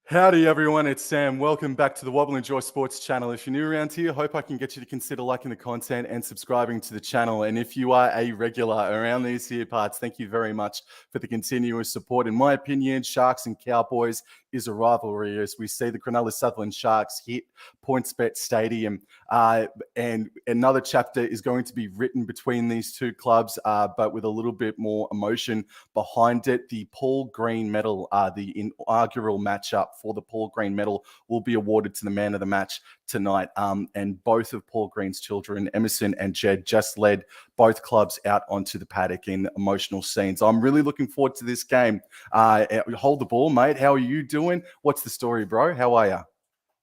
Howdy everyone, it's Sam. Welcome back to the Wobble Enjoy Sports channel. If you're new around here, hope I can get you to consider liking the content and subscribing to the channel. And if you are a regular around these here parts, thank you very much for the continuous support. In my opinion, Sharks and Cowboys is a rivalry as we see the Cronulla Sutherland Sharks hit PointsBet Stadium. And another chapter is going to be written between these two clubs, but with a little bit more emotion behind it. The Paul Green medal, the inaugural matchup for the Paul Green medal, will be awarded to the man of the match tonight. And both of Paul Green's children, Emerson and Jed, just led both clubs out onto the paddock in emotional scenes. I'm really looking forward to this game. Hold the ball, mate. How are you doing? What's the story, bro? How are you?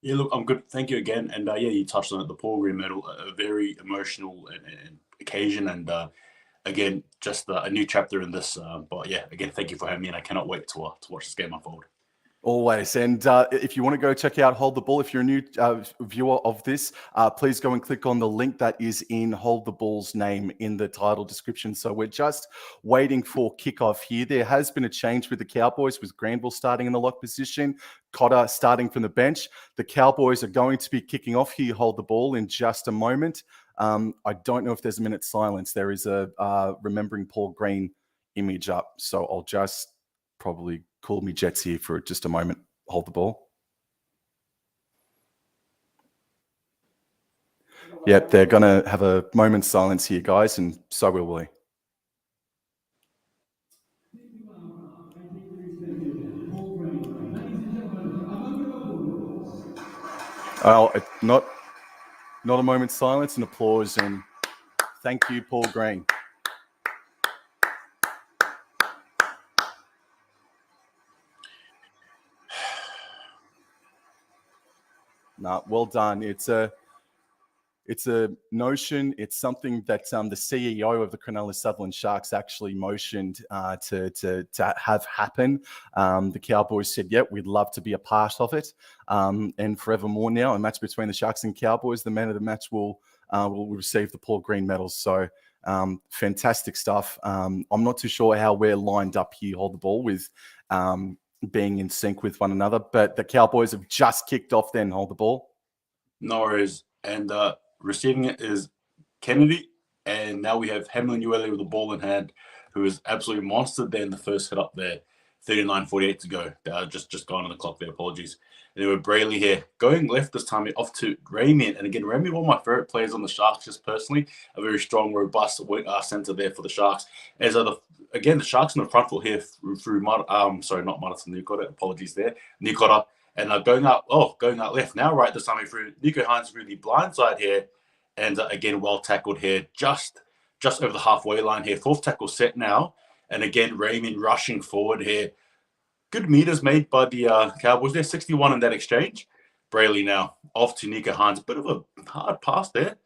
Yeah, look, I'm good. Thank you again. And you touched on it, the Paul Green medal, a very emotional occasion. And again, just a new chapter in this. But yeah, again, thank you for having me. And I cannot wait to watch this game unfold. Always. And if you want to go check out Hold the Ball, if you're a new viewer of this, please go and click on the link that is in Hold the Ball's name in the title description. So we're just waiting for kickoff here. There has been a change with the Cowboys, with Granville starting in the lock position, Cotter starting from the bench. The Cowboys are going to be kicking off here, Hold the Ball, in just a moment. I don't know if there's a minute's silence. There is a Remembering Paul Green image up. So I'll just probably call me Jets here for just a moment. Hold the ball. Yep, they're going to have a moment's silence here, guys, and so will we. Not a moment's silence, and applause, and thank you, Paul Green. No, well done. It's a notion. It's something that the CEO of the Cronulla Sutherland Sharks actually motioned to have happen. The Cowboys said, "Yep, we'd love to be a part of it." And forevermore now, a match between the Sharks and Cowboys, the man of the match will receive the Paul Green medals. So fantastic stuff. I'm not too sure how we're lined up here, Hold the Ball, with being in sync with one another, but the Cowboys have just kicked off then, Hold the Ball. No worries. And receiving it is Kennedy, and now we have Hamlin-Uele with the ball in hand, who is absolutely monstered there in the first hit up there. 39:48 to go. Just gone on the clock there. Apologies. Anyway, Brayley here. Going left this time, off to Ramy. And again, Ramy, one of my favorite players on the Sharks, just personally. A very strong, robust center there for the Sharks. As the Sharks in the front foot here through not Madison, Nikota. Apologies there. Nikota. And going out left now, right this time through Nico Hines through the blind side here. And again, well tackled here, just over the halfway line here. Fourth tackle set now. And again, Raymond rushing forward here. Good meters made by the Cowboys there. 61 in that exchange. Brayley now off to Nico Hines. Bit of a hard pass there.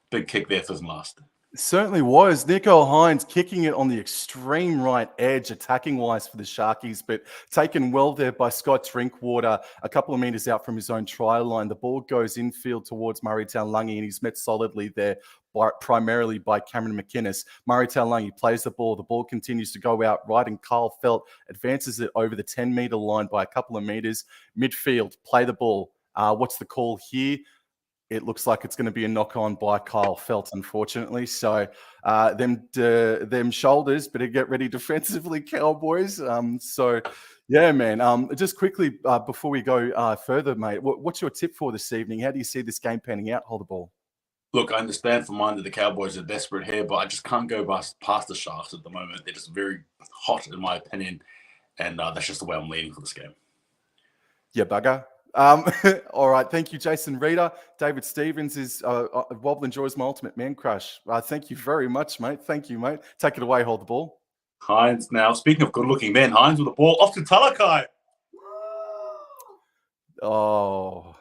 Big kick there for his last. It certainly was. Nico Hines kicking it on the extreme right edge, attacking-wise for the Sharkies, but taken well there by Scott Drinkwater, a couple of meters out from his own try line. The ball goes infield towards Murray Taulagi, and he's met solidly there primarily by Cameron McInnes. Murray Taulagi plays the ball. The ball continues to go out right, and Carl Felt advances it over the 10-meter line by a couple of meters. Midfield, play the ball. What's the call here? It looks like it's going to be a knock-on by Kyle Felt, unfortunately. So them shoulders, better get ready defensively, Cowboys. Yeah, man. Just quickly, before we go further, mate, what's your tip for this evening? How do you see this game panning out? Hold the ball. Look, I understand for mine that the Cowboys are desperate here, but I just can't go past the Sharks at the moment. They're just very hot, in my opinion, and that's just the way I'm leaning for this game. Yeah, bugger. All right. Thank you, Jason Reeder. David Stevens is Wobble Enjoys my ultimate man crush. Thank you very much, mate. Thank you, mate. Take it away. Hold the ball. Hines now. Speaking of good-looking men, Hines with the ball off to Talakai. Wobble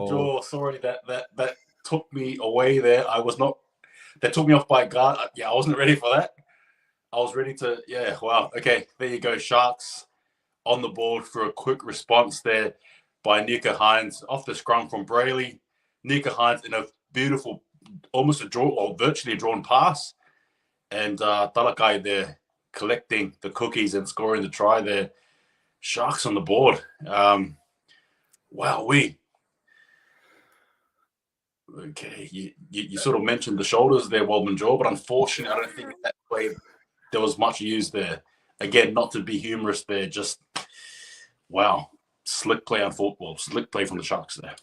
jaw. Sorry, that took me away there. I was not. That took me off by guard. Yeah, I wasn't ready for that. I was ready to. Yeah. Wow. Okay. There you go. Sharks on the board for a quick response there by Nico Hines off the scrum from Brayley. Nico Hines in a beautiful, almost virtually a drawn pass. And Talakai there collecting the cookies and scoring the try there. Sharks on the board. Wow, okay. You sort of mentioned the shoulders there, Waldman Jaw, but unfortunately, I don't think that play there was much used there. Again, not to be humorous there, just wow, slick play on football, slick play from the Sharks there.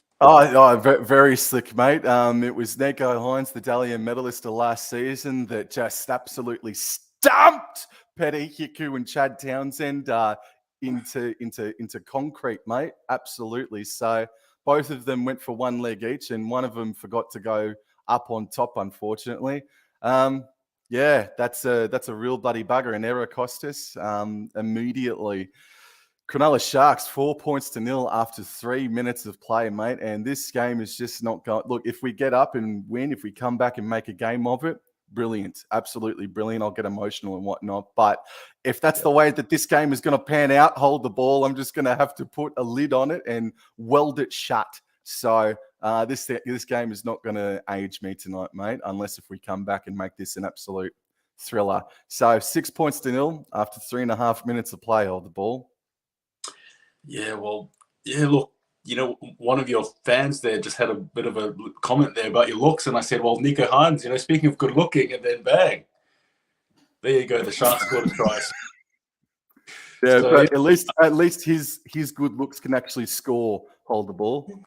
Very slick, mate. It was Nico Hines, the Dalian medalist of last season, that just absolutely stumped Petty Hiku and Chad Townsend into concrete, mate. Absolutely. So both of them went for one leg each, and one of them forgot to go up on top, unfortunately. Yeah, that's a real bloody bugger. And Era Costas immediately. Cronulla Sharks 4 points to nil after 3 minutes of play, mate. And this game is just not going. Look, if we get up and win, if we come back and make a game of it, brilliant, absolutely brilliant. I'll get emotional and whatnot. But if that's the way that this game is going to pan out, hold the ball, I'm just going to have to put a lid on it and weld it shut. So this game is not going to age me tonight, mate, unless if we come back and make this an absolute thriller. So 6 points to nil after 3.5 minutes of play, hold the ball. Yeah, well, yeah, look, one of your fans there just had a bit of a comment there about your looks, and I said, well, Nico Hines, speaking of good looking, and then bang. There you go, the Sharks scored a try. Yeah, so, but at least his good looks can actually score, hold the ball.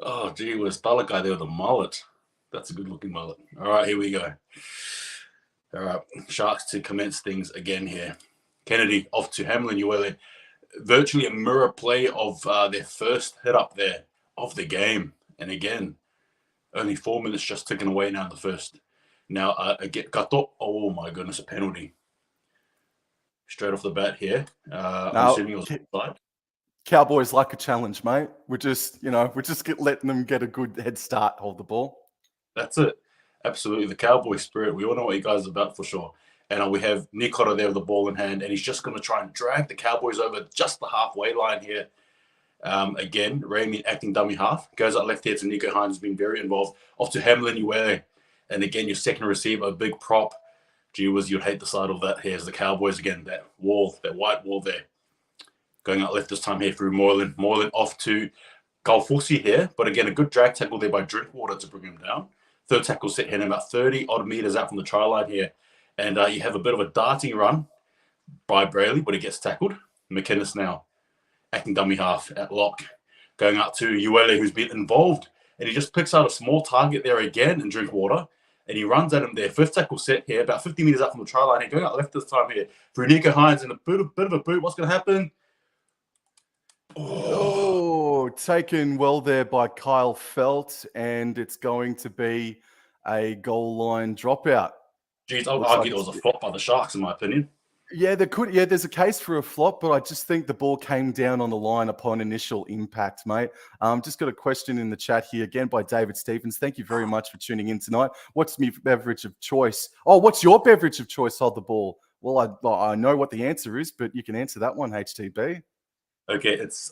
Oh, gee whiz, the guy there with a mullet. That's a good looking mullet. All right, here we go. All right, Sharks to commence things again here. Kennedy off to Hamlin Uele. Virtually a mirror play of their first hit up there of the game. And again, only 4 minutes just ticking away now in the first. Now, again, Kato, oh my goodness, a penalty. Straight off the bat here. I'm assuming it was offside. Cowboys like a challenge, mate. We're just letting them get a good head start, hold the ball. That's it. Absolutely. The Cowboy spirit. We all know what you guys are about for sure. And we have Nick Cotter there with the ball in hand, and he's just going to try and drag the Cowboys over just the halfway line here. Again, Raimi acting dummy half. Goes up left here to Nico Hines, has been very involved. Off to Hamlin Uele. And again, your second receiver, a big prop. Gee whiz, you'd hate the sight of that. Here's the Cowboys again, that white wall there. Going out left this time here through Moreland. Moreland off to Galfusi here. But again, a good drag tackle there by Drinkwater to bring him down. Third tackle set him about 30-odd meters out from the try line here. And you have a bit of a darting run by Brayley, but he gets tackled. McInnes now acting dummy half at lock. Going out to Uele, who's been involved. And he just picks out a small target there again in Drinkwater. And he runs at him there. Fifth tackle set here, about 50 meters out from the try line. And going out left this time here for Nico Hines and a bit of a boot. What's going to happen? Oh, taken well there by Kyle Felt. And it's going to be a goal line dropout. Jeez, I'll argue it was a flop by the Sharks, in my opinion. Yeah, there's a case for a flop, but I just think the ball came down on the line upon initial impact, mate. Just got a question in the chat here again by David Stevens. Thank you very much for tuning in tonight. What's my beverage of choice? Oh, what's your beverage of choice, hold the ball? Well, I know what the answer is, but you can answer that one, HTB. Okay, it's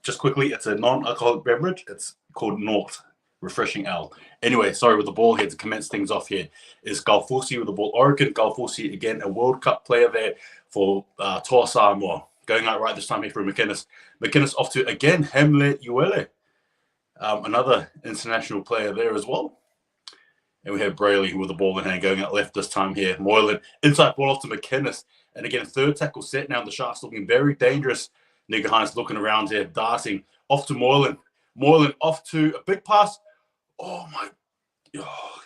just quickly, it's a non-alcoholic beverage. It's called Nort. Refreshing L. Anyway, sorry, with the ball here to commence things off here is Galfusi with the ball. Oregon Galfusi, again, a World Cup player there for Toa Samoa. Going out right this time here for McInnes. McInnes off to, again, Hamlet Uele. Another international player there as well. And we have Brayley with the ball in hand going out left this time here. Moylan, inside ball off to McInnes. And again, third tackle set now. The Sharks looking very dangerous. Nico Hines looking around here, darting. Off to Moylan. Moylan off to a big pass. Oh, my. Oh,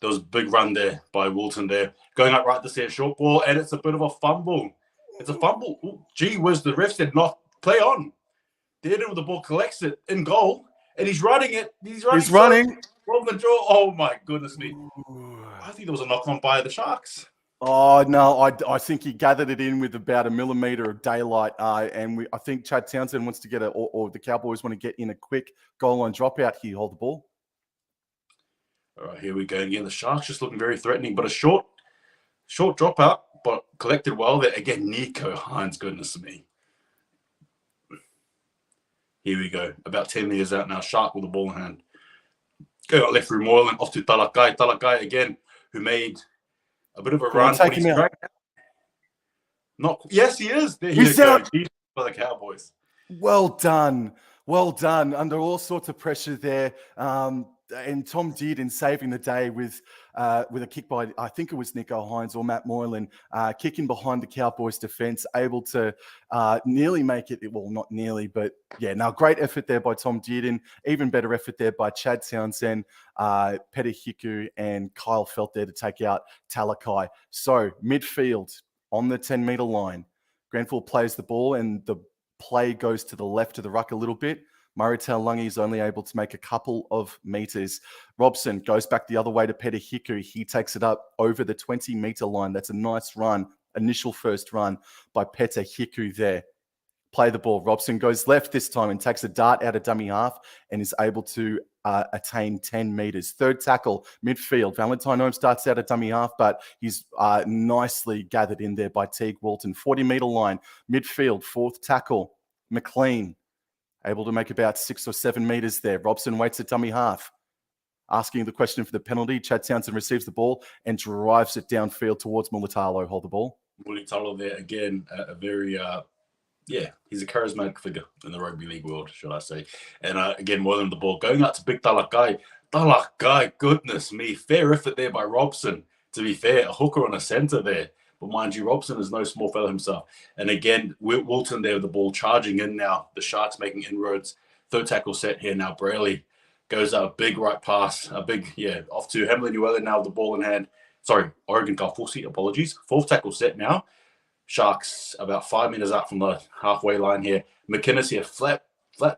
there was a big run there by Wilton there. Going out right this here, short ball, and it's a bit of a fumble. It's a fumble. Ooh, gee whiz, the ref said not play on. Dearden with the ball collects it in goal, and he's running it. He's running. Oh, my goodness me. I think there was a knock-on by the Sharks. Oh, no, I think he gathered it in with about a millimetre of daylight. And I think Chad Townsend wants to get or the Cowboys want to get in a quick goal line dropout here. Hold the ball. All right, here we go again. The Sharks just looking very threatening, but a short dropout, but collected well there. Again, Nico Hines, goodness me. Here we go. About 10 meters out now. Shark with the ball in hand. Go out left through Moreland, off to Talakai. Talakai again, who made a bit of a run. Take him out. Yes, he is. There you He's go. out. He's for the Cowboys. Well done. Well done. Under all sorts of pressure there. And Tom did in saving the day with a kick by, I think it was Nico Hines or Matt Moylan, kicking behind the Cowboys defense, able to nearly make it. Well, not nearly, but yeah, now great effort there by Tom Dearden. Even better effort there by Chad Townsend, Peter Hiku, and Kyle Felt there to take out Talakai. So midfield on the 10-meter line. Grenfell plays the ball and the play goes to the left of the ruck a little bit. Murray Taulagi is only able to make a couple of meters. Robson goes back the other way to Peter Hiku. He takes it up over the 20-meter line. That's a nice run, initial first run by Peter Hiku there. Play the ball. Robson goes left this time and takes a dart out of dummy half and is able to attain 10 meters. Third tackle, midfield. Valentine Holmes starts out at dummy half, but he's nicely gathered in there by Teague Walton. 40-meter line, midfield. Fourth tackle, McLean. Able to make about 6 or 7 meters there. Robson waits at dummy half. Asking the question for the penalty. Chad Townsend receives the ball and drives it downfield towards Mulatalo. Hold the ball. Mulatalo there again, a very he's a charismatic figure in the rugby league world, should I say. And again, more than the ball. Going out to big Talakai. Talakai, goodness me. Fair effort there by Robson. To be fair, a hooker on a centre there. But mind you, Robson is no small fellow himself. And again, Wilton there with the ball charging in now. The Sharks making inroads. Third tackle set here now. Brayley goes out a big right pass. Off to Hemlin Uele now with the ball in hand. Sorry, Oregon Kaufusi, apologies. Fourth tackle set now. Sharks about 5 meters out from the halfway line here. McInnes here, flat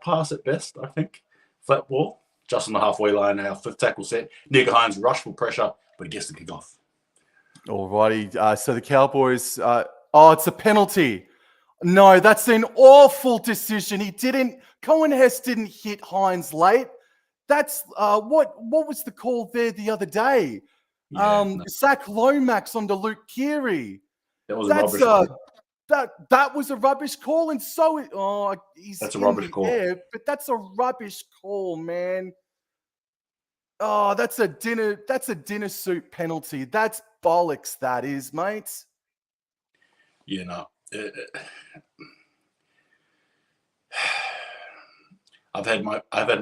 pass at best, I think. Flat ball, just on the halfway line now. Fifth tackle set. Nick Hines rush for pressure, but he gets the kick off. All righty. So the Cowboys, it's a penalty. No, that's an awful decision. Cohen Hess didn't hit Hines late. That's what was the call there the other day? Zach Lomax on to Luke Keary. That was a rubbish call. That was a rubbish call, and that's a rubbish call. But that's a rubbish call, man. Oh, that's a dinner suit penalty. That's bollocks, that is, mate. You know, I've had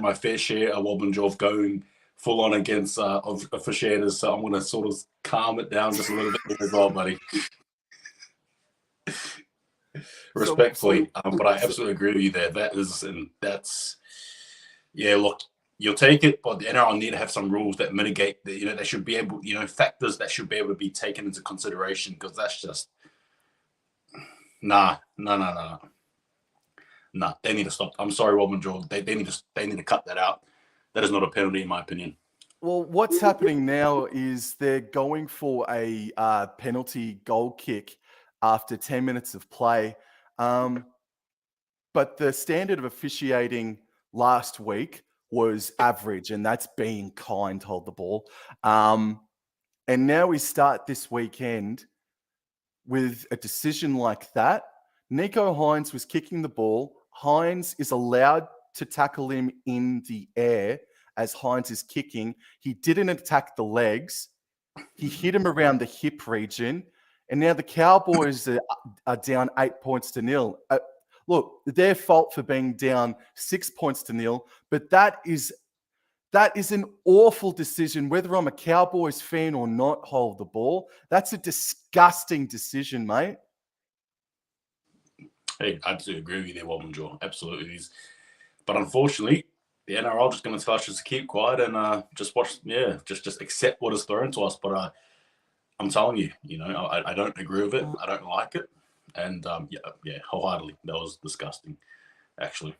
my fair share of Wobbling going full on against officiators, so I'm going to sort of calm it down just a little bit as well, buddy. Respectfully, but I absolutely agree with you there. Look, you'll take it, but the NRL need to have some rules that mitigate. They should be able, factors that should be able to be taken into consideration, because that's just nah. They need to stop. I'm sorry, Robin Joel. They need to cut that out. That is not a penalty, in my opinion. Well, what's happening now is they're going for a penalty goal kick after 10 minutes of play. But the standard of officiating last week was average, and that's being kind, hold the ball. And now we start this weekend with a decision like that. Nico Hines was kicking the ball. Hines is allowed to tackle him in the air as Hines is kicking. He didn't attack the legs. He hit him around the hip region. And now the Cowboys are down 8-0. Look, their fault for being down 6-0, but that is an awful decision, whether I'm a Cowboys fan or not. Hold the ball. That's a disgusting decision, mate. Hey, I absolutely agree with you there, Walton Jaw. Absolutely is. But unfortunately, the NRL just going to tell us to keep quiet and just watch. Yeah, just accept what is thrown to us. But I'm telling you, I don't agree with it. I don't like it. And wholeheartedly, that was disgusting, actually.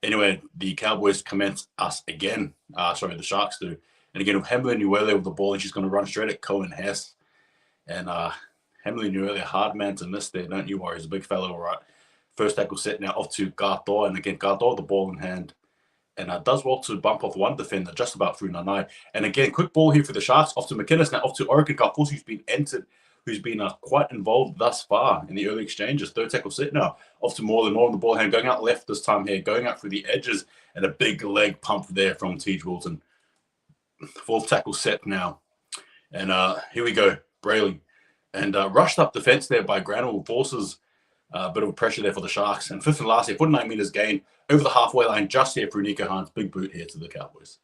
Anyway, the Cowboys commence us again. The Sharks do. And again, with Hemlin Uele with the ball, and she's going to run straight at Cohen Hess. And Hemlin Uele, hard man to miss there. Don't you worry, he's a big fellow, all right. First tackle set now off to Garthor. And again, Garthor with the ball in hand. And does well to bump off one defender just about through Nanai. And again, quick ball here for the Sharks. Off to McInnes, now off to Oregon Kaufusi, who's been entered, who's been quite involved thus far in the early exchanges. Third tackle set now. Off to more on the ball hand, going out left this time here, going out through the edges, and a big leg pump there from Teague Wilton. Fourth tackle set now. And here we go. Brayley and rushed up defense there by Granville forces a bit of pressure there for the Sharks. And fifth and last here, 49 meters gain over the halfway line just here for Nico Hines. Big boot here to the Cowboys.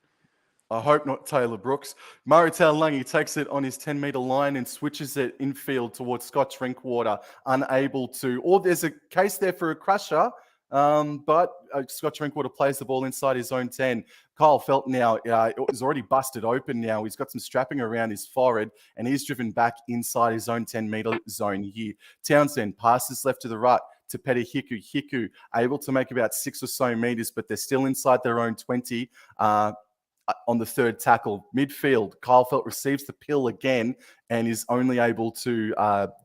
I hope not Taylor Brooks. Murray Taulagi takes it on his 10-meter line and switches it infield towards Scott Drinkwater, unable to. Or there's a case there for a crusher, but Scott Drinkwater plays the ball inside his own 10. Kyle Felt now is already busted open now. He's got some strapping around his forehead, and he's driven back inside his own 10-meter zone here. Townsend passes left to the right to Peta Hiku. Hiku able to make about 6 or so meters, but they're still inside their own 20. On the third tackle, midfield, Kyle Felt receives the pill again and is only able to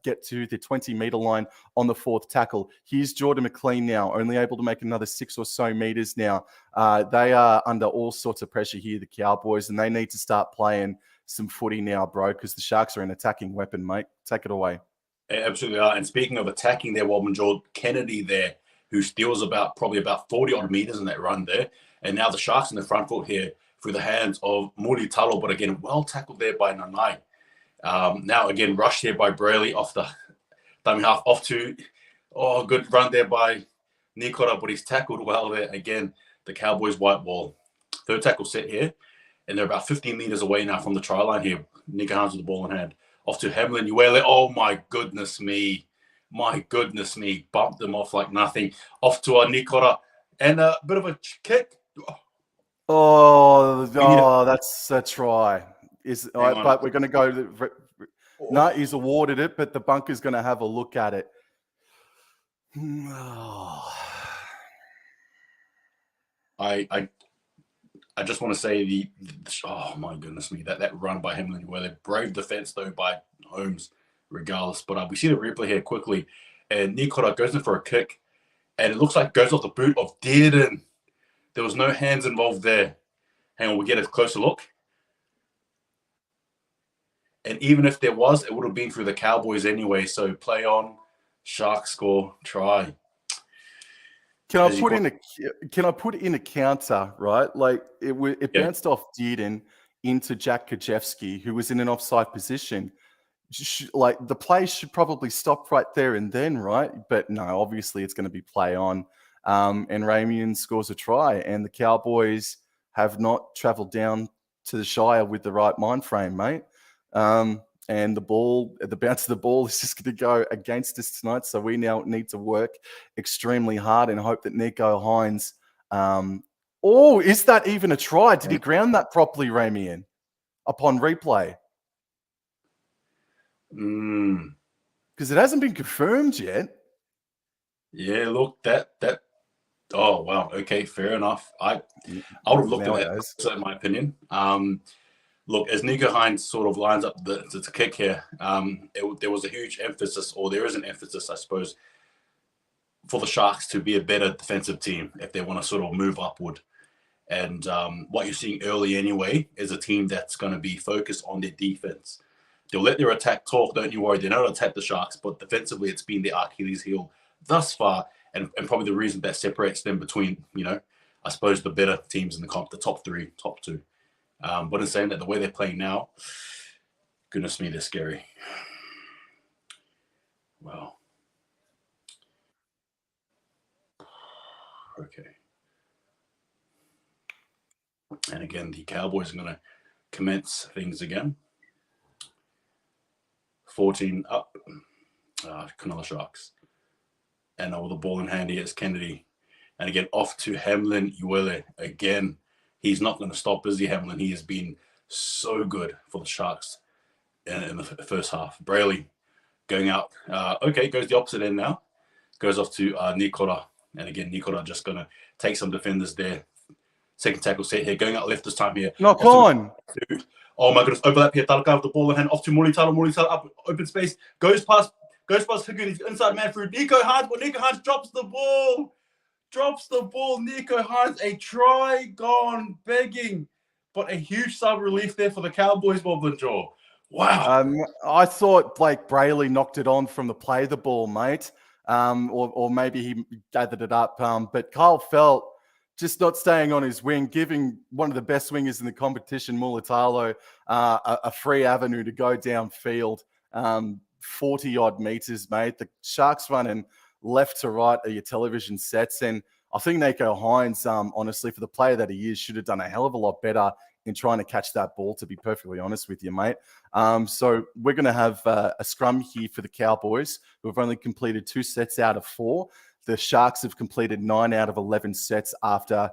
get to the 20-meter line on the fourth tackle. Here's Jordan McLean now, only able to make another 6 or so meters now. They are under all sorts of pressure here, the Cowboys, and they need to start playing some footy now, bro, because the Sharks are an attacking weapon, mate. Take it away. They absolutely are. And speaking of attacking there, Wobman Joel, Kennedy there, who steals probably about 40-odd meters in that run there. And now the Sharks in the front foot here, through the hands of Muri Talo, but again, well tackled there by Nanai. Now, again, rushed here by Brayley off the dummy half, off to, good run there by Nikora, but he's tackled well there. Again, the Cowboys white ball. Third tackle set here, and they're about 15 meters away now from the try line here. Nico Hines with the ball in hand. Off to Hamlin Uele. Oh, my goodness me. My goodness me. Bumped them off like nothing. Off to Nikora. And a bit of a kick. That's a try. But we're going to go. No, he's awarded it, but the bunker's going to have a look at it. I just want to say oh my goodness me, that run by Hamlin, where they brave defense though by Holmes, regardless. But we see the replay here quickly, and Nikora goes in for a kick, and it looks like it goes off the boot of Dearden. There was no hands involved there. Hang on, we'll get a closer look. And even if there was, it would have been through the Cowboys anyway. So play on, Sharks score, try. Can I put in a counter, right? Like it bounced off Dearden into Jack Kajewski, who was in an offside position. Like the play should probably stop right there and then, right? But no, obviously it's going to be play on. And Ramian scores a try, and the Cowboys have not travelled down to the Shire with the right mind frame, mate. And the bounce of the ball is just going to go against us tonight. So we now need to work extremely hard and hope that Nico Hines. Is that even a try? Did he ground that properly, Ramian, upon replay? Because it hasn't been confirmed yet. Yeah, look, that. Oh wow. Okay, fair enough. I would have looked at that, in my opinion. Look, as Nico Hines sort of lines up the kick here, there was a huge emphasis, or there is an emphasis, I suppose, for the Sharks to be a better defensive team if they want to sort of move upward. And what you're seeing early anyway is a team that's going to be focused on their defense. They'll let their attack talk, don't you worry. They know how to attack the Sharks, but defensively it's been their Achilles heel thus far, and probably the reason that separates them between, I suppose, the better teams in the comp, the top 3, top 2. But in saying that, the way they're playing now, goodness me, they're scary. Wow. Okay. And again, the Cowboys are going to commence things again. 14 up. Cronulla Sharks. And with the ball in hand, it's Kennedy. And again, off to Hamlin Uele. Again, he's not going to stop, is he, Hamlin? He has been so good for the Sharks in the first half. Brayley going out. Goes the opposite end now. Goes off to Nikora. And again, Nikora just going to take some defenders there. Second tackle set here. Going out left this time here. Knock on. Oh my goodness. Overlap here. Talca with the ball in hand. Off to Moritalo. Moritalo up open space. Goes past Higgins. He's inside man through Nico Hines. But Nico Hines drops the ball. Nico Hines, a try gone begging, but a huge sub relief there for the Cowboys, Bob and Joel. Wow. I thought Blake Brayley knocked it on from the play of the ball, mate. Or maybe he gathered it up. But Kyle Felt just not staying on his wing, giving one of the best wingers in the competition, Mulatalo, a free avenue to go downfield. 40 odd meters, mate. The Sharks running left to right are your television sets. And I think Nico Hines, honestly, for the player that he is, should have done a hell of a lot better in trying to catch that ball, to be perfectly honest with you, mate. So we're going to have a scrum here for the Cowboys, who have only completed 2 sets out of 4. The Sharks have completed 9 out of 11 sets after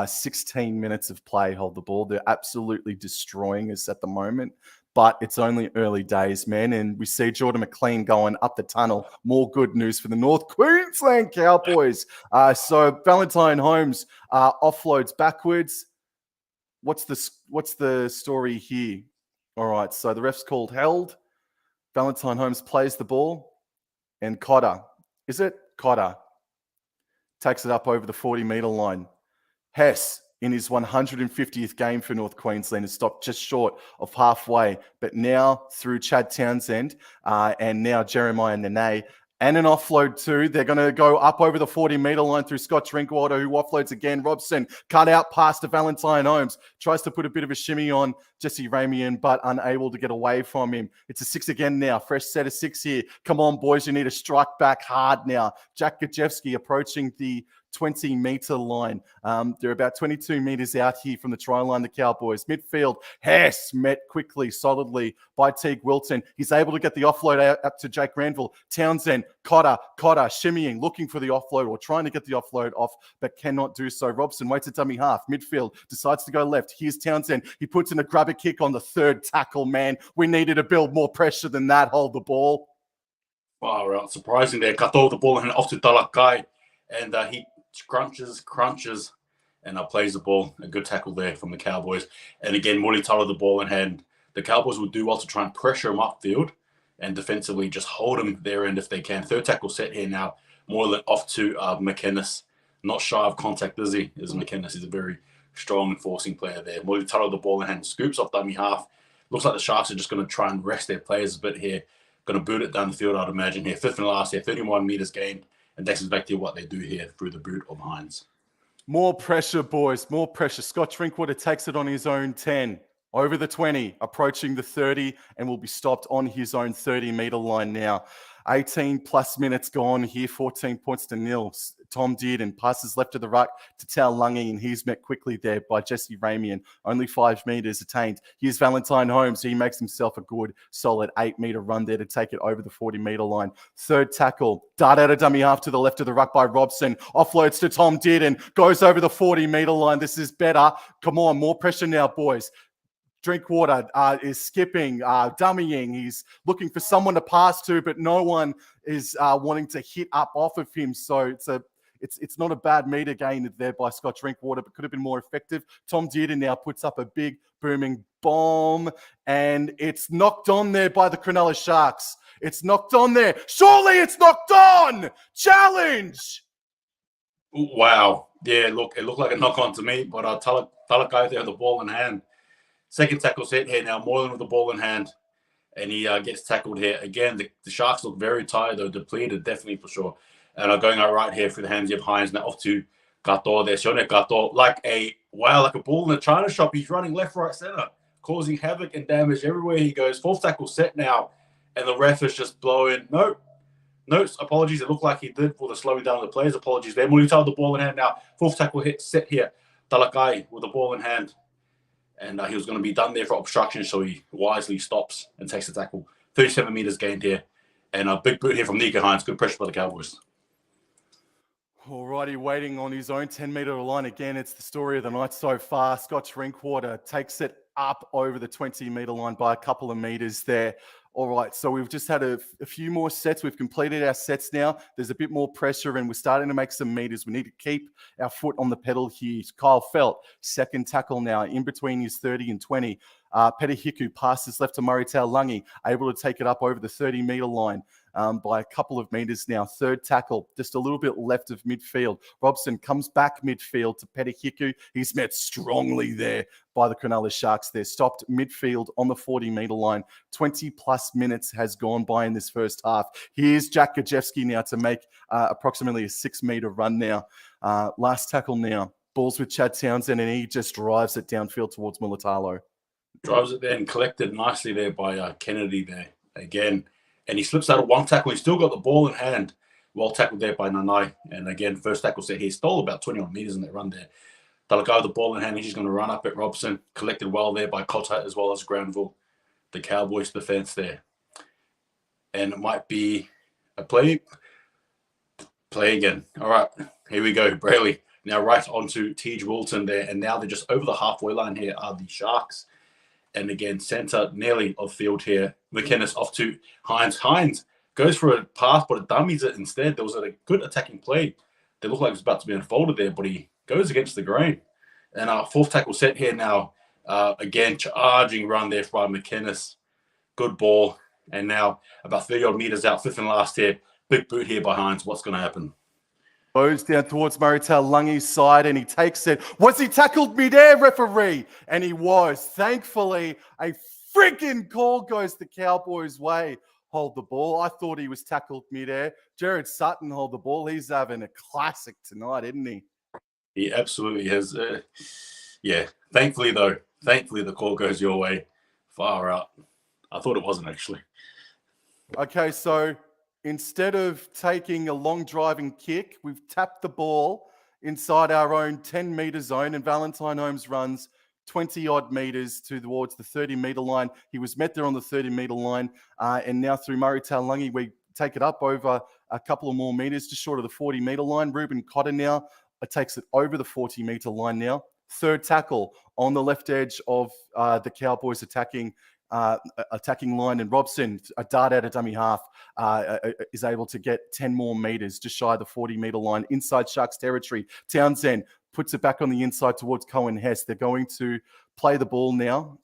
16 minutes of play. Hold the ball. They're absolutely destroying us at the moment. But it's only early days, man. And we see Jordan McLean going up the tunnel. More good news for the North Queensland Cowboys. So Valentine Holmes offloads backwards. What's the story here? All right, so the ref's called held. Valentine Holmes plays the ball. And Cotter, is it? Cotter takes it up over the 40-meter line. Hess, in his 150th game for North Queensland, has stopped just short of halfway. But now through Chad Townsend and now Jeremiah Nene, and an offload too. They're going to go up over the 40-meter line through Scott Drinkwater, who offloads again. Robson cut out past to Valentine Holmes. Tries to put a bit of a shimmy on Jesse Ramian, but unable to get away from him. It's a 6 again now. Fresh set of 6 here. Come on, boys. You need to strike back hard now. Jack Gajewski approaching the 20-meter line. They're about 22 meters out here from the try line, the Cowboys. Midfield, Hess met quickly, solidly by Teague Wilton. He's able to get the offload out up to Jake Granville. Townsend, Cotter, shimmying, looking for the offload or trying to get the offload off, but cannot do so. Robson waits at dummy half. Midfield, decides to go left. Here's Townsend. He puts in a grubber kick on the 3rd tackle, man. We needed to build more pressure than that. Hold the ball. Wow, surprising there. Cut over the ball and off to Dalakai. And he crunches, and plays the ball. A good tackle there from the Cowboys. And again, Mulitalo the ball in hand. The Cowboys will do well to try and pressure him upfield and defensively just hold him there end if they can. 3rd tackle set here now. Moreland off to McInnes. Not shy of contact, is he? Is McInnes. He's a very strong enforcing player there. Mulitalo the ball in hand. Scoops off dummy half. Looks like the Sharks are just going to try and rest their players a bit here. Going to boot it down the field, I'd imagine here. 5th and last here. 31 meters gained. And that's exactly what they do here through the boot of Hines. More pressure, boys. More pressure. Scott Drinkwater takes it on his own 10. Over the 20, approaching the 30, and will be stopped on his own 30-meter line now. 18-plus minutes gone here, 14 points to nil. Tom Dearden passes left to the ruck to Tao Lungi, and he's met quickly there by Jesse Ramian. Only 5 meters attained. Here's Valentine Holmes. He makes himself a good, solid 8-meter run there to take it over the 40-meter line. 3rd tackle, dart out of dummy half to the left of the ruck by Robson. Offloads to Tom Dearden. Goes over the 40-meter line. This is better. Come on, more pressure now, boys. Drinkwater is skipping, dummying. He's looking for someone to pass to, but no one is wanting to hit up off of him. So it's not a bad meter gain there by Scott Drinkwater, but could have been more effective. Tom Dearden now puts up a big booming bomb, and it's knocked on there by the Cronulla Sharks. It's knocked on there. Surely it's knocked on! Challenge! Wow. Yeah, look, it looked like a knock on to me, but Talakai there, the ball in hand. 2nd tackle set here now, Moreland with the ball in hand, and he gets tackled here. Again, the Sharks look very tired, though, depleted, definitely for sure. And going out right here through the hands of Hines, now off to Gato there. Sione Gato, like a ball in a china shop. He's running left, right, center, causing havoc and damage everywhere he goes. 4th tackle set now, and the ref is just blowing. No, apologies. It looked like he did for the slowing down of the players. Apologies there. Mulitalo the ball in hand now. 4th tackle hit set here. Talakai with the ball in hand. And he was going to be done there for obstruction, so he wisely stops and takes the tackle. 37 meters gained here. And a big boot here from Nico Hines. Good pressure by the Cowboys. Alrighty, waiting on his own 10-meter line again. It's the story of the night so far. Scott Drinkwater takes it up over the 20-meter line by a couple of meters there. All right, so we've just had a few more sets. We've completed our sets now. There's a bit more pressure, and we're starting to make some meters. We need to keep our foot on the pedal here. Kyle Felt, 2nd tackle now, in between his 30 and 20. Peter Hiku passes left to Murray Taulungi, able to take it up over the 30-meter line by a couple of meters now. 3rd tackle, just a little bit left of midfield. Robson comes back midfield to Peter Hiku. He's met strongly there by the Cronulla Sharks. They're stopped midfield on the 40-meter line. 20-plus minutes has gone by in this first half. Here's Jack Gajewski now to make approximately a 6-meter run now. Last tackle now. Balls with Chad Townsend, and he just drives it downfield towards Mulitalo. Drives it there and collected nicely there by Kennedy there. Again, and he slips out of one tackle. He's still got the ball in hand. Well tackled there by Nanai. And again, first tackle set, he stole about 21 meters in that run there. Talakai with the ball in hand, he's just going to run up at Robson. Collected well there by Cotter as well as Granville. The Cowboys defense there. And it might be a play. Play again. All right, here we go. Brayley. Now right onto Tej Wilton there. And now they're just over the halfway line here are the Sharks. And again, center nearly off field here. McInnes off to Hines. Hines goes for a pass, but it dummies it instead. There was a good attacking play. They looked like it was about to be unfolded there, but he goes against the grain. And our fourth tackle set here now. Again, charging run there by McInnes. Good ball. And now about 30-odd meters out, fifth and last here. Big boot here by Hines. What's going to happen? Goes down towards Marital Lungy's side and he takes it. Was he tackled midair, referee? And he was. Thankfully, a freaking call goes the Cowboys' way. Hold the ball. I thought he was tackled midair. Jared Sutton hold the ball. He's having a classic tonight, isn't he? He absolutely has. Yeah. Thankfully, though, the call goes your way. Far out. I thought it wasn't actually. Okay, so instead of taking a long driving kick, we've tapped the ball inside our own 10-meter zone, and Valentine Holmes runs 20-odd meters towards the 30-meter line. He was met there on the 30-meter line, and now through Murray Taulungi, we take it up over a couple of more meters, just short of the 40-meter line. Ruben Cotter now takes it over the 40-meter line now. Third tackle on the left edge of the Cowboys attacking line, and Robson, a dart out of dummy half, is able to get 10 more meters, just shy of the 40-meter line, inside Sharks territory. Townsend puts it back on the inside towards Cohen Hess. They're going to play the ball now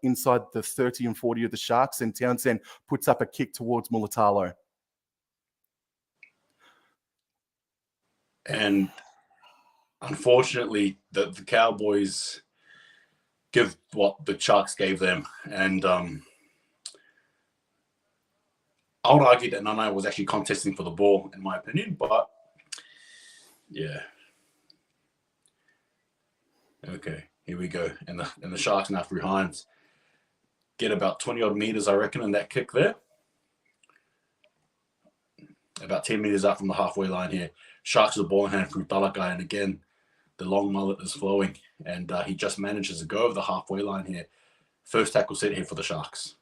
inside the 30 and 40 of the Sharks, and Townsend puts up a kick towards Mulatalo. And unfortunately, the Cowboys give what the Sharks gave them. And I would argue that Nanai was actually contesting for the ball, in my opinion. But, yeah. Okay, here we go. And the Sharks now through Hines get about 20-odd meters, I reckon, in that kick there. About 10 meters out from the halfway line here. Sharks with the ball in hand through Talakai. And again, the long mullet is flowing. And he just manages to go over the halfway line here. First tackle set here for the Sharks.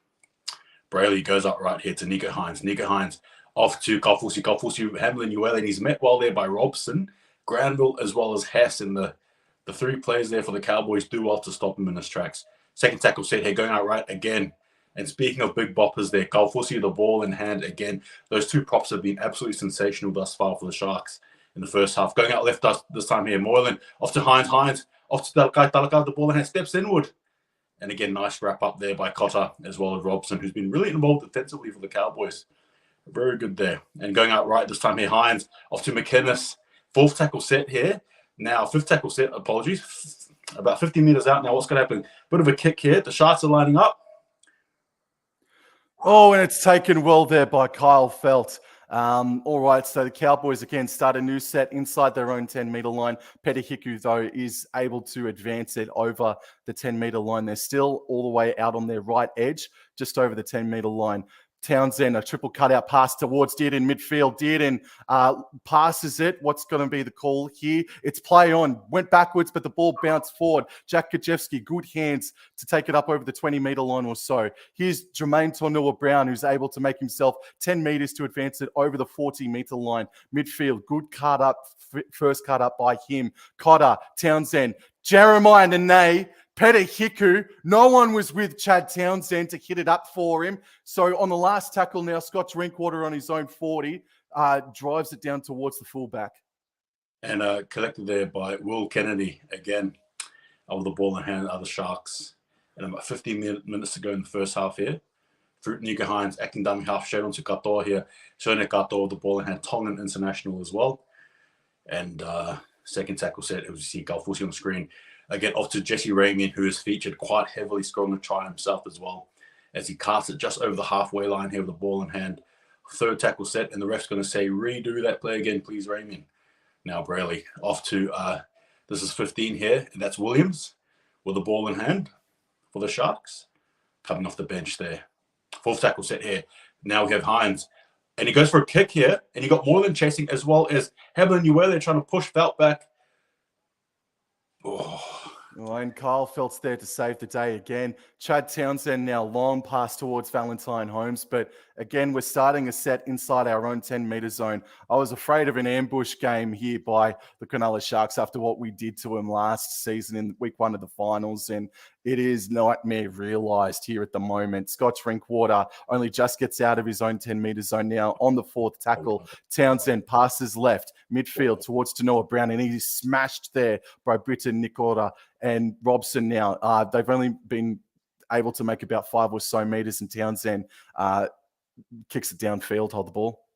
Brayley goes up right here to Nico Hines. Nico Hines off to Kofusi. Kofusi handling Uele, and he's met well there by Robson, Granville, as well as Hess. And the three players there for the Cowboys do well to stop him in his tracks. Second tackle set here, going out right again. And speaking of big boppers there, Kofusi, the ball in hand again. Those two props have been absolutely sensational thus far for the Sharks in the first half. Going out left this time here, Moylan off to Hines. Hines off to Talakai, the ball in hand, steps inward. And again, nice wrap up there by Cotter, as well as Robson, who's been really involved defensively for the Cowboys. Very good there. And going out right this time here, Hines off to McInnes. Fourth tackle set here. Now, fifth tackle set, apologies. About 50 meters out now. What's going to happen? Bit of a kick here. The Sharks are lining up. Oh, and it's taken well there by Kyle Felt. All right, so the Cowboys again start a new set inside their own 10-meter line. Petahiku, though, is able to advance it over the 10-meter line. They're still all the way out on their right edge, just over the 10-meter line. Townsend, a triple cutout pass towards Dearden midfield. Dearden passes it. What's going to be the call here? It's play on. Went backwards, but the ball bounced forward. Jack Kajewski, good hands to take it up over the 20-meter line or so. Here's Jermaine Tornua-Brown, who's able to make himself 10 meters to advance it over the 40-meter line. Midfield, good cut up, first cut up by him. Cotter, Townsend, Jeremiah Nene, Petahiku. No one was with Chad Townsend to hit it up for him. So on the last tackle now, Scott Drinkwater on his own 40 drives it down towards the fullback. And collected there by Will Kennedy again. Over the ball in hand are the Sharks. And about 15 minutes to go in the first half here. Fruit Nico Hines acting dummy half, shown to Katoa here. Showing Katoa with the ball in hand. Tongan International as well. And second tackle set, as you see Galfusi on the screen. Again, off to Jesse Ramian, who has featured quite heavily, scoring a try himself as well, as he casts it just over the halfway line here with the ball in hand. Third tackle set, and the ref's going to say, redo that play again, please, Ramian. Now Brayley off to, this is 15 here, and that's Williams with the ball in hand for the Sharks. Coming off the bench there. Fourth tackle set here. Now we have Hines. And he goes for a kick here, and he got Moreland chasing as well as Hamlin-Uele trying to push Felt back. Oh. Well, and Kyle Felt's there to save the day again. Chad Townsend now long pass towards Valentine Holmes, but again, we're starting a set inside our own 10-meter zone. I was afraid of an ambush game here by the Cronulla Sharks after what we did to them last season in week 1 of the finals, and it is nightmare realised here at the moment. Scott Drinkwater only just gets out of his own 10-meter zone now on the 4th tackle. Townsend passes left, midfield towards Tanoa Brown, and he's smashed there by Britton Nikora and Robson now. They've only been able to make about 5 or so meters, and Townsend kicks it downfield, hold the ball.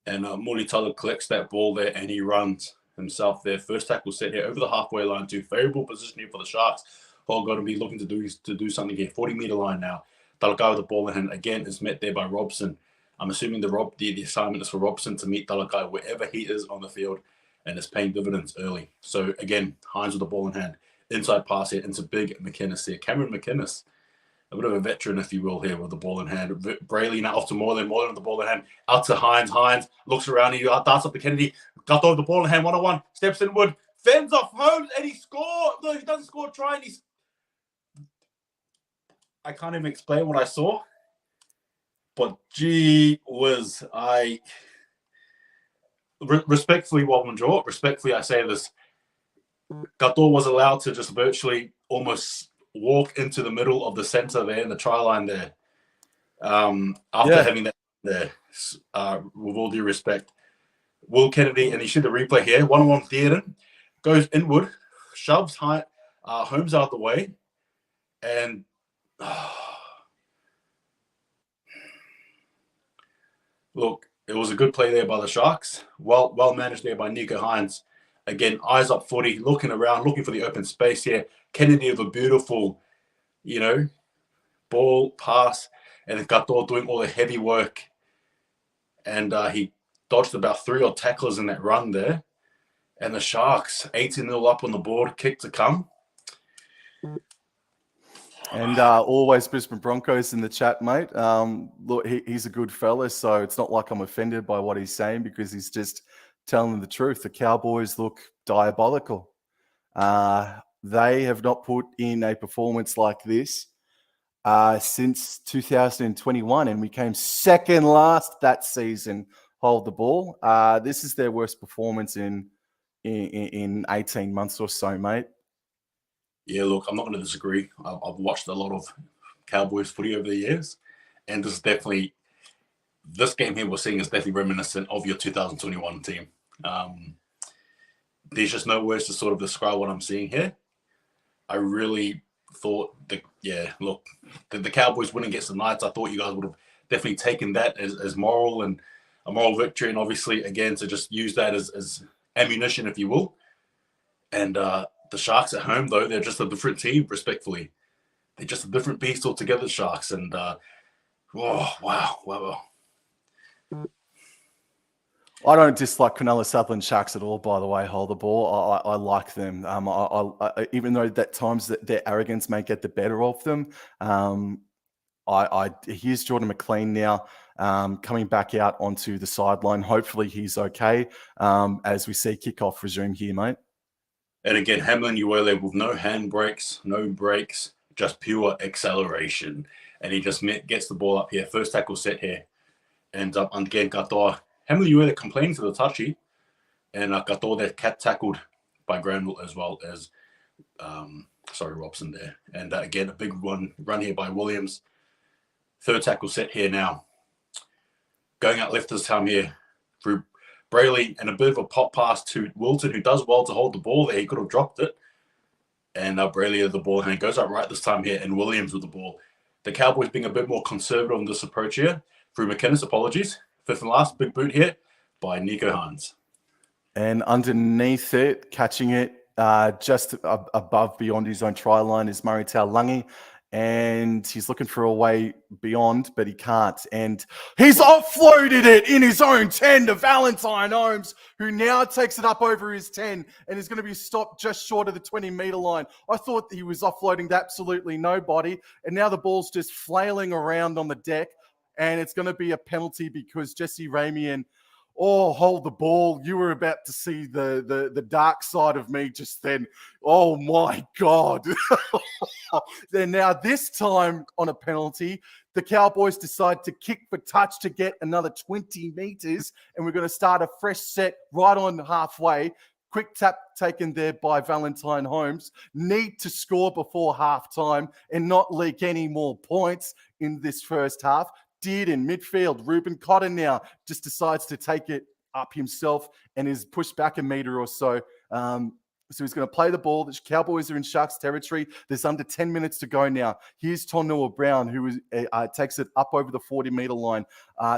And Morley Tyler collects that ball there, and he runs himself there. First tackle set here over the halfway line to favorable position here for the Sharks. All got to be looking to do something here. 40-meter line now. Talakau with the ball in hand again is met there by Robson. I'm assuming the assignment is for Robson to meet Talakai wherever he is on the field, and it's paying dividends early. So again, Hines with the ball in hand. Inside pass here into Big McInnes here. Cameron McInnes, a bit of a veteran, if you will, here with the ball in hand. Brayley now off to Moreland. Moreland with the ball in hand. Out to Hines. Hines looks around. He darts up to Kennedy. Got over the ball in hand. 1-on-1. Steps inward. Fends off Holmes. And he scores. No, he doesn't score. Try. And I can't even explain what I saw. But gee whiz. Respectfully, Wobbling Jaw. Respectfully, I say this. Gato was allowed to just virtually almost walk into the middle of the center there in the try line there. After having that there, with all due respect, Will Kennedy, and he should the replay here, 1-on-1 Theoden, goes inward, shoves Holmes out the way, and look, it was a good play there by the Sharks. Well managed there by Nico Hines. Again, eyes up 40, looking around, looking for the open space here. Kennedy with a beautiful, ball pass, and then Gato doing all the heavy work. And he dodged about 3 odd tacklers in that run there. And the Sharks, 18-0 up on the board, kick to come. And always Brisbane Broncos in the chat, mate. Look, he's a good fella, so it's not like I'm offended by what he's saying because he's just telling the truth. The Cowboys look diabolical. They have not put in a performance like this since 2021, and we came second last that season. Hold the ball. This is their worst performance in 18 months or so, mate. Yeah, look, I'm not going to disagree. I've watched a lot of Cowboys footy over the years, and this game here we're seeing is definitely reminiscent of your 2021 team. There's just no words to sort of describe what I'm seeing here. I really thought the Cowboys winning against the Knights, I thought you guys would have definitely taken that as moral and a moral victory, and obviously, again, to just use that as ammunition, if you will. And the Sharks at home, though, they're just a different team, respectfully. They're just a different beast altogether, Sharks. And, wow. I don't dislike Cronulla Sutherland Sharks at all, by the way, hold the ball. I like them. Even though at times their arrogance may get the better of them. Here's Jordan McLean now coming back out onto the sideline. Hopefully he's okay as we see kickoff resume here, mate. And again, Hamlin-Uele with no handbrakes, no brakes, just pure acceleration. And he just gets the ball up here. First tackle set here. And again, Katoa. Hamlin-Uele complaining to the touchy. And Katoa there tackled by Granville as well as, Robson there. And again, a big run here by Williams. Third tackle set here now. Going out left this time here through Brayley, and a bit of a pop pass to Wilton, who does well to hold the ball there. He could have dropped it. And Brayley with the ball, and it goes up right this time here, and Williams with the ball. The Cowboys being a bit more conservative on this approach here. Through McInnes, apologies. Fifth and last, big boot here by Nico Hines. And underneath it, catching it just above beyond his own try line is Murray Taulagi. And he's looking for a way beyond, but he can't. And he's offloaded it in his own 10 to Valentine Holmes, who now takes it up over his 10 and is going to be stopped just short of the 20-meter line. I thought he was offloading to absolutely nobody, and now the ball's just flailing around on the deck. and it's going to be a penalty because Jesse Ramian, hold the ball. You were about to see the dark side of me just then. Oh, my God. Then now this time on a penalty, the Cowboys decide to kick for touch to get another 20 meters, and we're going to start a fresh set right on halfway. Quick tap taken there by Valentine Holmes. Need to score before halftime and not leak any more points in this first half. Did in midfield. Ruben Cotter now just decides to take it up himself and is pushed back a meter or so. So he's going to play the ball. The Cowboys are in Sharks territory. There's under 10 minutes to go now. Here's Tonua Brown, who takes it up over the 40-meter line.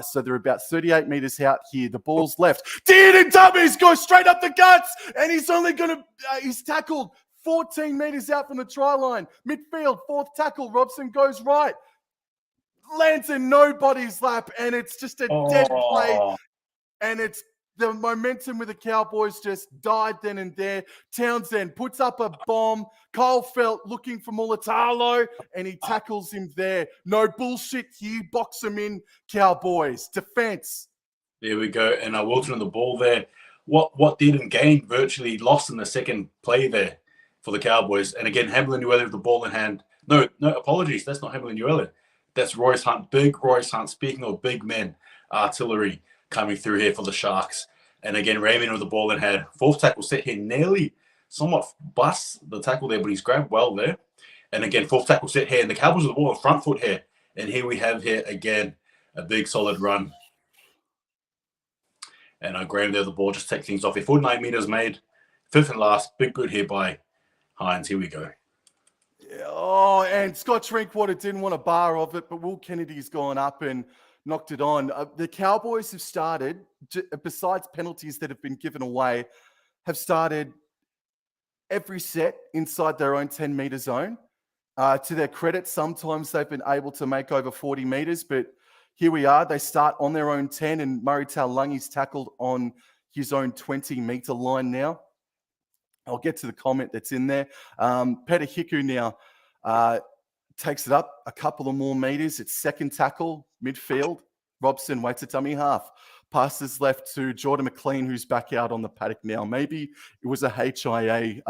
So they're about 38 meters out here. The ball's left. Dearden Dummies goes straight up the guts, and he's only going to he's tackled 14 meters out from the try line. Midfield, fourth tackle. Robson goes right. Lands in nobody's lap, and it's just a dead play. And it's the momentum with the Cowboys just died then and there. Townsend puts up a bomb. Cole Felt looking for Mulatalo, and he tackles him there. No bullshit here. Box him in, Cowboys. Defense. There we go. And Wilton on the ball there. What didn't gain virtually lost in the second play there for the Cowboys. And again, Hamlin-Uele with the ball in hand. No, apologies. That's not Hamlin-Uele. That's Royce Hunt. Big Royce Hunt. Speaking of big men, artillery coming through here for the Sharks. And again, Raymond with the ball in hand. Fourth tackle set here. Nearly somewhat busts the tackle there, but he's grabbed well there. And again, fourth tackle set here. And the Cowboys with the ball on front foot here. And here we have here again a big solid run. And Graham there, the ball just take things off here. 49 meters made. Fifth and last. Big good here by Hines. Here we go. And Scott Drinkwater didn't want a bar of it, but Will Kennedy's gone up and knocked it on. The Cowboys have started, besides penalties that have been given away, have started every set inside their own 10-meter zone. To their credit, sometimes they've been able to make over 40 meters, but here we are. They start on their own 10, and Murray Taulungi's tackled on his own 20-meter line now. I'll get to the comment that's in there. Peter Hiku now takes it up a couple of more meters. It's second tackle, midfield. Robson waits a dummy half. Passes left to Jordan McLean, who's back out on the paddock now. Maybe it was a HIA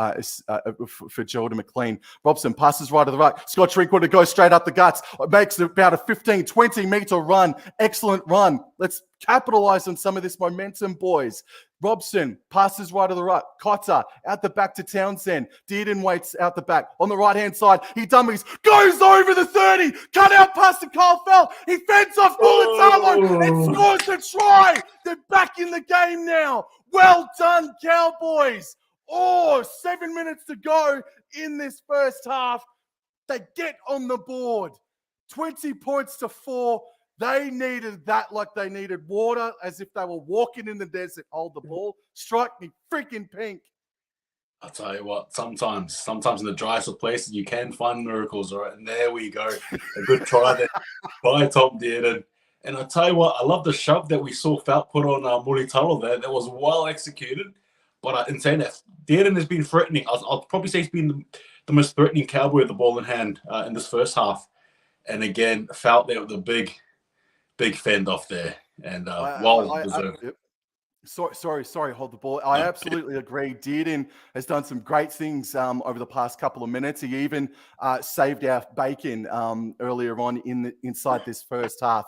for Jordan McLean. Robson passes right to the right. Scott Drinkwater goes straight up the guts. Makes about a 15, 20-meter run. Excellent run. Let's capitalize on some of this momentum, boys. Robson passes right to the right. Cotter out the back to Townsend. Dearden waits out the back. On the right-hand side, he dummies. Goes over the 30. Cut out past the Carl Fell. He fends off Mulatalo and scores the try. They're back in the game now. Well done, Cowboys. 7 minutes to go in this first half. They get on the board. 20 points to 4. They needed that like they needed water, as if they were walking in the desert. Hold the ball. Strike me freaking pink. I'll tell you what, sometimes in the driest of places, you can find miracles, all right? And there we go. A good try there by Tom Dearden. And I'll tell you what, I love the shove that we saw Felt put on Mulatalo there. That was well executed. But in saying that, Dearden has been threatening. I'll probably say he's been the most threatening Cowboy with the ball in hand in this first half. And again, Felt there with the big fend off there, and well deserved. Sorry, hold the ball. I absolutely agree. Dearden has done some great things over the past couple of minutes. He even saved our bacon earlier on inside this first half.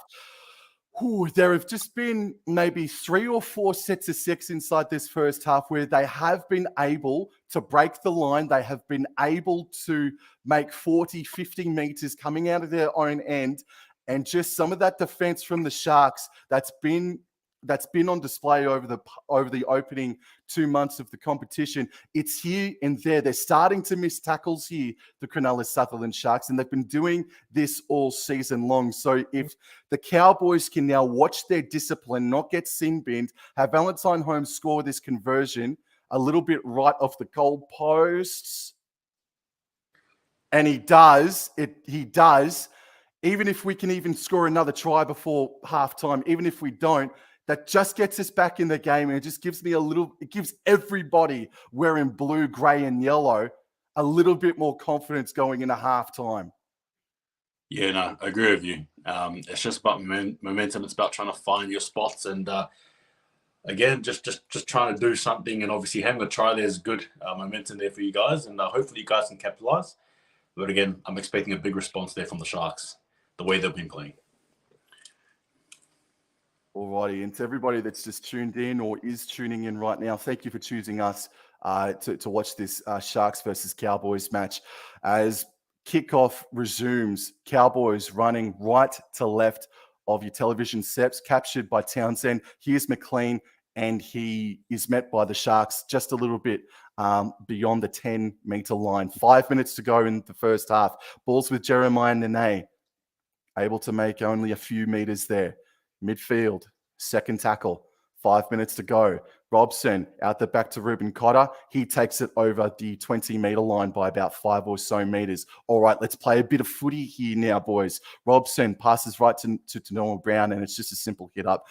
There have just been maybe 3 or 4 sets of 6 inside this first half where they have been able to break the line. They have been able to make 40, 50 meters coming out of their own end. And just some of that defense from the Sharks that's been on display over the opening 2 months of the competition. It's here and there. They're starting to miss tackles here, the Cronulla Sutherland Sharks, and they've been doing this all season long. So if the Cowboys can now watch their discipline, not get sin-binned, have Valentine Holmes score this conversion a little bit right off the goal posts, and he does. Even if we can even score another try before halftime, even if we don't, that just gets us back in the game, and it just gives me it gives everybody wearing blue, gray, and yellow a little bit more confidence going into halftime. Yeah, no, I agree with you. It's just about momentum. It's about trying to find your spots, and again, just trying to do something. And obviously, having a try there is good momentum there for you guys, and hopefully, you guys can capitalize. But again, I'm expecting a big response there from the Sharks, the way they've been playing. Alrighty, and to everybody that's just tuned in or is tuning in right now, thank you for choosing us to watch this Sharks versus Cowboys match. As kickoff resumes, Cowboys running right to left of your television sets, captured by Townsend. Here's McLean, and he is met by the Sharks just a little bit beyond the 10-meter line. 5 minutes to go in the first half. Balls with Jeremiah Nene, able to make only a few meters there. Midfield, second tackle, 5 minutes to go. Robson out the back to Ruben Cotter. He takes it over the 20-meter line by about 5 or so meters. All right, let's play a bit of footy here now, boys. Robson passes right to Noah Brown, and it's just a simple hit up.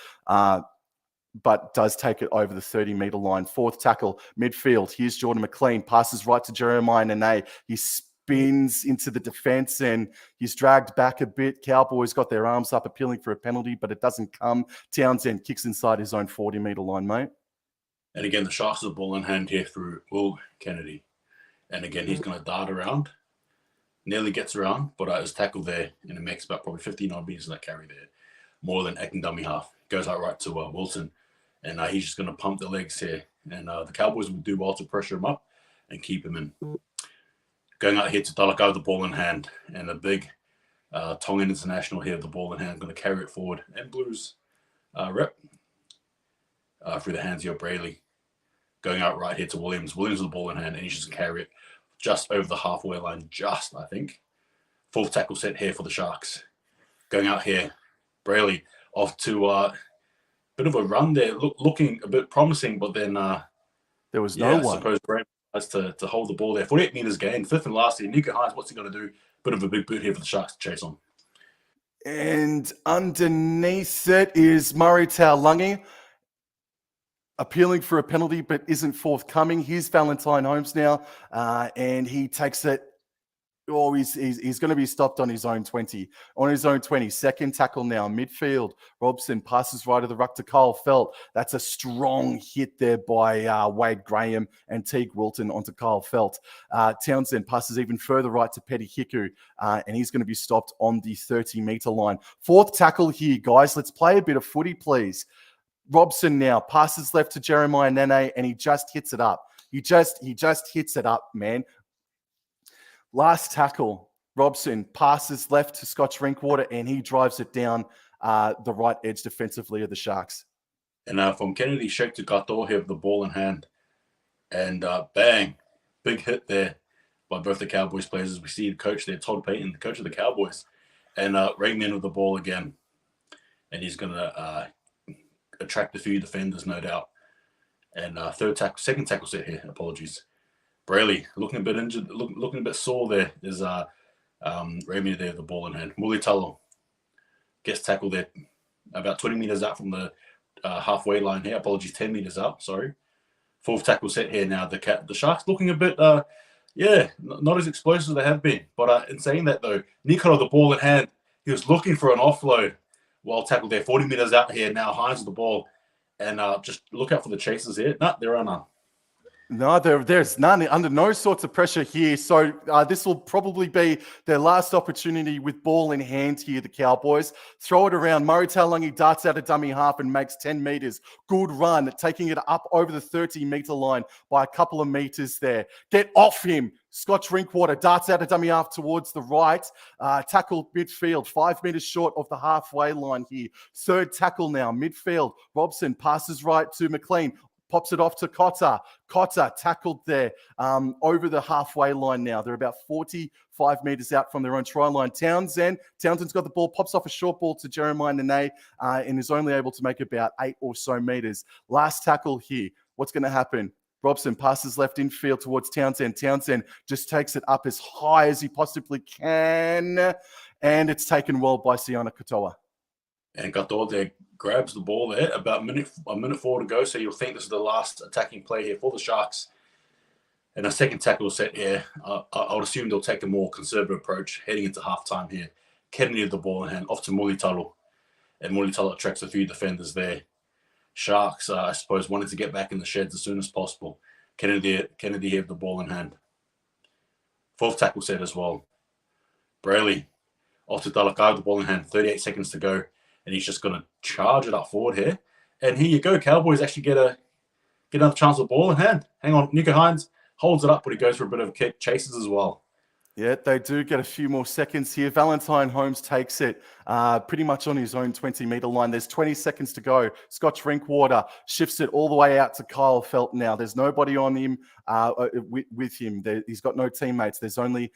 But does take it over the 30-meter line. Fourth tackle, midfield. Here's Jordan McLean. Passes right to Jeremiah Nene. He spins into the defense, and he's dragged back a bit. Cowboys got their arms up appealing for a penalty, but it doesn't come. Townsend kicks inside his own 40-meter line, mate. And again, the Sharks have the ball in hand here through Will Kennedy. And again, he's going to dart around. Nearly gets around, but his tackle there in the mix, about probably 59 meters in that carry there. More than acting dummy half. Goes out right to Wilson. And he's just going to pump the legs here. And the Cowboys will do well to pressure him up and keep him in. Going out here to Talaka with the ball in hand. And a big Tongan international here with the ball in hand. Going to carry it forward. And Blues rep through the hands here of Brayley. Going out right here to Williams. Williams with the ball in hand. And he's just going to carry it just over the halfway line. I think. Full tackle set here for the Sharks. Going out here. Brayley off to bit of a run there, looking a bit promising, but then there was no one. I suppose Brent has to hold the ball there. 48 meters gain, fifth and last here. Nico Hines, what's he going to do? Bit of a big boot here for the Sharks to chase on. And underneath it is Murray Taulagi, appealing for a penalty, but isn't forthcoming. Here's Valentine Holmes now, and he takes it. Oh, he's going to be stopped on his own 20. On his own 20. Second tackle now. Midfield. Robson passes right of the ruck to Kyle Felt. That's a strong hit there by Wade Graham and Teague Wilton onto Kyle Felt. Townsend passes even further right to Petty Hiku, and he's going to be stopped on the 30-meter line. Fourth tackle here, guys. Let's play a bit of footy, please. Robson now passes left to Jeremiah Nene, and he just hits it up. He just hits it up, man. Last tackle, Robson passes left to Scotch Drinkwater, and he drives it down the right edge defensively of the Sharks. And from Kennedy Shake to Gato here with the ball in hand. And bang, big hit there by both the Cowboys players. As we see the coach there, Todd Payton, the coach of the Cowboys. And Rayman with the ball again. And he's going to attract a few defenders, no doubt. And second tackle set here, apologies. Brayley looking a bit injured, looking a bit sore there. There's Remy there, the ball in hand. Mulitalo gets tackled there about 20 meters out from the halfway line here. Apologies, 10 meters out, sorry. Fourth tackle set here now. The Sharks looking a bit, not as explosive as they have been. But in saying that, though, Nico, the ball in hand, he was looking for an offload. Well tackled there, 40 meters out here. Now Hines with the ball. And just look out for the chasers here. No, there are none. No, there's none, under no sorts of pressure here. So this will probably be their last opportunity with ball in hand here, the Cowboys. Throw it around. Murray Taulagi darts out a dummy half and makes 10 meters. Good run, taking it up over the 30-meter line by a couple of meters there. Get off him. Scotch Drinkwater darts out a dummy half towards the right. Tackle midfield, 5 meters short of the halfway line here. Third tackle now, midfield. Robson passes right to McLean. Pops it off to Cotter. Cotter tackled there over the halfway line now. They're about 45 meters out from their own try line. Townsend's got the ball, pops off a short ball to Jeremiah Nene, and is only able to make about 8 or so meters. Last tackle here. What's going to happen? Robson passes left infield towards Townsend. Townsend just takes it up as high as he possibly can, and it's taken well by Siona Katoa. And Gato there grabs the ball there, about a minute 4 to go. So you'll think this is the last attacking play here for the Sharks. And a second tackle set here. I would assume they'll take a more conservative approach heading into halftime here. Kennedy had the ball in hand, off to Mulitalo. And Mulitalo attracts a few defenders there. Sharks, I suppose, wanted to get back in the sheds as soon as possible. Kennedy had the ball in hand. Fourth tackle set as well. Brayley, off to Dalakai with the ball in hand, 38 seconds to go. And he's just going to charge it up forward here. And here you go. Cowboys actually get another chance with the ball in hand. Hang on. Nico Hines holds it up, but he goes for a bit of a kick, chases as well. Yeah, they do get a few more seconds here. Valentine Holmes takes it pretty much on his own 20-meter line. There's 20 seconds to go. Scott Drinkwater shifts it all the way out to Kyle Felt now. There's nobody on him with him. He's got no teammates. There's only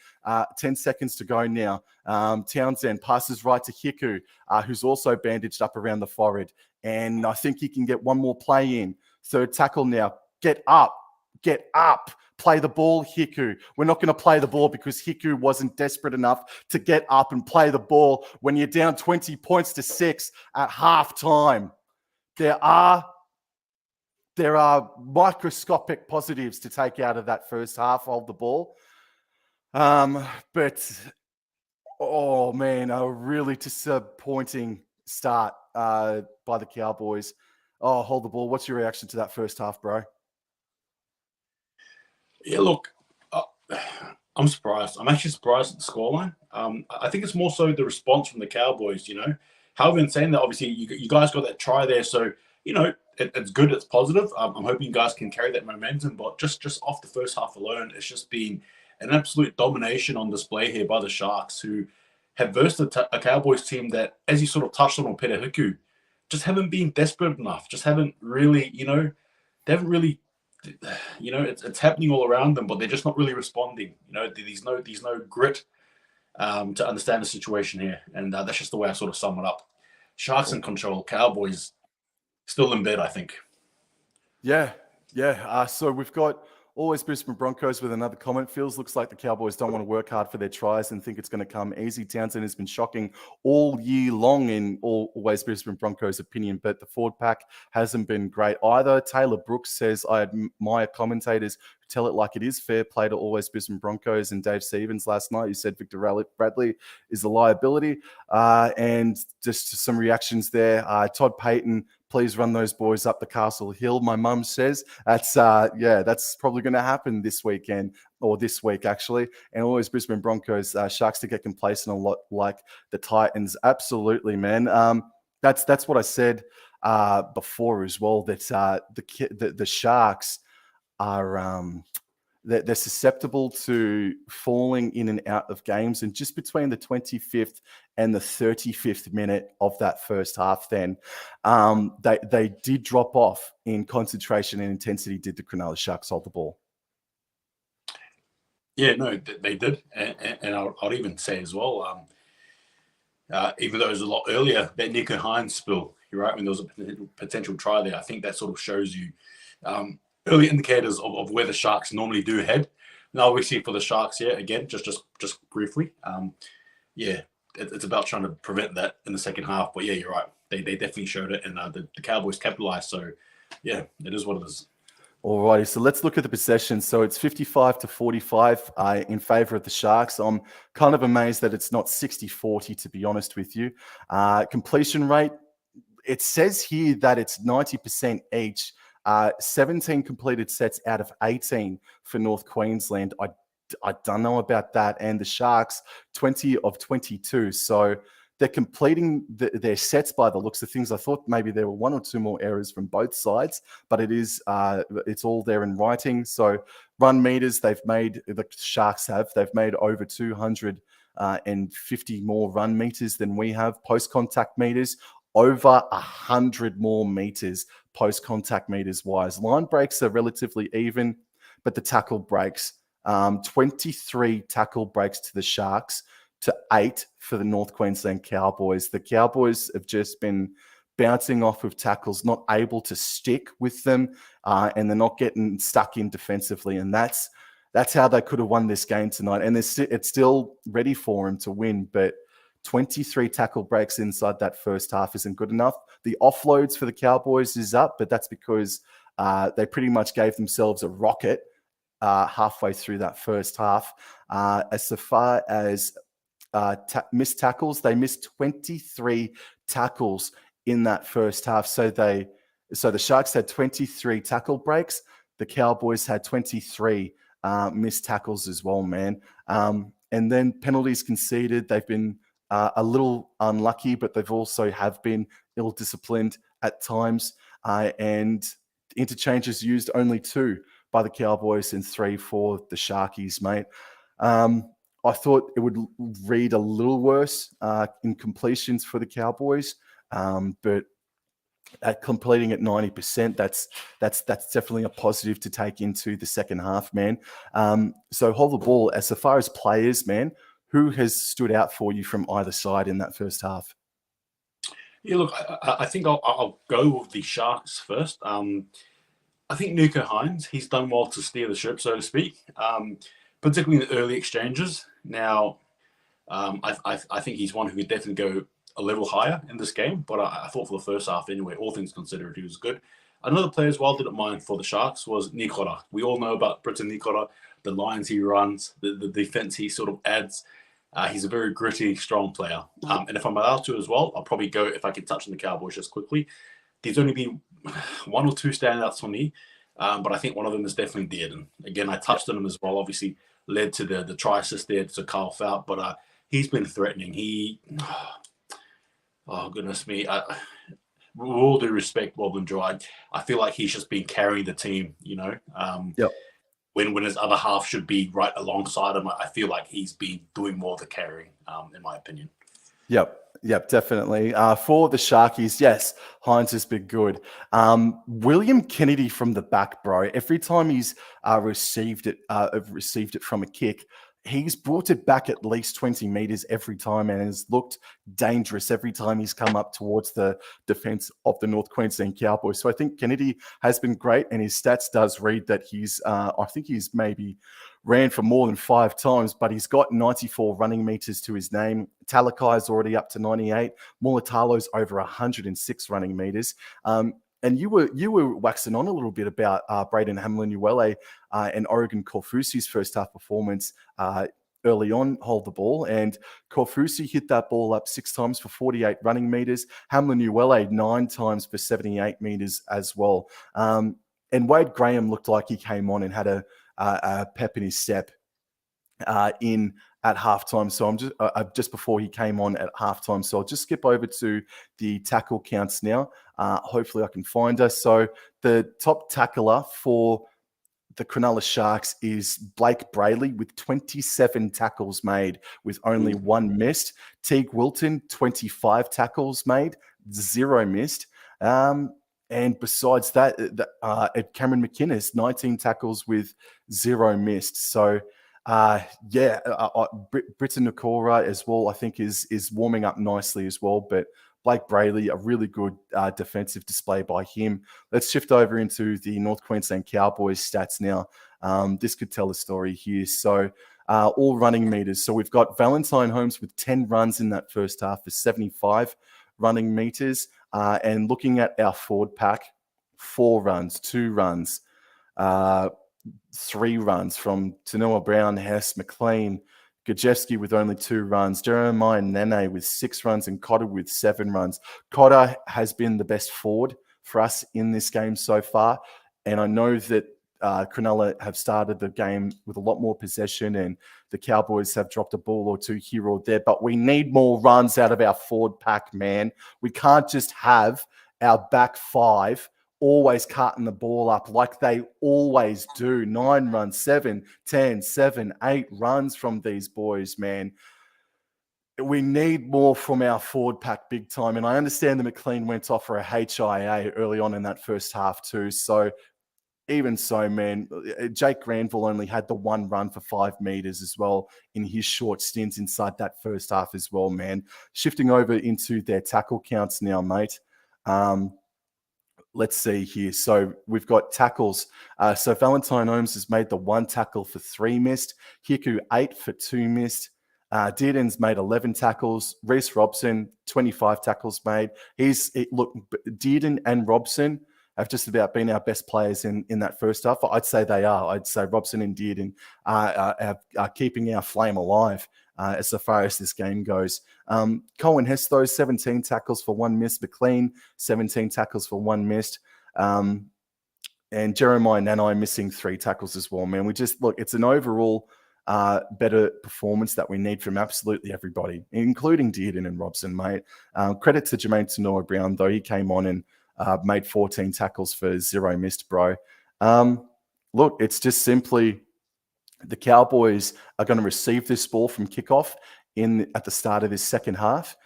10 seconds to go now. Townsend passes right to Hiku, who's also bandaged up around the forehead. And I think he can get one more play in. Third tackle now. Get up. Get up. Play the ball, Hiku. We're not going to play the ball because Hiku wasn't desperate enough to get up and play the ball when you're down 20 points to 6 at halftime. There are microscopic positives to take out of that first half of the ball. But, oh man, a really disappointing start by the Cowboys. Oh, hold the ball. What's your reaction to that first half, bro? Yeah, look, I'm surprised. I'm actually surprised at the scoreline. I think it's more so the response from the Cowboys, you know. However, in saying that, obviously, you guys got that try there. So, you know, it's good. It's positive. I'm hoping you guys can carry that momentum. But just off the first half alone, it's just been an absolute domination on display here by the Sharks, who have versed a Cowboys team that, as you sort of touched on Peter Hiku, just haven't been desperate enough. Just haven't really, you know, they haven't really, you know, it's happening all around them, but they're just not really responding. You know, there's no grit to understand the situation here, and that's just the way I sort of sum it up. Sharks in control, Cowboys still in bed, I think. Yeah. So we've got Always Brisbane Broncos with another comment. Feels looks like the Cowboys don't want to work hard for their tries and think it's going to come easy. Townsend has been shocking all year long in Always Brisbane Broncos' opinion, but the forward pack hasn't been great either. Taylor Brooks says, I admire commentators who tell it like it is. Fair play to Always Brisbane Broncos. And Dave Stevens last night, you said Victor Bradley is a liability. And just some reactions there. Todd Payton, please run those boys up the Castle Hill. My mum says that's probably going to happen this weekend or this week actually. And Always Brisbane Broncos, Sharks to get complacent a lot like the Titans. Absolutely, man. That's what I said before as well. That the Sharks are they're susceptible to falling in and out of games. And just between the 25th and the 35th minute of that first half, then they did drop off in concentration and intensity, did the Cronulla Sharks hold the ball? Yeah, no, they did. And I'll even say as well, even though it was a lot earlier, that Nico Hines spill, you're right, when there was a potential try there, I think that sort of shows you early indicators of where the Sharks normally do head. Now, obviously, for the Sharks, yeah, again, just briefly, it's about trying to prevent that in the second half. But yeah, you're right. They definitely showed it, and the Cowboys capitalized. So yeah, it is what it is. All righty, so let's look at the possession. So it's 55-45 in favor of the Sharks. I'm kind of amazed that it's not 60-40, to be honest with you. Completion rate, it says here that it's 90% each. 17 completed sets out of 18 for North Queensland. I don't know about that. And the Sharks, 20 of 22. So they're completing their sets by the looks of things. I thought maybe there were one or two more errors from both sides, but it's all there in writing. So run meters, the Sharks they've made over 250 more run meters than we have. Post-contact meters, over 100 more meters post-contact meters wise. Line breaks are relatively even, but the tackle breaks, 23 tackle breaks to the Sharks to 8 for the North Queensland Cowboys. The Cowboys have just been bouncing off of tackles, not able to stick with them, and they're not getting stuck in defensively. And that's how they could have won this game tonight. And it's still ready for them to win, but 23 tackle breaks inside that first half isn't good enough. The offloads for the Cowboys is up, but that's because they pretty much gave themselves a rocket halfway through that first half. As far as missed tackles. They missed 23 tackles in that first half. So the Sharks had 23 tackle breaks. The Cowboys had 23 missed tackles as well, man. And then penalties conceded. They've been a little unlucky, but they've also have been ill-disciplined at times. And interchanges used, only 2 by the Cowboys and 3 for the Sharkies, mate. I thought it would read a little worse in completions for the Cowboys, but at completing at 90%, that's definitely a positive to take into the second half, man. So hold the ball. As far as players, man, who has stood out for you from either side in that first half? Yeah, look, I think I'll go with the Sharks first. I think Nico Hines, he's done well to steer the ship, so to speak, particularly in the early exchanges. Now, I think he's one who could definitely go a level higher in this game, but I thought for the first half anyway, all things considered, he was good. Another player as well didn't mind for the Sharks was Nikora. We all know about Britain Nikora, the lines he runs, the defense he sort of adds. He's a very gritty, strong player. And if I'm allowed to as well, I'll probably go, if I can touch on the Cowboys just quickly. There's only been 1 or 2 standouts for me, but I think one of them is definitely Dearden. Again, I touched on him as well, obviously led to the try assist there to Carl Fout, but he's been threatening. Oh, goodness me. With all due respect, Bob and Joe, I feel like he's just been carrying the team, you know. Yep. When his other half should be right alongside him, I feel like he's been doing more of the carrying, in my opinion. Yep, definitely. For the Sharkies, yes, Hines has been good. William Kennedy from the back, bro. Every time he's received it from a kick, he's brought it back at least 20 meters every time and has looked dangerous every time he's come up towards the defense of the North Queensland Cowboys. So I think Kennedy has been great, and his stats does read that he's, I think he's maybe ran for more than 5 times, but he's got 94 running meters to his name. Talakai's already up to 98. Mulatalo's over 106 running meters. And you were waxing on a little bit about Braden Hamlin-Uele and Oregon Korfusi's first half performance early on, hold the ball. And Korfusi hit that ball up 6 times for 48 running meters. Hamlin-Uele 9 times for 78 meters as well. And Wade Graham looked like he came on and had a pep in his step in at halftime. So I'm just before he came on at halftime. So I'll just skip over to the tackle counts now. Hopefully I can find us. So the top tackler for the Cronulla Sharks is Blake Brayley with 27 tackles made with only 1 missed. Teague Wilton, 25 tackles made, 0 missed. And besides that, Cameron McInnes, 19 tackles with 0 missed. So Britain Nakora as well, I think is warming up nicely as well. But Blake Brayley, a really good defensive display by him. Let's shift over into the North Queensland Cowboys stats now. This could tell a story here. So all running meters. So we've got Valentine Holmes with 10 runs in that first half for 75 running meters. And looking at our forward pack, 4 runs, 2 runs, 3 runs from Tanoa Brown, Hess, McLean, Gajewski with only 2 runs, Jeremiah Nene with 6 runs, and Cotter with 7 runs. Cotter has been the best forward for us in this game so far. And I know that Cronulla have started the game with a lot more possession, and the Cowboys have dropped a ball or 2 here or there, but we need more runs out of our forward pack, man. We can't just have our back 5 always cutting the ball up like they always do. 9 runs, 7, 10, 7, 8 runs from these boys, man. We need more from our forward pack big time. And I understand that McLean went off for a HIA early on in that first half too. So even so, man, Jake Granville only had the 1 run for 5 meters as well in his short stints inside that first half as well, man. Shifting over into their tackle counts now, mate. Let's see here. So we've got tackles. So Valentine Holmes has made the 1 tackle for 3 missed. Hiku 8 for 2 missed. Dearden's made 11 tackles. Reece Robson, 25 tackles made. Look, Dearden and Robson have just about been our best players in that first half. I'd say they are. I'd say Robson and Dearden are keeping our flame alive as far as this game goes. Cohen Hesto, 17 tackles for 1 miss. McLean, 17 tackles for 1 missed. And Jeremiah Nanai missing 3 tackles as well, man. We just, look, it's an overall better performance that we need from absolutely everybody, including Dearden and Robson, mate. Credit to Jermaine Tanoa-Brown, though. He came on and made 14 tackles for 0 missed, bro. Look, it's just simply the Cowboys are going to receive this ball from kickoff at the start of this second half,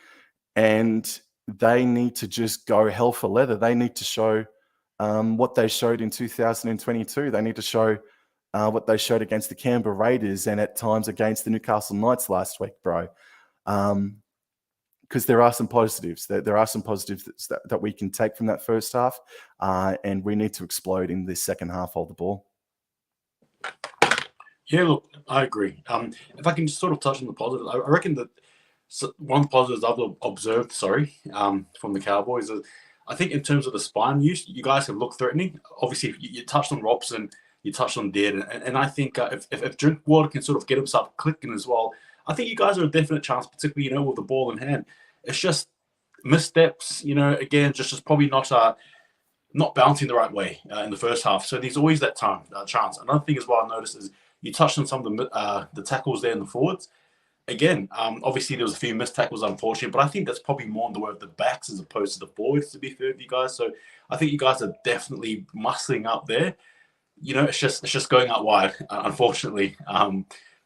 and they need to just go hell for leather. They need to show what they showed in 2022. They need to show what they showed against the Canberra Raiders and at times against the Newcastle Knights last week, bro. Because there are some positives. There are some positives that we can take from that first half, and we need to explode in this second half of the ball. Yeah, look, I agree. If I can just sort of touch on the positives, I reckon that one of the positives I've observed, from the Cowboys is, I think in terms of the spine use, you guys have looked threatening. Obviously, you touched on Robson, you touched on Dead, and I think if Drinkwater can sort of get himself clicking as well, I think you guys are a definite chance, particularly, with the ball in hand. It's just missteps, again, just probably not bouncing the right way in the first half. So there's always that chance. Another thing as well I noticed is you touched on some of the tackles there in the forwards. Again, obviously there was a few missed tackles, unfortunately, but I think that's probably more in the way of the backs as opposed to the forwards, to be fair with you guys. So I think you guys are definitely muscling up there. It's just going out wide, unfortunately,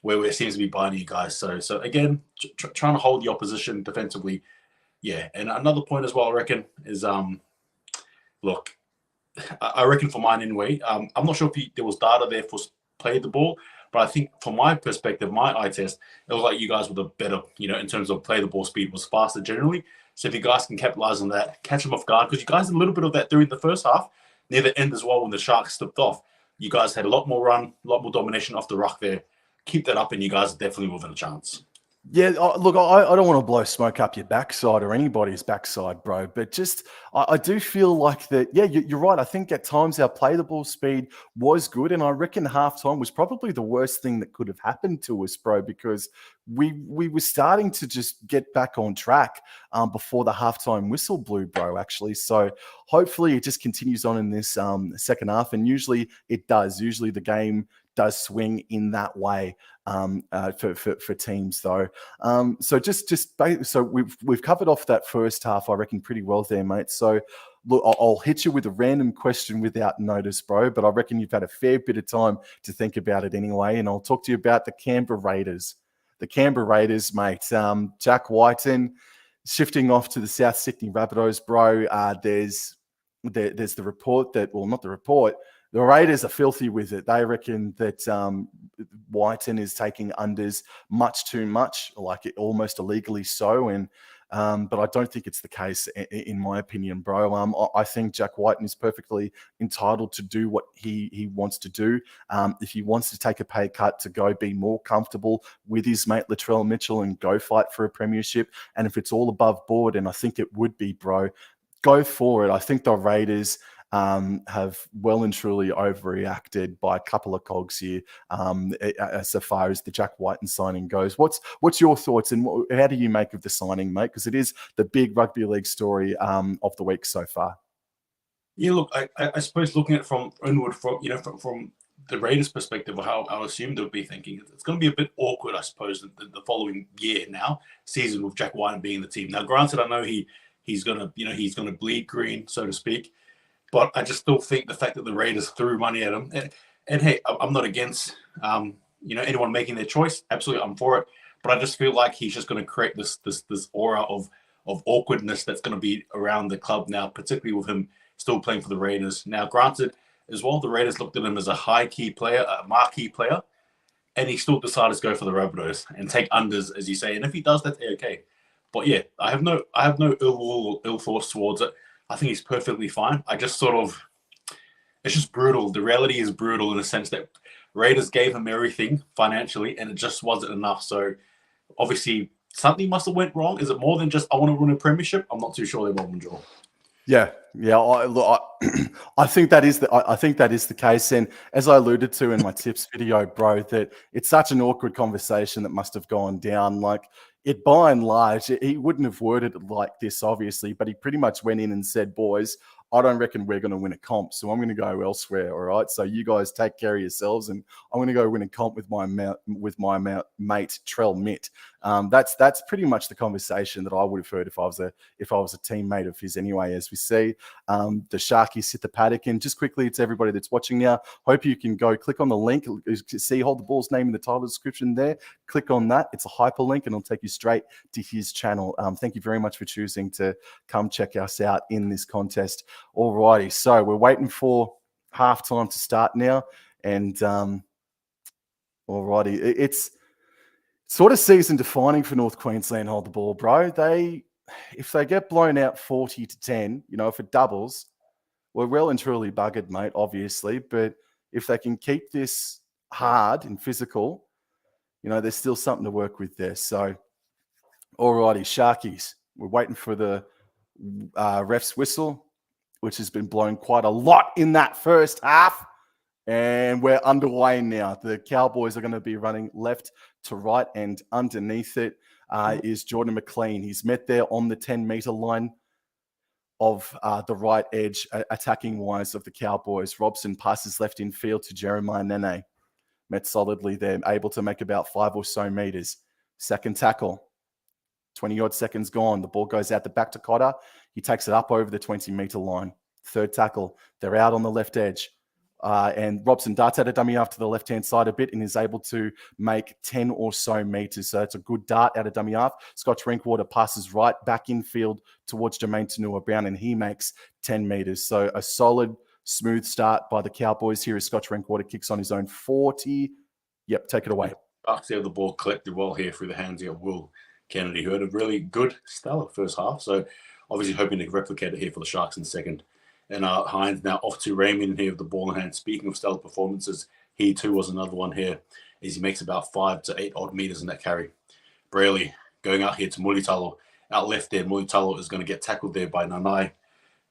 where it seems to be binding you guys. So again, trying to hold the opposition defensively. Yeah, and another point as well, I reckon, is look, I reckon for mine anyway, I'm not sure if there was data there for played the ball, but I think from my perspective, my eye test, it was like you guys were the better, in terms of play the ball speed was faster generally. So if you guys can capitalize on that, catch them off guard, because you guys had a little bit of that during the first half, near the end as well when the Sharks slipped off. You guys had a lot more run, a lot more domination off the ruck there. Keep that up and you guys are definitely within a chance. Yeah, look, I don't want to blow smoke up your backside or anybody's backside, bro, but just I do feel like that, yeah, you're right. I think at times our play the ball speed was good, and I reckon halftime was probably the worst thing that could have happened to us, bro, because we were starting to just get back on track before the halftime whistle blew, bro, actually. So hopefully it just continues on in this second half, and usually it does. Usually the game does swing in that way for teams, though. So we've covered off that first half, I reckon, pretty well there, mate. So look, I'll hit you with a random question without notice, bro, but I reckon you've had a fair bit of time to think about it anyway, and I'll talk to you about the Canberra Raiders. The Canberra Raiders, mate. Jack Whiten shifting off to the South Sydney Rabbitohs, bro. There's the report that, well, not the report, the Raiders are filthy with it. They reckon that Whiten is taking unders much too much, like almost illegally so. And but I don't think it's the case, in my opinion, bro. I think Jack Whiten is perfectly entitled to do what he wants to do. If he wants to take a pay cut to go be more comfortable with his mate Latrell Mitchell and go fight for a premiership, and if it's all above board, and I think it would be, bro, go for it. I think the Raiders have well and truly overreacted by a couple of cogs here as far as the Jack Whiten signing goes. What's your thoughts, and how do you make of the signing, mate? Because it is the big rugby league story of the week so far. Yeah, look, I suppose looking at it from inward, from the Raiders' perspective, or how I assume they'll be thinking, it's going to be a bit awkward, I suppose, the following season with Jack Whiten being the team. Now, granted, I know he's going to bleed green, so to speak. But I just still think the fact that the Raiders threw money at him, and hey, I'm not against anyone making their choice. Absolutely, I'm for it. But I just feel like he's just going to create this aura of awkwardness that's going to be around the club now, particularly with him still playing for the Raiders. Now, granted, as well, the Raiders looked at him as a high-key player, a marquee player, and he still decided to go for the Rabbitohs and take unders, as you say. And if he does, that's okay. But yeah, I have no ill thoughts towards it. I think he's perfectly fine. It's just brutal. The reality is brutal in the sense that Raiders gave him everything financially, and it just wasn't enough. So obviously something must have went wrong. Is it more than just, I want to win a premiership? I'm not too sure they will, Joel. Yeah, yeah. I think that is I think that is the case. And as I alluded to in my tips video, bro, that it's such an awkward conversation that must have gone down. Like it, by and large, he wouldn't have worded it like this, obviously, but he pretty much went in and said, "Boys, I don't reckon we're going to win a comp, so I'm going to go elsewhere. All right, so you guys take care of yourselves, and I'm going to go win a comp with my mate Trell Mitt." That's pretty much the conversation that I would have heard if I was a teammate of his anyway. As we see, the Sharkies hit the paddock, and just quickly to everybody that's watching now, hope you can go click on the link. See, hold the ball's name in the title description there. Click on that. It's a hyperlink, and it'll take you straight to his channel. Thank you very much for choosing to come check us out in this contest. Alrighty, so we're waiting for halftime to start now, and alrighty, it's sort of season defining for North Queensland. Hold the ball, bro. If they get blown out 40-10, if it doubles, we're well and truly buggered, mate, obviously. But if they can keep this hard and physical, there's still something to work with there. So, alrighty, Sharkies. We're waiting for the ref's whistle, which has been blown quite a lot in that first half. And we're underway now. The Cowboys are going to be running left to right, and underneath it is Jordan McLean. He's met there on the 10-meter line of the right edge, attacking wise of the Cowboys. Robson passes left in field to Jeremiah Nene. Met solidly there, able to make about 5 or so meters. Second tackle, 20-odd seconds gone. The ball goes out the back to Cotter. He takes it up over the 20-meter line. Third tackle, they're out on the left edge. And Robson darts out a dummy half to the left-hand side a bit and is able to make 10 or so meters. So it's a good dart out of dummy half. Scott Drinkwater passes right back in field towards Jermaine Tanua-Brown, and he makes 10 meters. So a solid, smooth start by the Cowboys here as Scott Drinkwater kicks on his own 40. Yep, take it away. Bucks have the ball collected well here through the hands of Will Kennedy, who had a really good, stellar first half. So obviously hoping to replicate it here for the Sharks in the second. And Hines now off to Raymond here with the ball in hand. Speaking of stellar performances, he too was another one here as he makes about 5 to 8 odd meters in that carry. Brayley going out here to Mulitalo. Out left there, Mulitalo is going to get tackled there by Nanai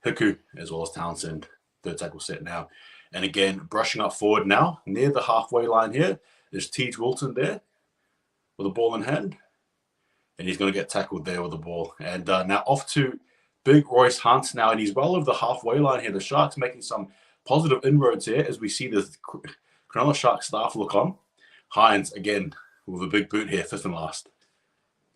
Hiku as well as Townsend. Third tackle set now. And again, brushing up forward now near the halfway line here. There's Teej Wilton there with the ball in hand. And he's going to get tackled there with the ball. And now off to Big Royce Hunt now, and he's well over the halfway line here. The Sharks making some positive inroads here as we see the Cronulla Sharks staff look on. Hines, again, with a big boot here, fifth and last.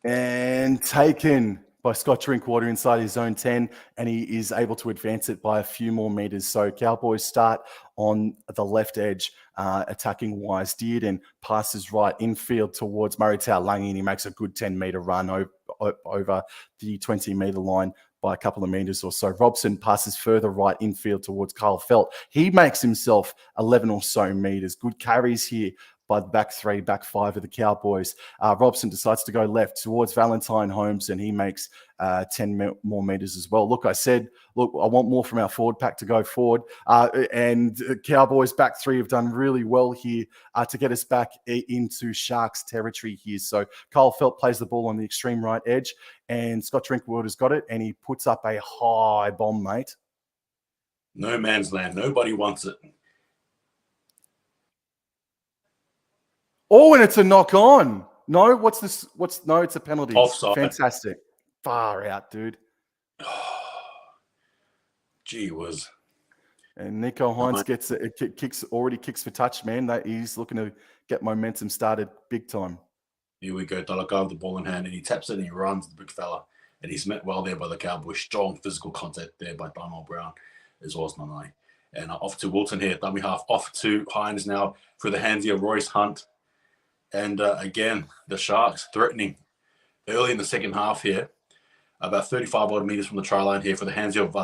And taken by Scott Drinkwater inside his own 10, and he is able to advance it by a few more meters. So Cowboys start on the left edge, attacking wise. Dearden passes right infield towards Murray Taulagi, and he makes a good 10-meter run over the 20-meter line by a couple of meters or so. Robson passes further right infield towards Carl Felt. He makes himself 11 or so meters. Good carries here by the back 3, back 5 of the Cowboys. Robson decides to go left towards Valentine Holmes, and he makes 10 more meters as well. Look, I want more from our forward pack to go forward. And Cowboys back 3 have done really well here to get us back into Sharks territory here. So Carl Felt plays the ball on the extreme right edge, and Scott Drinkwater's got it, and he puts up a high bomb, mate. No man's land. Nobody wants it. Oh, and it's a knock on. No, what's this? No, it's a penalty. Offside. Fantastic. Far out, dude. Gee whiz. And Nico Hines already kicks for touch, man. That he's looking to get momentum started big time. Here we go. Delagar with the ball in hand, and he taps it and he runs, the big fella. And he's met well there by the Cowboys. Strong physical contact there by Darnell Brown as well as Nanai. And off to Wilton here, dummy half. Off to Hines now through the hands of Royce Hunt. And again, the Sharks threatening early in the second half here. About 35 odd meters from the try line here for the hands of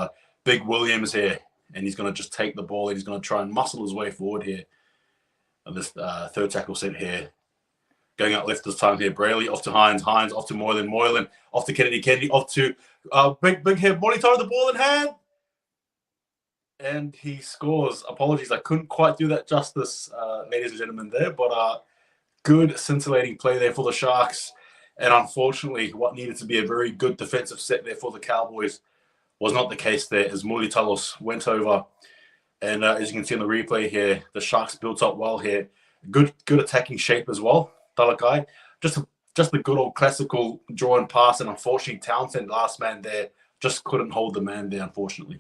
Big Williams here. And he's going to just take the ball and he's going to try and muscle his way forward here. And this third tackle set here. Going out left this time here. Brayley off to Hines. Hines off to Moylan. Moylan off to Kennedy. Kennedy off to big head. Monito with the ball in hand. And he scores. Apologies, I couldn't quite do that justice, ladies and gentlemen, there. But good scintillating play there for the Sharks. And unfortunately, what needed to be a very good defensive set there for the Cowboys Was not the case there, as Mulitalos went over. And as you can see on the replay here, the Sharks built up well here. Good attacking shape as well, Talakai. Just the good old classical draw and pass, and unfortunately Townsend, last man there, just couldn't hold the man there, unfortunately.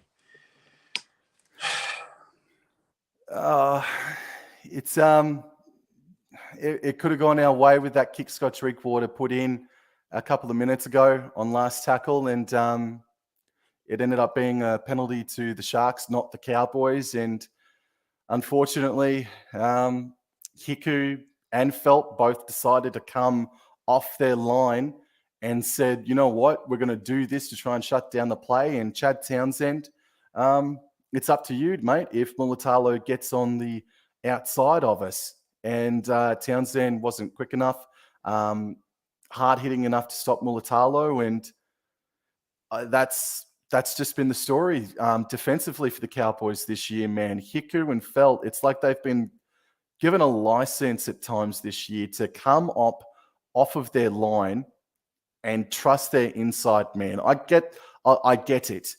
It could have gone our way with that kick Scott Drinkwater put in a couple of minutes ago on last tackle, and it ended up being a penalty to the Sharks, not the Cowboys. And unfortunately, Hiku and Felt both decided to come off their line and said, you know what, we're going to do this to try and shut down the play. And Chad Townsend, it's up to you, mate, if Mulatalo gets on the outside of us. And Townsend wasn't quick enough, hard-hitting enough to stop Mulatalo. And that's just been the story defensively for the Cowboys this year, man. Hiku and Felt, it's like they've been given a license at times this year to come up off of their line and trust their inside man. I get it.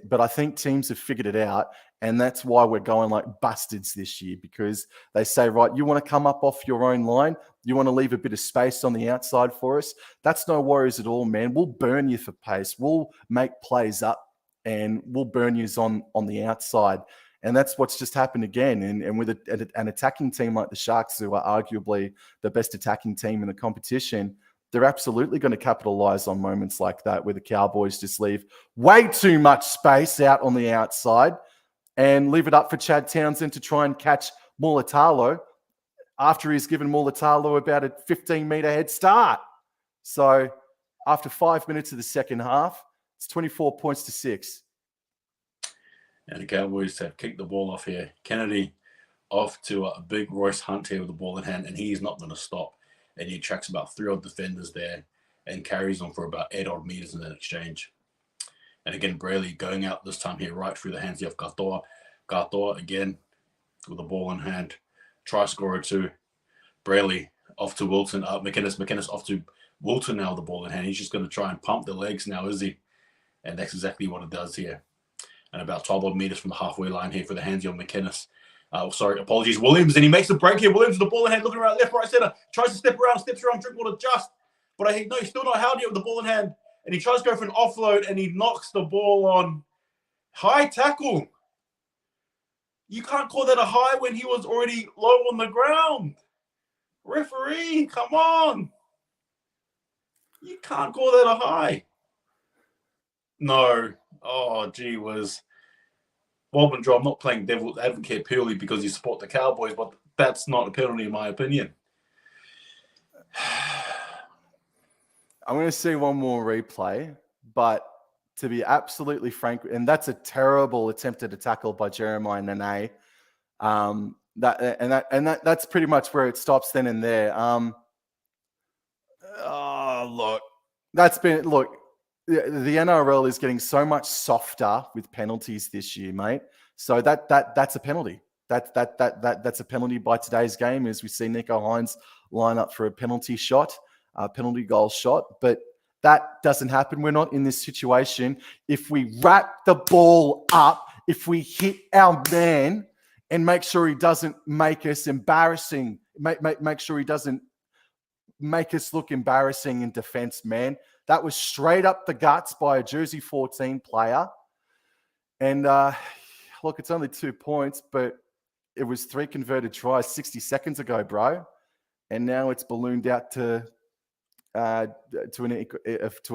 But I think teams have figured it out, and that's why we're going like bastards this year, because they say, right, you want to come up off your own line, you want to leave a bit of space on the outside for us. That's no worries at all, man. We'll burn you for pace. We'll make plays up, and we'll burn you on the outside. And that's what's just happened again. And with an attacking team like the Sharks, who are arguably the best attacking team in the competition, they're absolutely going to capitalize on moments like that where the Cowboys just leave way too much space out on the outside and leave it up for Chad Townsend to try and catch Mulatalo after he's given Mulatalo about a 15-meter head start. So after 5 minutes of the second half, it's 24 points to 6. And the Cowboys have kicked the ball off here. Kennedy off to a big Royce Hunt here with the ball in hand, and he's not going to stop. And he tracks about 3 odd defenders there and carries them for about 8 odd meters in that exchange. And again, Brayley going out this time here right through the hands of Katoa. Katoa again with the ball in hand. Try scorer to Brayley off to Wilton. McInnes off to Wilton now with the ball in hand. He's just going to try and pump the legs now, is he? And that's exactly what it does here. And about 12 odd meters from the halfway line here for the hands of McInnes. Apologies, Williams, and he makes a break here. Williams with the ball in hand, looking around left, right, center, tries to steps around Drinkwater just, but he's still not held yet with the ball in hand, and he tries to go for an offload, and he knocks the ball on. High tackle. You can't call that a high when he was already low on the ground. Referee, come on. You can't call that a high. No. Oh, gee whiz. Bob and Joe, I'm not playing devil's advocate purely because you support the Cowboys, but that's not a penalty in my opinion. I'm going to see one more replay, but to be absolutely frank, and that's a terrible attempted tackle by Jeremiah Nene. That's pretty much where it stops then and there. The NRL is getting so much softer with penalties this year, mate. So that's a penalty. That's a penalty by today's game, as we see Nico Hines line up for a penalty goal shot. But that doesn't happen. We're not in this situation. If we wrap the ball up, if we hit our man and make sure he doesn't make us embarrassing, make sure he doesn't make us look embarrassing in defense, man. That was straight up the guts by a jersey 14 player. And look, it's only 2 points, but it was 3 converted tries 60 seconds ago, bro. And now it's ballooned out to a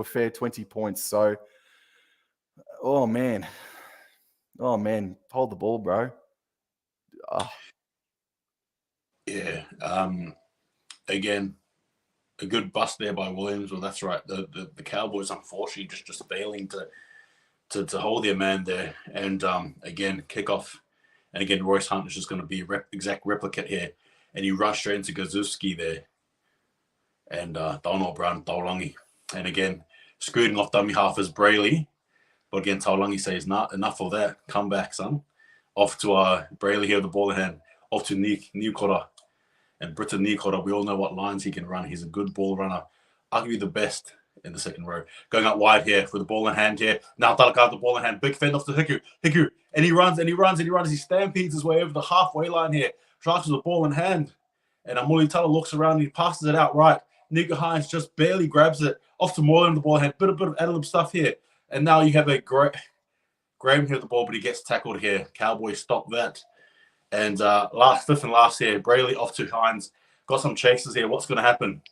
fair 20 points. So, oh man, hold the ball, bro. Oh. Yeah. Again, a good bust there by Williams. Well, that's right. The Cowboys, unfortunately, just failing to hold their man there. And again, kickoff. And again, Royce Hunt is just going to be exact replicate here. And he rushed straight into Gazowski there. And Donald Brown, Taulangi. And again, scooting off dummy half is Brayley. But again, Taulangi says, nah, enough of that. Come back, son. Off to Brayley here with the ball in hand. Off to Newcotter. And Britton Newcotter, we all know what lines he can run. He's a good ball runner. Arguably the best in the second row. Going out wide here with the ball in hand here. Now Talaka has the ball in hand. Big fend off to Hiku. Hiku. And he runs and he runs and he runs. He stampedes his way over the halfway line here. Sharks with the ball in hand. And Amuli Tala looks around and he passes it out right. Nico Hines just barely grabs it. Off to Moreland the ball in hand. Bit of ad-lib stuff here. And now you have a great Graham here with the ball, but he gets tackled here. Cowboys stop that. And fifth and last here. Brayley off to Hines. Got some chases here. What's going to happen?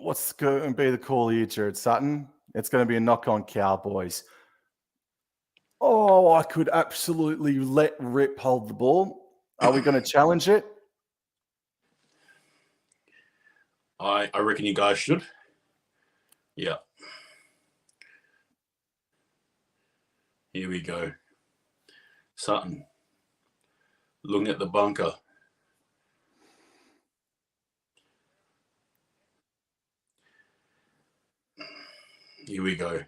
What's going to be the call here, Jared Sutton? It's going to be a knock on Cowboys. Oh, I could absolutely let Rip hold the ball. Are we going to challenge it? I reckon you guys should. Yeah. Here we go. Sutton. Looking at the bunker. Here we go.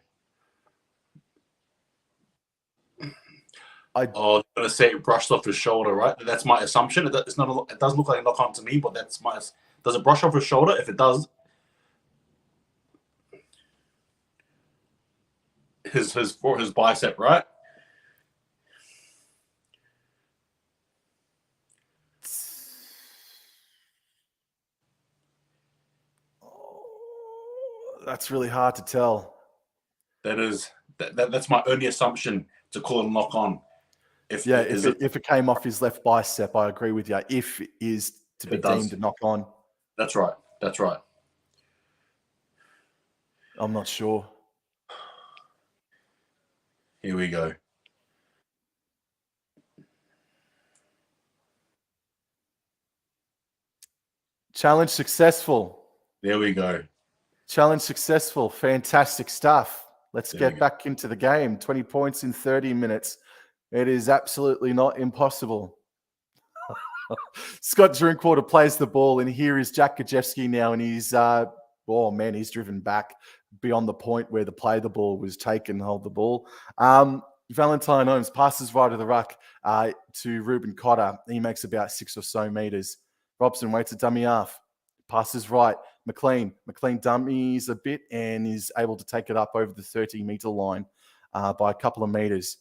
I'm going to say it brushed off his shoulder, right? That's my assumption. It doesn't look like a knock on to me, but that's my. Does it brush off his shoulder? If it does, his bicep, right? That's really hard to tell. That's my only assumption to call it a knock on. If it came off his left bicep, I agree with you. If it is to be deemed a knock on. That's right. That's right. I'm not sure. Here we go. Challenge successful. There we go. Challenge successful. Fantastic stuff. Let's get back into the game. 20 points in 30 minutes. It is absolutely not impossible. Scott Drinkwater plays the ball, and here is Jack Gajewski now, and he's he's driven back beyond the point where the ball was taken, hold the ball. Valentine Holmes passes right of the ruck to Ruben Cotter. He makes about 6 or so meters. Robson waits a dummy half. Passes right. McLean dummies a bit and is able to take it up over the 30-meter line by a couple of meters.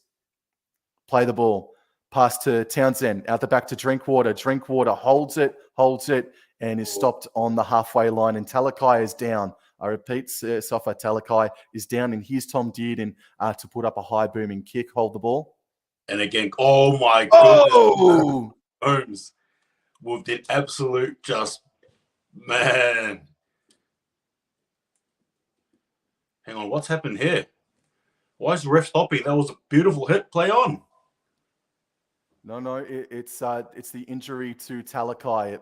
Play the ball. Pass to Townsend. Out the back to Drinkwater. Drinkwater holds it, and is stopped on the halfway line. And Talakai is down. I repeat, Sofa Talakai is down. And here's Tom Dearden to put up a high booming kick. Hold the ball. And again, oh my goodness. Holmes with the absolute man. Hang on, what's happened here? Why is the ref stopping? That was a beautiful hit. Play on. No, it's the injury to Talakai.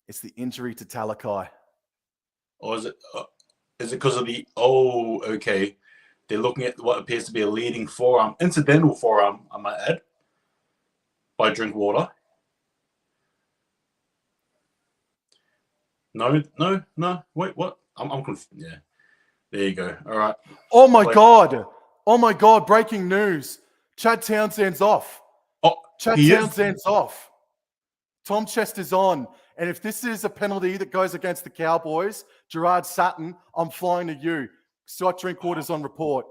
It's the injury to Talakai. Or is it because of the? Oh, okay. They're looking at what appears to be a leading forearm, incidental forearm, I might add, by Drinkwater. No. Wait, what? I'm confused. Yeah. There you go. All right. Oh my God! Breaking news. Chad Townsend's off. Oh, Chad Townsend's off. Tom Chester's on. And if this is a penalty that goes against the Cowboys, Gerard Sutton, I'm flying to you. Scott Drinkwater's on report.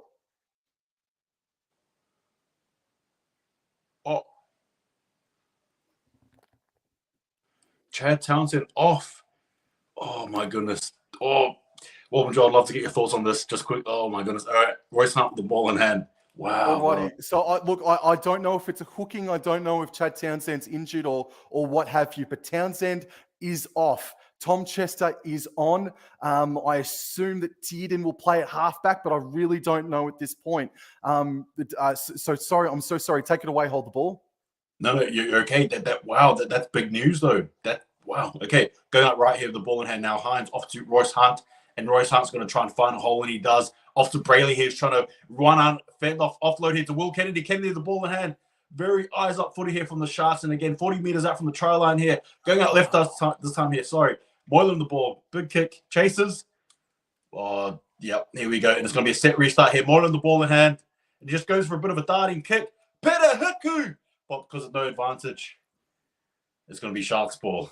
Oh. Chad Townsend off. Oh, my goodness. Oh, well, Joe, I'd love to get your thoughts on this. Just quick. Oh, my goodness. All right. Royce Hunt with the ball in hand. Wow. Alrighty. So, I don't know if it's a hooking. I don't know if Chad Townsend's injured or what have you. But Townsend is off. Tom Chester is on. I assume that Dearden will play at halfback, but I really don't know at this point. So sorry. I'm so sorry. Take it away. Hold the ball. No, you're okay. That's big news, though. Wow. Okay, going out right here with the ball in hand now. Hines off to Royce Hunt, and Royce Hunt's going to try and find a hole, and he does. Off to Brayley here. He's trying to run on, fend off, offload here to Will Kennedy. Kennedy, the ball in hand. Very eyes up footy here from the Sharks, and again, 40 meters out from the try line here. Going out left this time here. Sorry. Moylan the ball. Big kick. Chases. Oh, yep. Here we go. And it's going to be a set restart here. Moylan the ball in hand. And he just goes for a bit of a darting kick. Peter Hiku. But because of no advantage, it's going to be Sharks ball.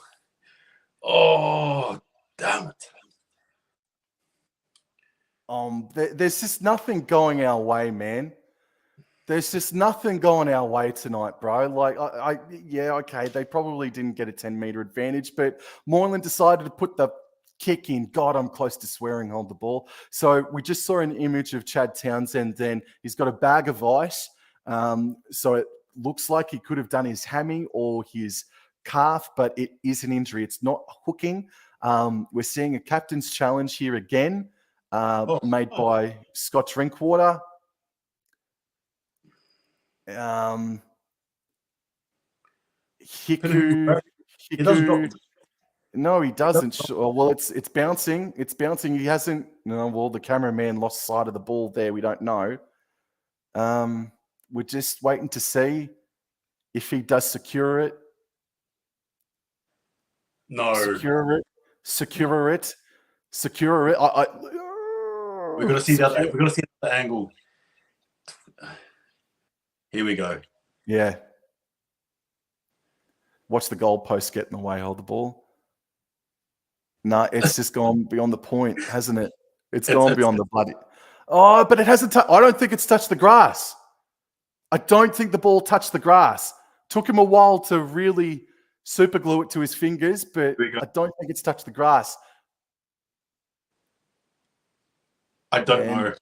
Oh, Damn it. There's just nothing going our way, man. There's just nothing going our way tonight, bro. Like, yeah, okay, they probably didn't get a 10-meter advantage, but Moreland decided to put the kick in. God, I'm close to swearing, hold the ball. So we just saw an image of Chad Townsend then. He's got a bag of ice. So it looks like he could have done his hammy or his calf, but it is an injury. It's not hooking. We're seeing a captain's challenge here again, made by Scott Drinkwater. Hiku. He doesn't drop. No, he doesn't. Well, it's bouncing. It's bouncing. He hasn't. No, well, the cameraman lost sight of the ball there. We don't know. We're just waiting to see if he does secure it. No. Secure it. We're gonna see the other. We're gonna see the angle. Here we go. Yeah. Watch the goalpost get in the way. Hold the ball. No, it's just gone beyond the point, hasn't it? It's gone beyond the bloody. Oh, but it hasn't. I don't think it's touched the grass. I don't think the ball touched the grass. Took him a while to really super glue it to his fingers, but I don't think it's touched the grass. I don't know.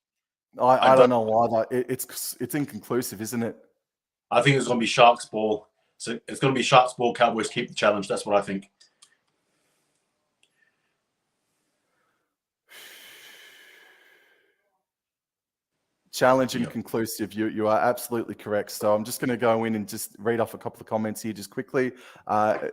I don't know why. It's inconclusive, isn't it? I think it's going to be Sharks ball. So it's going to be Sharks ball. Cowboys keep the challenge. That's what I think. Challenge inconclusive. You are absolutely correct. So I'm just going to go in and just read off a couple of comments here just quickly.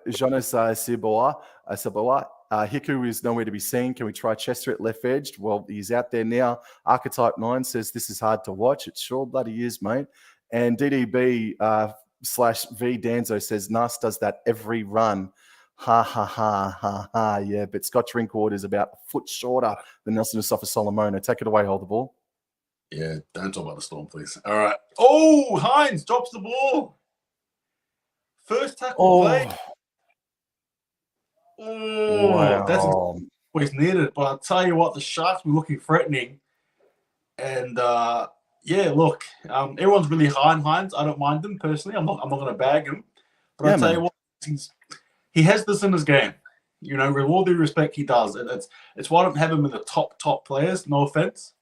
Jonas Siboa, Hiku is nowhere to be seen. Can we try Chester at left edge? Well, he's out there now. Archetype 9 says this is hard to watch. It sure bloody is, mate. And DDB /V Danzo says Nas does that every run. Ha ha ha ha ha. Yeah, but Scott Drinkwater is about a foot shorter than Nelson Asafa Solomona. Take it away, hold the ball. Yeah, don't talk about the Storm, please. All right. Oh, Hines drops the ball. First tackle play. Oh, wow. That's always needed. But I'll tell you what, the Sharks were looking threatening. And yeah, look, everyone's really high on Hines. I don't mind them personally. I'm not going to bag him. But I'll tell you what, he has this in his game. You know, with all due respect, he does. It's why I don't have him in the top players. No offense.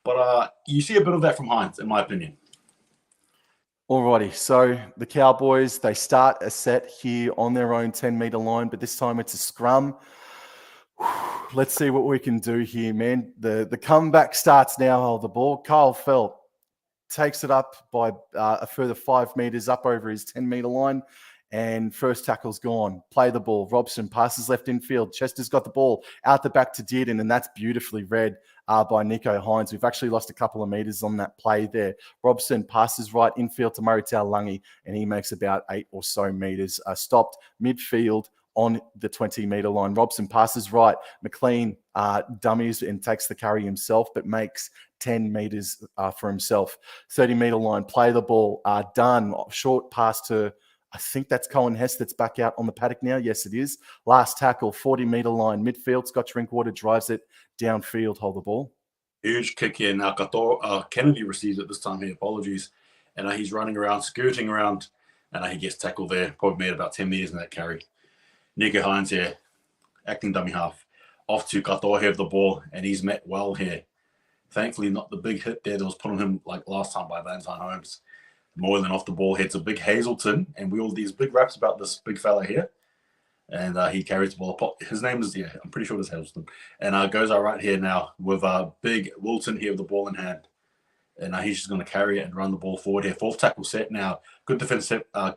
But you see a bit of that from Hines, in my opinion. Alrighty, so the Cowboys, they start a set here on their own 10-meter line, but this time it's a scrum. Let's see what we can do here, man. The comeback starts now. Hold the ball. Kyle Felt takes it up by a further 5 meters up over his 10-meter line. And first tackle's gone. Play the ball. Robson passes left infield. Chester's got the ball out the back to Dearden, and that's beautifully read by Nico Hines. We've actually lost a couple of meters on that play there. Robson passes right infield to Murray Taulagi, and he makes about 8 or so meters. Stopped midfield on the 20-meter line. Robson passes right. McLean dummies and takes the carry himself, but makes 10 meters for himself. 30-meter line. Play the ball. Done. Short pass to... I think that's Cohen Hess that's back out on the paddock now. Yes, it is. Last tackle, 40-meter line, midfield. Scott Drinkwater drives it downfield. Hold the ball. Huge kick here. Now, Kennedy receives it this time here. Apologies. And he's running around, skirting around, and he gets tackled there. Probably made about 10 meters in that carry. Nico Hines here, acting dummy half. Off to Katoa here of the ball, and he's met well here. Thankfully, not the big hit there that was put on him like last time by Valentine Holmes. More than off the ball hits a big Hazelton, and we all these big raps about this big fella here. And he carries the ball. His name is, I'm pretty sure it's Hazelton. And goes out right here now with big Wilton here with the ball in hand. And he's just going to carry it and run the ball forward here. 4th tackle set now. Good defense set for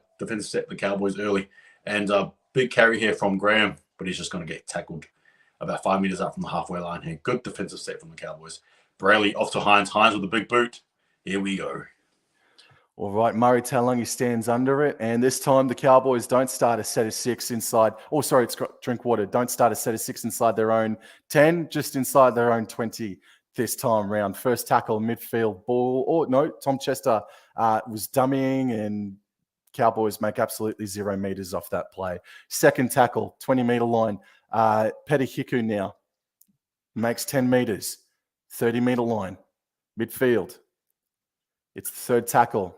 the Cowboys early. And big carry here from Graham, but he's just going to get tackled about 5 meters out from the halfway line here. Good defensive set from the Cowboys. Brayley off to Hines. Hines with the big boot. Here we go. All right, Murray Taulagi stands under it. And this time the Cowboys don't start a set of 6 inside. Oh, sorry, it's Drinkwater. Don't start a set of 6 inside their own 10, just inside their own 20 this time round. First tackle, midfield ball. Oh, no, Tom Chester was dummying and Cowboys make absolutely 0 meters off that play. Second tackle, 20-meter line. Petahiku now makes 10 meters, 30-meter line, midfield. It's the third tackle.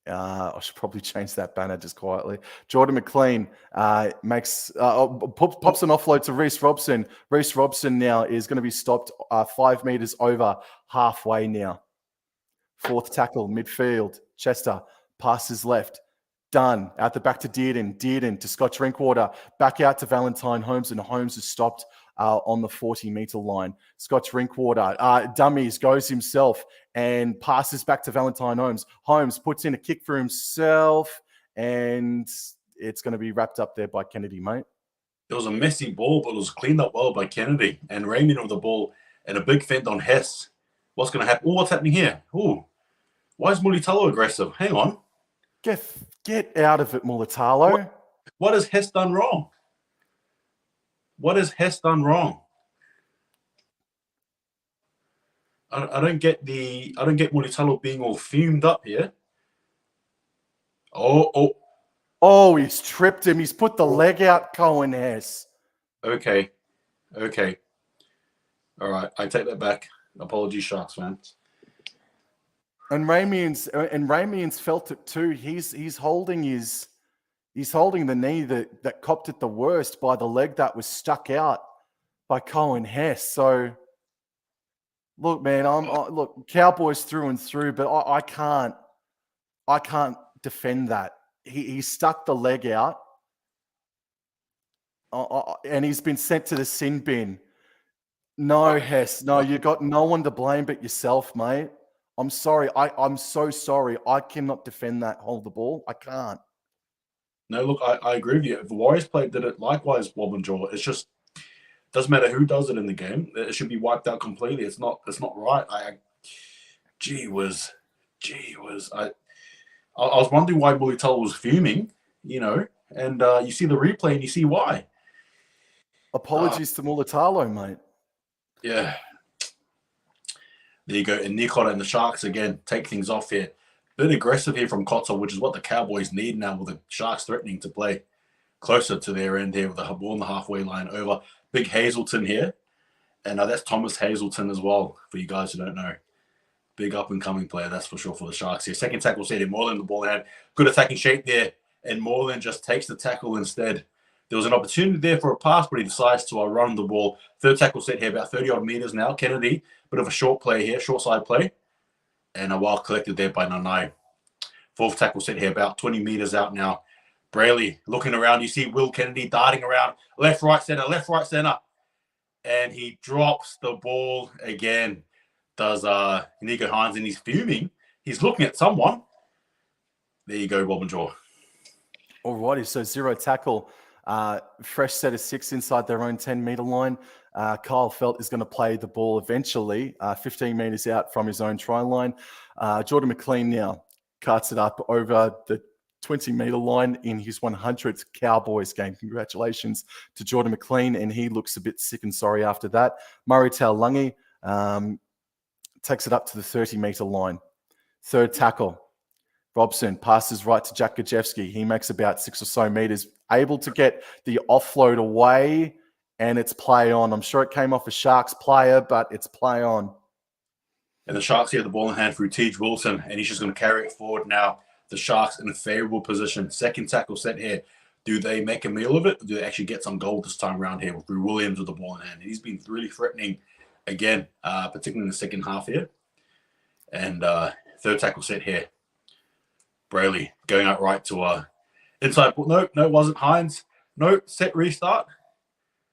I should probably change that banner just quietly. Jordan McLean pops an offload to Reece Robson. Reece Robson now is going to be stopped 5 meters over halfway now. Fourth tackle, midfield. Chester passes left. Done. Out the back to Dearden. Dearden to Scott Drinkwater. Back out to Valentine Holmes, and Holmes is stopped on the 40-meter line. Scott Drinkwater dummies, goes himself and passes back to Valentine Holmes. Holmes puts in a kick for himself, and it's going to be wrapped up there by Kennedy, mate. It was a messy ball, but it was cleaned up well by Kennedy. And Raymond with the ball and a big fend on Hess. What's going to happen? Oh, what's happening here? Oh, why is Mulitalo aggressive? Hang on. Get out of it, Mulitalo. What has Hess done wrong? What has Hess done wrong? I don't get Mulitalo being all fumed up here. Oh, he's tripped him. He's put the leg out, Cohen Hess. Okay. All right, I take that back. Apologies, Sharks fans. And Ramian's felt it too. He's holding the knee that copped it the worst by the leg that was stuck out by Cohen Hess. So look, man, look, Cowboys through and through, but I can't defend that. He stuck the leg out, and he's been sent to the sin bin. No, Hess, no, you got no one to blame but yourself, mate. I'm sorry. I'm so sorry. I cannot defend that hold the ball. I can't. No, look, I agree with you. If the Warriors play did it likewise, Bob and Joel, it's just doesn't matter who does it in the game. It should be wiped out completely. It's not right. Gee whiz. I was wondering why Mulitalo was fuming, and you see the replay and you see why. Apologies to Mulitalo, mate. Yeah. There you go. And Nikota and the Sharks, again, take things off here. Bit aggressive here from Kotter, which is what the Cowboys need now with the Sharks threatening to play closer to their end here with the ball on the halfway line over. Big Hazelton here. And that's Thomas Hazelton as well, for you guys who don't know. Big up-and-coming player, that's for sure, for the Sharks here. Second tackle set here. Moreland the ball in hand. Good attacking shape there. And Moreland just takes the tackle instead. There was an opportunity there for a pass, but he decides to run the ball. Third tackle set here, about 30-odd meters now. Kennedy, bit of a short play here, short side play. And a well collected there by Nanai. Fourth tackle set here, about 20 meters out now. Brayley looking around. You see Will Kennedy darting around. Left, right, center. And he drops the ball again. Does Nico Hines, and he's fuming. He's looking at someone. There you go, Bob and Jaw. All righty, so 0 tackle. Fresh set of 6 inside their own 10-meter line. Kyle Felt is going to play the ball eventually, 15 meters out from his own try line. Jordan McLean now cuts it up over the 20-meter line in his 100th Cowboys game. Congratulations to Jordan McLean, and he looks a bit sick and sorry after that. Murray Taulungi takes it up to the 30-meter line. Third tackle. Robson passes right to Jack Gajewski. He makes about 6 or so meters, able to get the offload away, and it's play on. I'm sure it came off a Sharks player, but it's play on. And the Sharks here, the ball in hand through Tej Wilson, and he's just going to carry it forward now. The Sharks in a favorable position. Second tackle set here. Do they make a meal of it? Or do they actually get some goal this time around here through Williams with the ball in hand? He's been really threatening again, particularly in the second half here. And third tackle set here. Brayley going out right to inside. No, it wasn't Hines. No, set restart.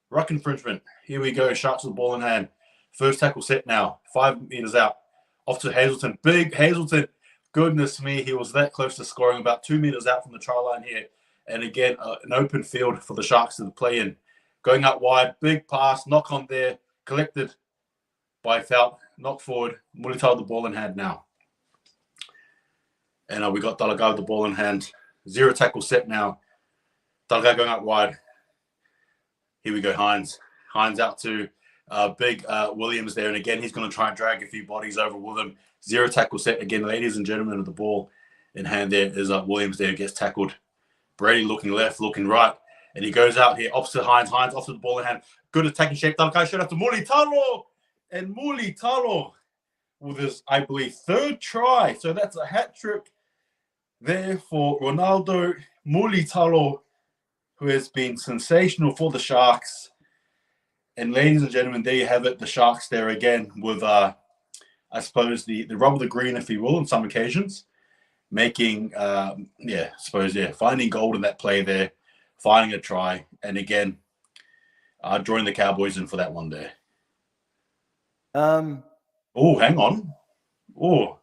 Ruck infringement. Here we go. Sharks with the ball in hand. First tackle set now. 5 meters out. Off to Hazelton. Big Hazelton. Goodness me, he was that close to scoring, about 2 meters out from the try line here. And again, an open field for the Sharks to play in. Going out wide. Big pass. Knock on there. Collected by Felt. Knock forward. Mulitalo the ball in hand now. And we got Dalagai with the ball in hand. 0 tackle set now. Dalagai going out wide. Here we go, Hines. Hines out to big Williams there. And again, he's going to try and drag a few bodies over with him. 0 tackle set again, ladies and gentlemen of the ball. in hand there is Williams there, gets tackled. Brady looking left, looking right, and he goes out here opposite Hines. Hines off to the ball in hand. Good attacking shape. Dalakai shot out to Muli Talo. And Muli Talo with his, I believe, third try. So that's a hat trick there for Ronaldo Muli Talo, who has been sensational for the Sharks. And ladies and gentlemen, there you have it. The Sharks there again with, I suppose, the rub of the green, if you will, on some occasions. Making, finding gold in that play there, finding a try, and again, drawing the Cowboys in for that one there. Oh, hang on. Oh,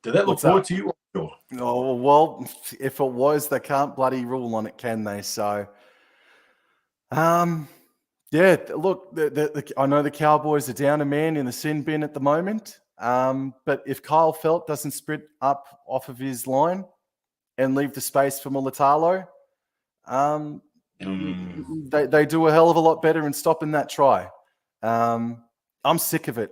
did that look forward to you? Sure. Oh, well, if it was, they can't bloody rule on it, can they? So, yeah, look, I know the Cowboys are down a man in the sin bin at the moment. But if Kyle Felt doesn't sprint up off of his line and leave the space for Mulatalo, they do a hell of a lot better in stopping that try. I'm sick of it.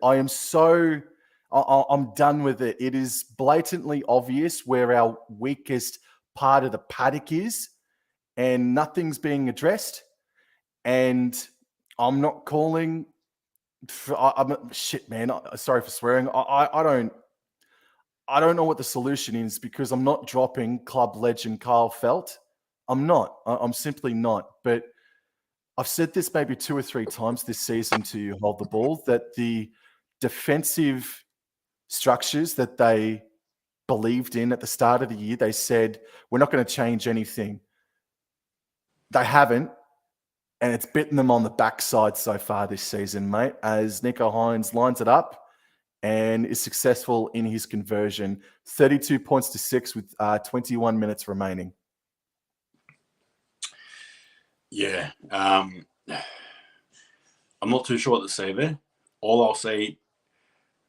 I'm done with it. It is blatantly obvious where our weakest part of the paddock is, and nothing's being addressed. And I'm not calling. Shit, man. Sorry for swearing. I don't know what the solution is, because I'm not dropping club legend Kyle Felt. I'm not. I'm simply not. But I've said this maybe 2 or 3 times this season to you, Hold the Ball, that the defensive structures that they believed in at the start of the year, they said, we're not going to change anything. They haven't. And it's bitten them on the backside so far this season, mate, as Nico Hines lines it up and is successful in his conversion. 32 points to 6 with 21 minutes remaining. Yeah. I'm not too sure what to say there. All I'll say,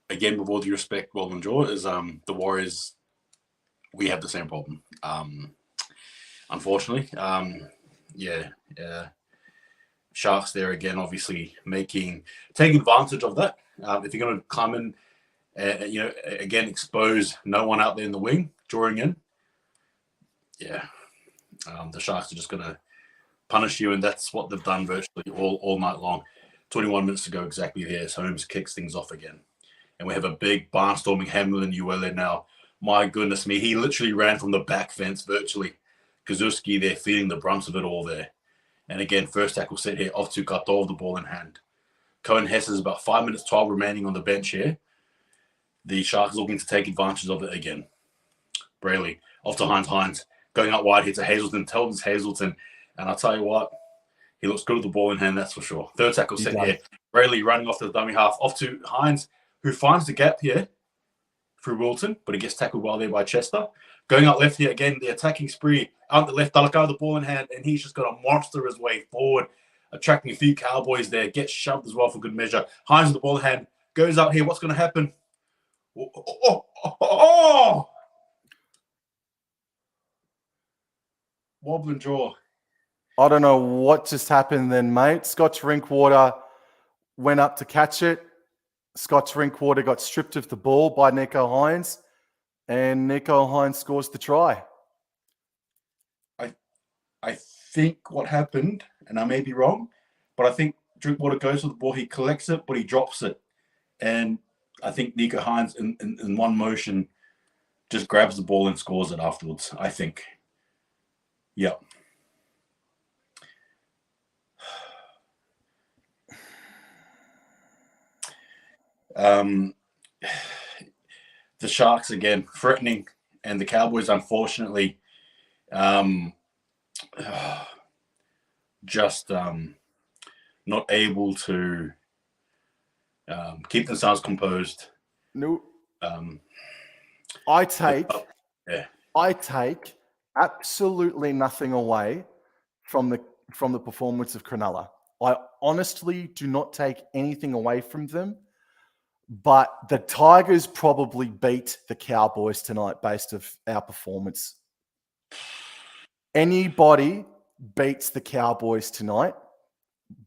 again, with all due respect, Roll and Jaw, is the Warriors, we have the same problem. Unfortunately. Sharks there again, obviously taking advantage of that. If you're going to come in, again, expose no one out there in the wing, drawing in. Yeah, the Sharks are just going to punish you, and that's what they've done virtually all night long. 21 minutes ago, exactly there, as Holmes kicks things off again. And we have a big barnstorming Hamlin Uele now. My goodness me, he literally ran from the back fence virtually. Kazuski there feeding the brunt of it all there. And again, first tackle set here off to Kato with the ball in hand. Cohen Hess is about 5 minutes 12 remaining on the bench here. The Sharks looking to take advantage of it again. Brayley off to Hines. Going out wide here to Hazelton. Tells Hazelton. And I'll tell you what, he looks good with the ball in hand, that's for sure. Third tackle set here. Brayley running off to the dummy half. Off to Hines, who finds the gap here through Wilton, but he gets tackled well there by Chester. Going out left here again, the attacking spree. Out the left, Dalaka with the ball in hand, and he's just got to monster his way forward, attracting a few Cowboys there. Gets shoved as well for good measure. Hines with the ball in hand. Goes out here. What's going to happen? Oh! Wobbling jaw. I don't know what just happened then, mate. Scotch Drinkwater went up to catch it. Scotch Drinkwater got stripped of the ball by Nico Hines, and Nico Hines scores the try. I think what happened, and I may be wrong, but I think Drinkwater goes with the ball, he collects it, but he drops it. And I think Nico Hines, in one motion, just grabs the ball and scores it afterwards, I think. Yeah. The Sharks, again, threatening, and the Cowboys, unfortunately, just not able to keep themselves composed. No. I take absolutely nothing away from the performance of Cronulla. I honestly do not take anything away from them, but the Tigers probably beat the Cowboys tonight based of our performance. Anybody beats the Cowboys tonight,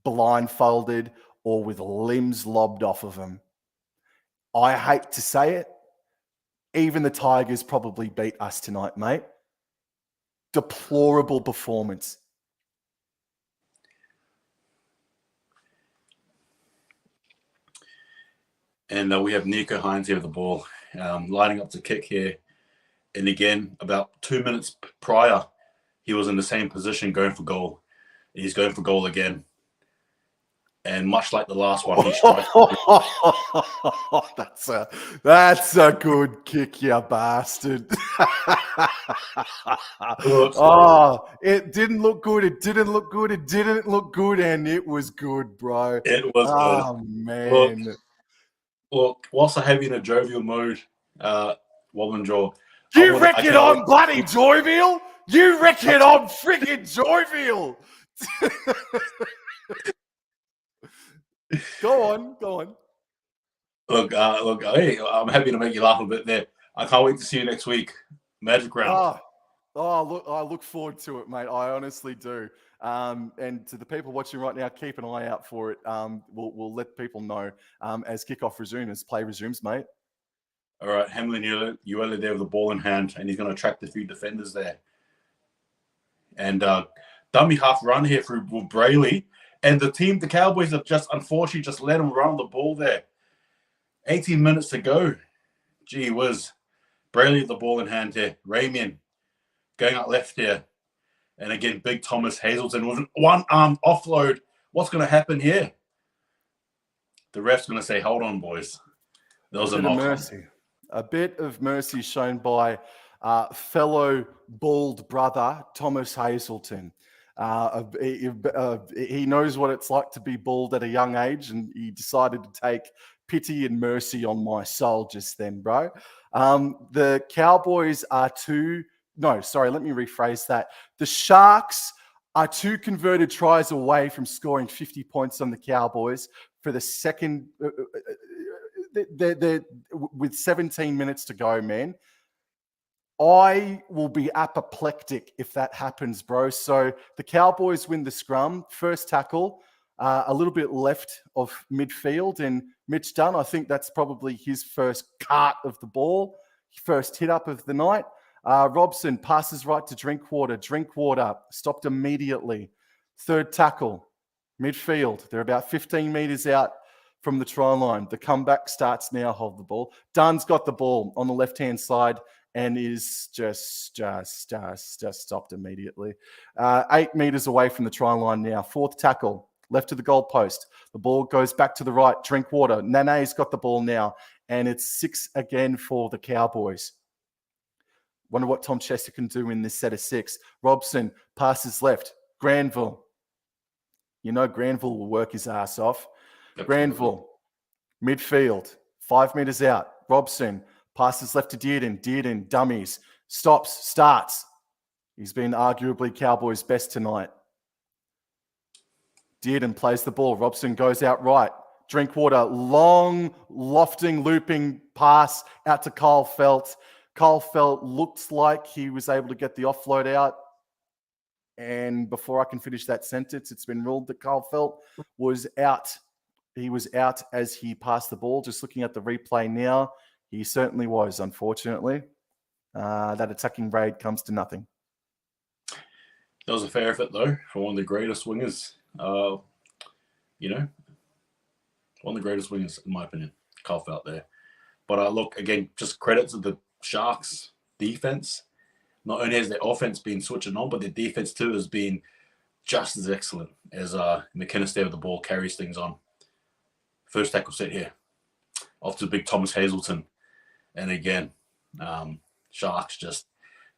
blindfolded or with limbs lobbed off of them. I hate to say it, Even the Tigers probably beat us tonight, mate. Deplorable performance. And we have Nico Hines here with the ball, lining up to kick here. And again, about 2 minutes prior, he was in the same position going for goal. He's going for goal again. And much like the last one, he strikes. That's a good kick, you bastard. It didn't look good. It didn't look good. It didn't look good, and it was good, bro. It was good. Man. Look, whilst I have you in a jovial mode, Wobbling Jaw. You reckon I'm bloody jovial? You reckon I'm friggin' jovial? Go on. Look, hey, I'm happy to make you laugh a bit there. I can't wait to see you next week. Magic round. Look, I look forward to it, mate. I honestly do. And to the people watching right now, keep an eye out for it. We'll let people know as kickoff resumes, as play resumes, mate. All right, Hamlin Uele there with the ball in hand, and he's going to attract a few defenders there. And dummy half run here through Brayley. And the Cowboys have just unfortunately just let him run the ball there. 18 minutes to go. Gee whiz. Brayley with the ball in hand here. Ramian going out left here. And again, big Thomas Hazelton with an one-armed offload. What's going to happen here? The ref's going to say, hold on, boys. There was a knock on. A bit of mercy shown by fellow bald brother, Thomas Hazelton. He knows what it's like to be bald at a young age, and he decided to take pity and mercy on my soul just then, bro. The Cowboys are let me rephrase that. The Sharks are 2 converted tries away from scoring 50 points on the Cowboys for the second... They're with 17 minutes to go, man. I will be apoplectic if that happens, bro. So the Cowboys win the scrum, first tackle, a little bit left of midfield, and Mitch Dunn, I think that's probably his first cart of the ball, first hit up of the night. Robson passes right to Drinkwater. Drinkwater stopped immediately. Third tackle, midfield. They're about 15 meters out from the try line. The comeback starts now. Hold the ball. Dunn's got the ball on the left-hand side and is just stopped immediately. 8 meters away from the try line now. Fourth tackle, left to the goal post. The ball goes back to the right. Drinkwater. Nane's got the ball now, and it's 6 again for the Cowboys. Wonder what Tom Chester can do in this set of 6. Robson passes left. Granville. You know Granville will work his ass off. Granville, midfield, 5 meters out. Robson passes left to Dearden. Dearden, dummies, stops, starts. He's been arguably Cowboys' best tonight. Dearden plays the ball. Robson goes out right. Drinkwater, long, lofting, looping pass out to Kyle Felt. Kyle Felt looked like he was able to get the offload out. And before I can finish that sentence, it's been ruled that Kyle Felt was out. He was out as he passed the ball. Just looking at the replay now, he certainly was, unfortunately. That attacking raid comes to nothing. That was a fair effort, though, for one of the greatest wingers. One of the greatest wingers, in my opinion. Kyle Felt there. But look, again, just credit to the Sharks' defense. Not only has their offense been switching on, but their defense, too, has been just as excellent as McInnes there with the ball carries things on. First tackle set here. Off to big Thomas Hazelton. And again, Sharks just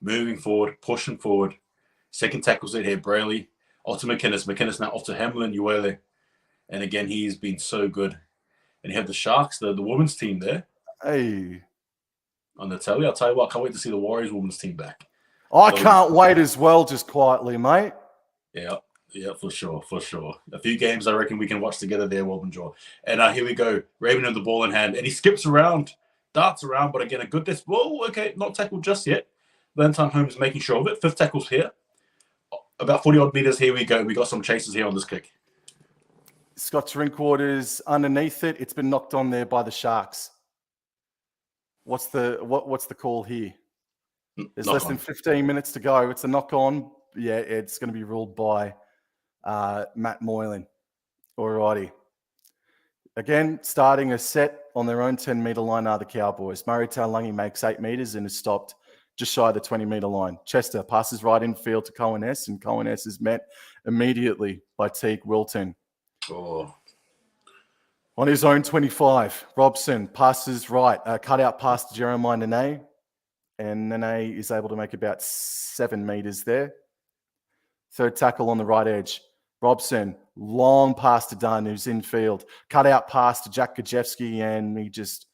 moving forward, pushing forward. Second tackle set here, Brayley. Off to McInnes. McInnes now off to Hamlin Uele. And again, he's been so good. And you have the Sharks, the women's team there. Hey. On the telly. I'll tell you what, I can't wait to see the Warriors women's team back. I can't wait as well, just quietly, mate. Yeah, for sure. A few games I reckon we can watch together there, Wobbling Jaw. And here we go. Raven with the ball in hand. And he skips around, darts around, but again, a good distance. Whoa, okay, not tackled just yet. Valentine Holmes making sure of it. 5th tackle's here. About 40-odd meters, here we go. We got some chases here on this kick. Scott Drinkwater's underneath it. It's been knocked on there by the Sharks. What's the call here? There's Knock less than on. 15 minutes to go. It's a knock on. Yeah, it's going to be ruled by Matt Moylan. Alrighty. Again, starting a set on their own 10-meter line are the Cowboys. Murray Taulagi makes 8 meters and is stopped just shy of the 20-meter line. Chester passes right infield to Cohen S, and Cohen S is met immediately by Teague Wilton. Oh. On his own 25, Robson passes right, cutout pass to Jeremiah Nene, and Nene is able to make about 7 meters there. Third tackle on the right edge. Robson, long pass to Dunn, who's infield. Cutout pass to Jack Gajewski, and he just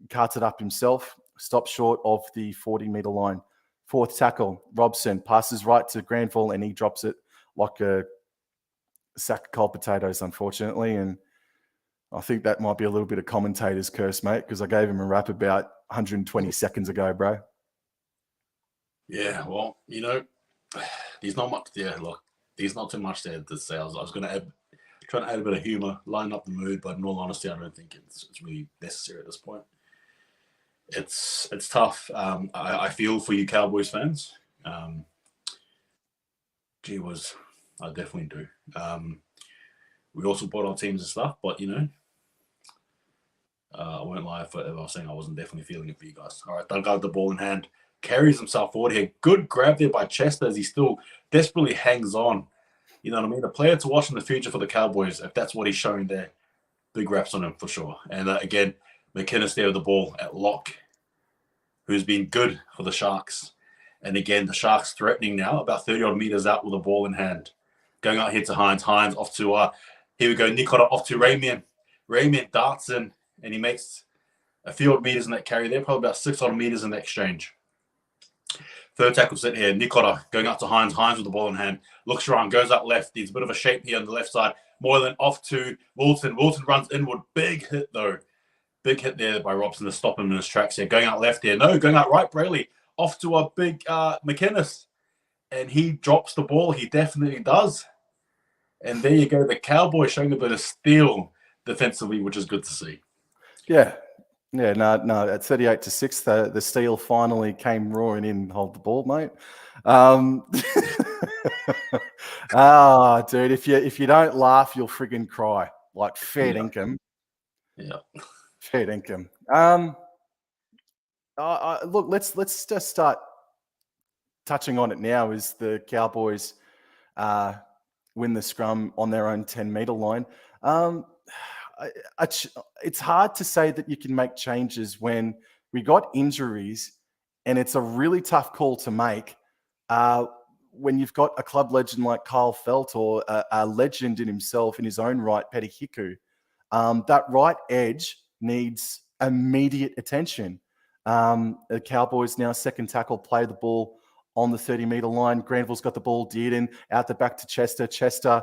cuts it up himself. Stops short of the 40-meter line. Fourth tackle, Robson passes right to Granville, and he drops it like a sack of cold potatoes, unfortunately. And I think that might be a little bit of commentator's curse, mate, because I gave him a rap about 120 seconds ago, bro. Yeah, well, there's not much there. Look, there's not too much there to say. I was going to try to add a bit of humor, lighten up the mood, but in all honesty, I don't think it's really necessary at this point. It's tough. I feel for you Cowboys fans. I definitely do. We all support our teams and stuff, but I won't lie if I was saying I wasn't definitely feeling it for you guys. All right, Doug got the ball in hand, carries himself forward here. Good grab there by Chester as he still desperately hangs on. You know what I mean? A player to watch in the future for the Cowboys, if that's what he's showing there. Big raps on him for sure. And again, McInnes there with the ball at lock, who's been good for the Sharks. And again, the Sharks threatening now, about 30-odd meters out with the ball in hand. Going out here to Hines. Hines off to, here we go, Nikota off to Ramian. Ramian darts in, and he makes a few odd meters in that carry there, probably about 6 odd meters in that exchange. Third tackle set here, Nikota going out to Hines. Hines with the ball in hand. Looks around, goes out left. He's a bit of a shape here on the left side. Moylan off to Wilton. Wilton runs inward. Big hit, though. Big hit there by Robson to stop him in his tracks here. Going out left here. No, going out right, Brayley. Off to a big McInnes. And he drops the ball. He definitely does. And there you go. The Cowboys showing a bit of steel defensively, which is good to see. Yeah. Yeah, no. At 38-6, the steel finally came roaring in. Hold the ball, mate. Dude, if you don't laugh, you'll friggin' cry. Like fair dinkum. Yeah. Fair dinkum. Look, let's just start touching on it now. Is the Cowboys win the scrum on their own 10-meter line? It's hard to say that you can make changes when we got injuries, and it's a really tough call to make when you've got a club legend like Kyle Felt or a legend in himself in his own right, Petty Hiku. That right edge needs immediate attention. The Cowboys now second tackle, play the ball on the 30-meter line. Granville's got the ball deared in, out the back to Chester. Chester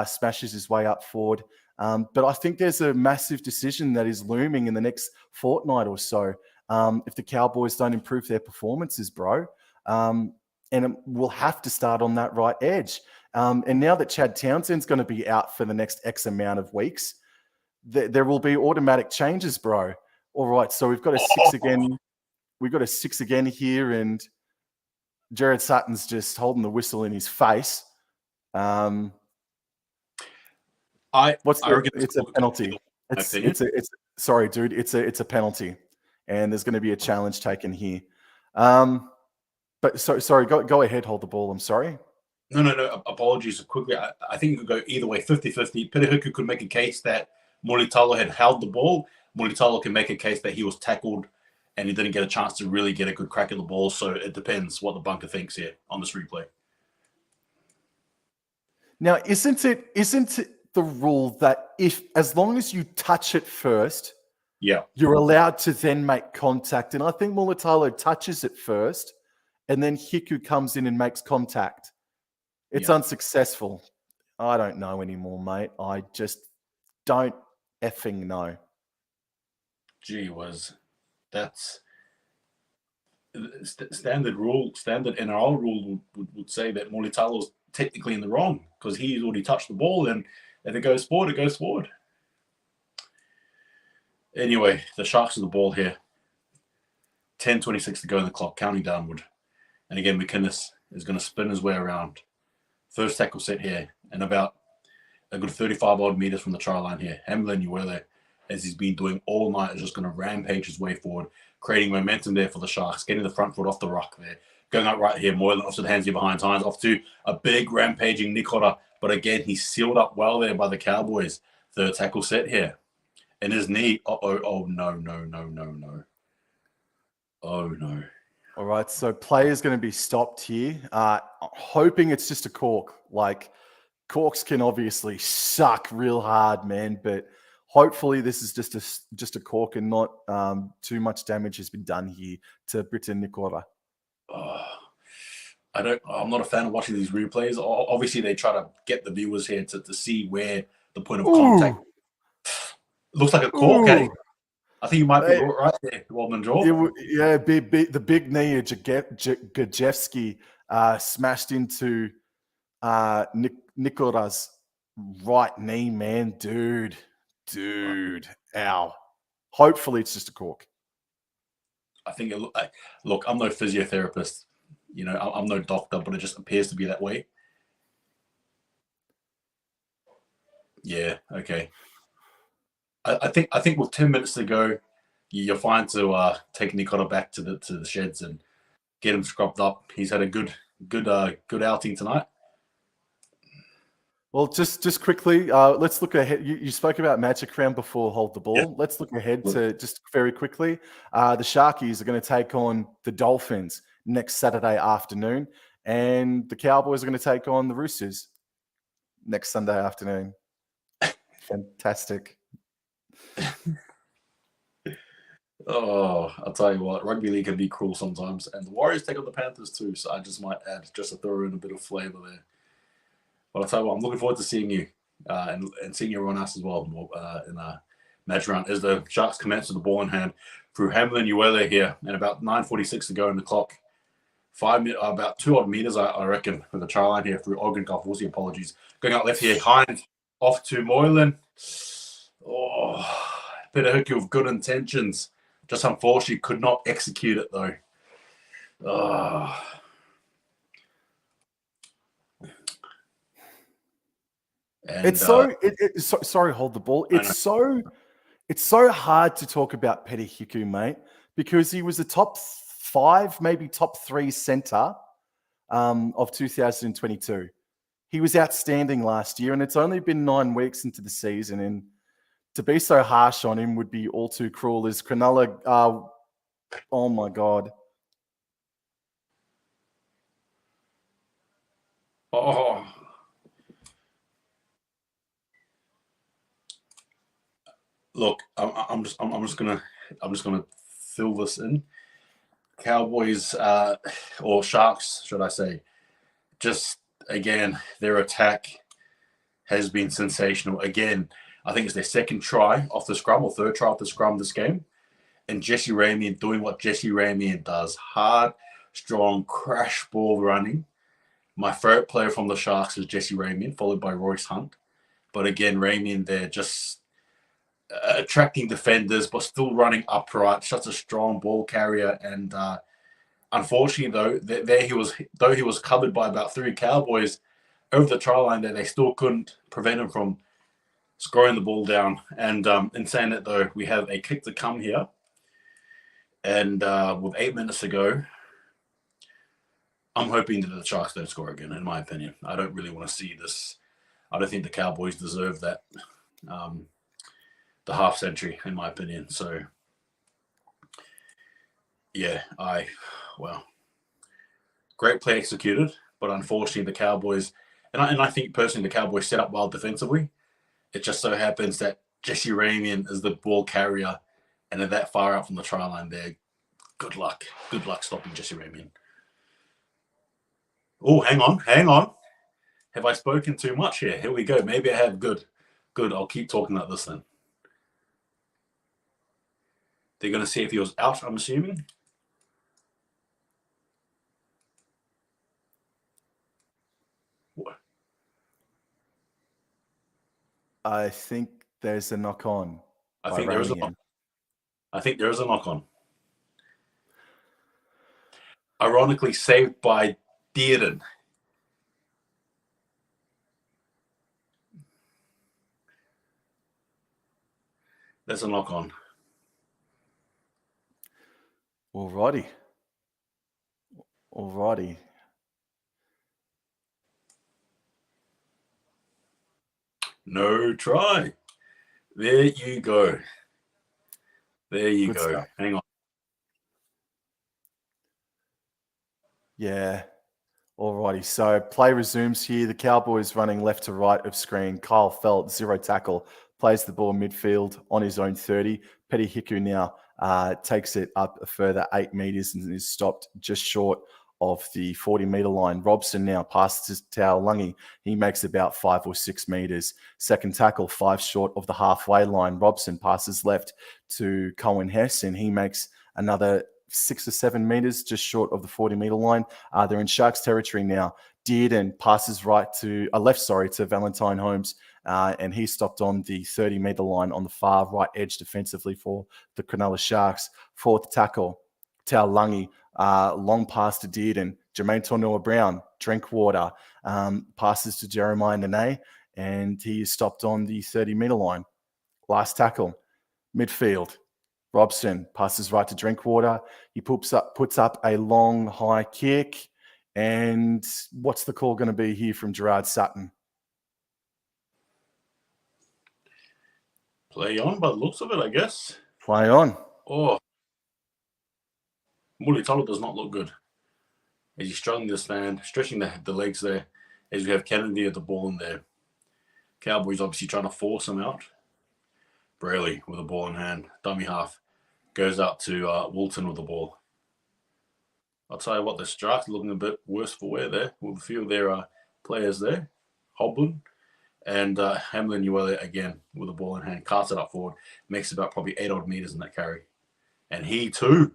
smashes his way up forward. But I think there's a massive decision that is looming in the next fortnight or so if the Cowboys don't improve their performances, bro. And we'll have to start on that right edge. And now that Chad Townsend's going to be out for the next X amount of weeks, there will be automatic changes, bro. All right, so we've got a 6 again. We've got a 6 again here, and Jared Sutton's just holding the whistle in his face. It's a penalty. Sorry, dude. It's a penalty, and there's going to be a challenge taken here. But sorry. Go ahead. Hold the ball. I'm sorry. No. Apologies. Quickly, I think it could go either way. 50-50. Pirihuku could make a case that Mulitalo had held the ball. Mulitalo can make a case that he was tackled and he didn't get a chance to really get a good crack at the ball. So it depends what the bunker thinks here on this replay. Now, isn't it the rule that as long as you touch it first, you're allowed to then make contact? And I think Mulitalo touches it first, and then Hiku comes in and makes contact. It's unsuccessful. I don't know anymore, mate. I just don't effing know. Gee whiz. That's standard NRL rule would say that Mulitalo's technically in the wrong because he's already touched the ball, and if it goes forward, it goes forward. Anyway, the Sharks have the ball here. 10:26 to go in the clock, counting downward. And again, McInnes is going to spin his way around. First tackle set here, and about a good 35 odd meters from the try line here. Hamlin Uele, as he's been doing all night, is just going to rampage his way forward, creating momentum there for the Sharks, getting the front foot off the rock there. Going up right here, Moylan off to the hands here behind Tynes, off to a big rampaging Nikora. But again, he's sealed up well there by the Cowboys. Third tackle set here. And his knee, no. Oh, no. All right, so play is going to be stopped here. Hoping it's just a cork. Like, corks can obviously suck real hard, man. But hopefully this is just a cork and not too much damage has been done here to Britain Nikora. I'm not a fan of watching these replays. Obviously, they try to get the viewers here to see where the point of contact looks like a cork. Eh? I think you might be right there, Waldman Jaw. The big knee of Gajewski smashed into Nikora's right knee, man. Dude. Ow. Hopefully it's just a cork. I think look, I'm no physiotherapist. You know, I'm no doctor, but it just appears to be that way. Yeah, okay. I think with 10 minutes to go, you're fine to take Nikora back to the sheds and get him scrubbed up. He's had a good outing tonight. Well, just quickly, let's look ahead. You spoke about Magic Round before Hold the Ball. Yeah. Let's look ahead to just very quickly. The Sharkies are going to take on the Dolphins next Saturday afternoon, and the Cowboys are going to take on the Roosters next Sunday afternoon. Fantastic. Oh, I'll tell you what, rugby league can be cruel sometimes, and the Warriors take on the Panthers too. So I just might add just to throw in a bit of flavour there. But I'll tell you what, I'm looking forward to seeing you and seeing everyone else as well in a match round as the Sharks commence with the ball in hand through Hamlin Uele here, and about 9:46 to go in the clock. About 2 odd meters, I reckon, for the try line here through Ogden Kalfosi. Apologies. Going out left here, Hines off to Moylan. Oh, Peter Hickey with good intentions. Just unfortunately could not execute it though. Sorry, hold the ball. It's so hard to talk about Petty Hiku, mate, because he was a top 5, maybe top 3 center of 2022. He was outstanding last year, and it's only been 9 weeks into the season, and to be so harsh on him would be all too cruel. Is Cronulla? Oh my God. Oh. Look, I'm just gonna fill this in. Cowboys or Sharks, should I say? Just again, their attack has been sensational. Again, I think it's their second try off the scrum or third try off the scrum this game, and Jesse Ramian doing what Jesse Ramian does: hard, strong, crash ball running. My favorite player from the Sharks is Jesse Ramian, followed by Royce Hunt. But again, Ramian there just attracting defenders, but still running upright. Such a strong ball carrier, and unfortunately, though he was covered by about 3 Cowboys over the try line, there they still couldn't prevent him from scoring the ball down. And in saying that, though, we have a kick to come here, and with 8 minutes to go, I'm hoping that the Sharks don't score again. In my opinion, I don't really want to see this. I don't think the Cowboys deserve that. The half century, in my opinion. So, yeah, great play executed, but unfortunately the Cowboys, and I think personally the Cowboys set up well defensively. It just so happens that Jesse Ramian is the ball carrier, and they're that far out from the try line there. Good luck stopping Jesse Ramian. Oh, hang on. Have I spoken too much here? Here we go. Maybe I have. Good. I'll keep talking like this then. They're going to see if he was out, I'm assuming. What? I think there's a knock on. I think there is a knock on. ironically saved by Dearden. That's a knock on. Alrighty. No try. There you go. Good go. stuff. Hang on. Yeah. Alrighty. So play resumes here. The Cowboys running left to right of screen. Kyle Felt, 0 tackle, plays the ball midfield on his own 30. Petty Hiku now takes it up a further 8 meters and is stopped just short of the 40-meter line. Robson now passes to Taulungi. He makes about 5 or 6 meters. Second tackle, 5 short of the halfway line. Robson passes left to Cohen Hess, and he makes another 6 or 7 meters just short of the 40-meter line. They're in Sharks territory now. Dearden passes left, to Valentine Holmes, and he stopped on the 30-meter line on the far right edge defensively for the Cronulla Sharks. Fourth tackle, Taulungi, long pass to Dearden. Jermaine Tornua-Brown, Drinkwater, passes to Jeremiah Nene, and he is stopped on the 30-meter line. Last tackle, midfield. Robson passes right to Drinkwater. He puts up a long, high kick. And what's the call going to be here from Gerard Sutton? Play on by the looks of it, I guess. Play on. Oh. Mulitalo does not look good. As he's struggling to stand, stretching the legs there, as we have Kennedy at the ball in there. Cowboys obviously trying to force him out. Brayley with the ball in hand. Dummy half. Goes out to Woolton with the ball. I'll tell you what, the Sharks are looking a bit worse for wear there with a few of their players there. Hoblin and Hamlin Uele again with the ball in hand. Casts it up forward. Makes about probably 8 odd meters in that carry. And he too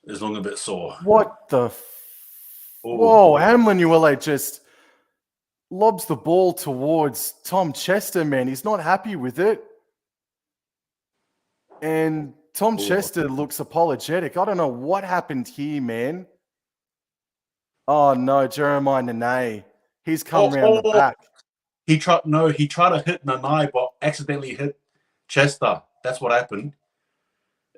is looking a bit sore. What the? Whoa, Hamlin Uele just lobs the ball towards Tom Chester, man. He's not happy with it. And Tom Chester looks apologetic. I don't know what happened here, man. Oh, no, Jeremiah Nene. He's come round the back. He tried to hit Nanai, but accidentally hit Chester. That's what happened.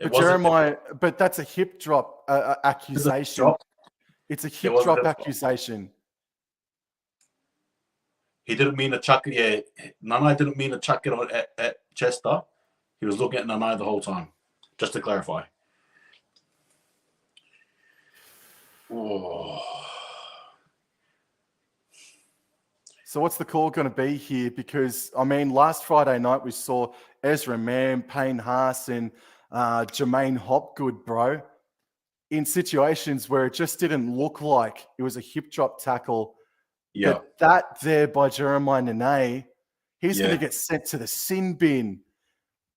But that's a hip drop accusation. It's a hip drop accusation. He didn't mean to chuck it. Yeah, Nanai didn't mean to chuck it at Chester. He was looking at Nanai the whole time, just to clarify. Oh. So what's the call going to be here? Because, I mean, last Friday night we saw Ezra Mann, Payne Haas, and Jermaine Hopgood, bro, in situations where it just didn't look like it was a hip drop tackle. Yeah. But that there by Jeremiah Nene, he's going to get sent to the sin bin.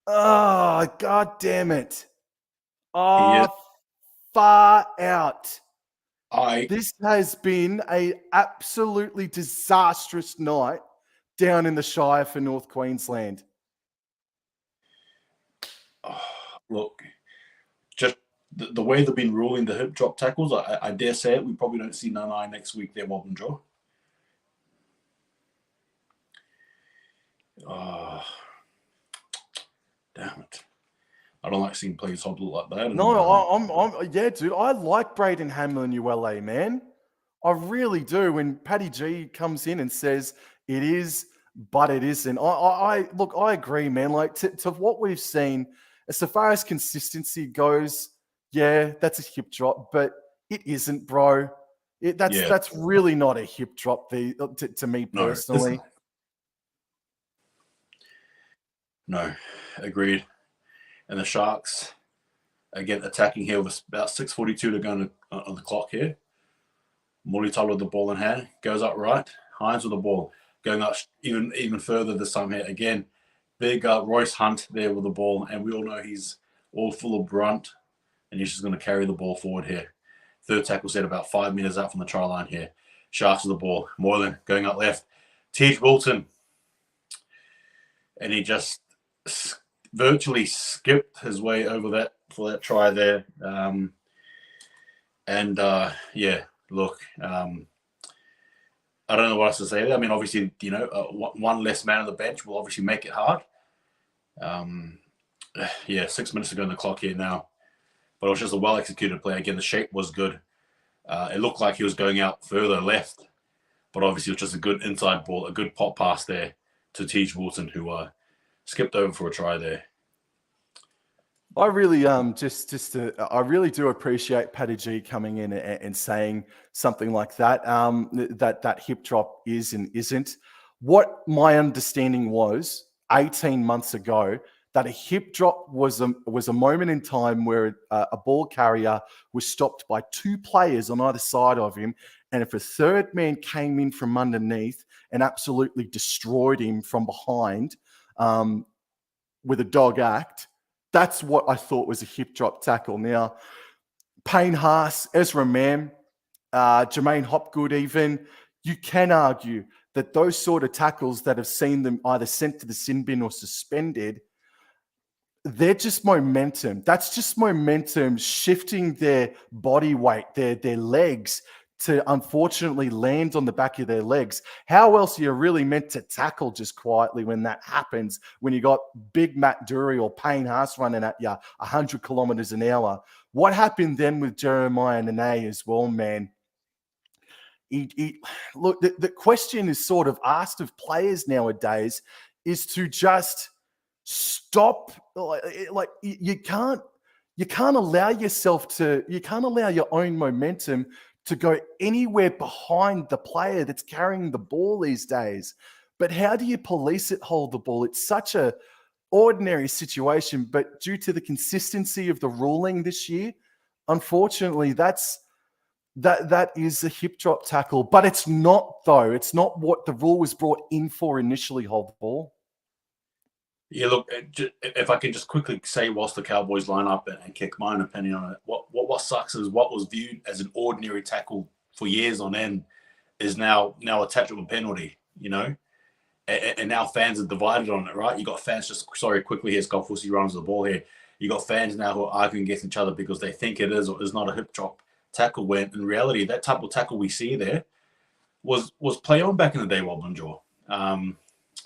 Oh, God damn it. Oh, far out. This has been an absolutely disastrous night down in the Shire for North Queensland. Look, just the way they've been ruling the hip drop tackles, I dare say it, we probably don't see Nanai next week there, Wob and Joe. Damn it. I don't like seeing players hobble like that. Yeah, dude. I like Braden Hamlin Uele, man. I really do. When Paddy G comes in and says it is, but it isn't. I agree, man. Like to what we've seen, as far as consistency goes, yeah, that's a hip drop, but it isn't, bro. That's really not a hip drop to me personally. No, agreed. And the Sharks, again, attacking here with about 6:42 to go on the clock here. Mulitalo with the ball in hand, goes up right. Hines with the ball, going up even further this time here. Again, big Royce Hunt there with the ball, and we all know he's all full of brunt, and he's just going to carry the ball forward here. Third tackle set about 5 meters out from the try line here. Sharks with the ball. Moylan going up left. Tej Wilton. And he just virtually skipped his way over that for that try there. And look, I don't know what else to say there. I mean, obviously, one less man on the bench will obviously make it hard. 6 minutes to go on the clock here now. But it was just a well-executed play. Again, the shape was good. It looked like he was going out further left, but obviously it was just a good inside ball, a good pop pass there to Teach Wilson, who skipped over for a try there. I really I really do appreciate Paddy G coming in and saying something like that. That hip drop is and isn't. What my understanding was 18 months ago, that a hip drop was a moment in time where a ball carrier was stopped by two players on either side of him, and if a third man came in from underneath and absolutely destroyed him from behind with a dog act, that's what I thought was a hip drop tackle. Now, Payne Haas, Ezra Mann, Jermaine Hopgood even, you can argue that those sort of tackles that have seen them either sent to the sin bin or suspended, they're just momentum. That's just momentum shifting their body weight, their legs to unfortunately land on the back of their legs. How else are you really meant to tackle just quietly when that happens, when you got big Matt Dury or Payne Haas running at you 100 kilometers an hour? What happened then with Jeremiah Nene as well, man? Look, the question is sort of asked of players nowadays is to just stop. Like you can't allow yourself to, you can't allow your own momentum to go anywhere behind the player that's carrying the ball these days. But how do you police it, hold the ball? It's such a ordinary situation, but due to the consistency of the ruling this year, unfortunately, that is a hip drop tackle. But it's not, though. It's not what the rule was brought in for initially, hold the ball. Yeah, look, if I can just quickly say, whilst the Cowboys line up and kick my own opinion on it, what sucks is what was viewed as an ordinary tackle for years on end is now attached to a penalty, and now fans are divided on it, right? You got fans quickly here, Scott Fussy runs the ball here. You got fans now who are arguing against each other because they think it is or is not a hip drop tackle, when in reality that type of tackle we see there was play on back in the day, Wobbling Jaw.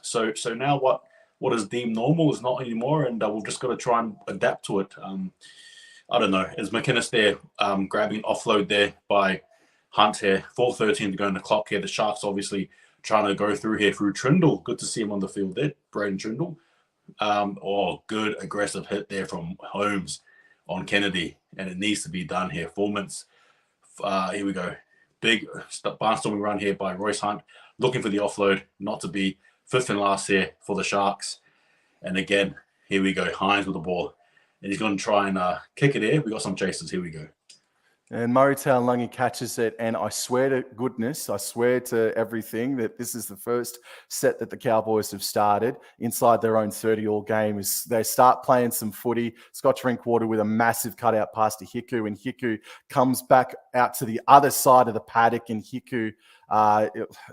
So now what is deemed normal is not anymore, and we've just got to try and adapt to it. I don't know. Is McInnes there grabbing an offload there by Hunt here? 4:13 to go in the clock here. The Sharks obviously trying to go through here through Trindle. Good to see him on the field there, Braden Trindle. Good aggressive hit there from Holmes on Kennedy, and it needs to be done here. 4 minutes. Here we go. Big barnstorming run here by Royce Hunt, looking for the offload, not to be. Fifth and last here for the Sharks. And again, here we go. Hines with the ball. And he's going to try and kick it here. We got some chasers. Here we go. And Murray Taulagi catches it. And I swear to goodness, I swear to everything that this is the first set that the Cowboys have started inside their own 30-all game. Is they start playing some footy. Scott Drinkwater with a massive cutout pass to Hiku. And Hiku comes back out to the other side of the paddock. And Hiku,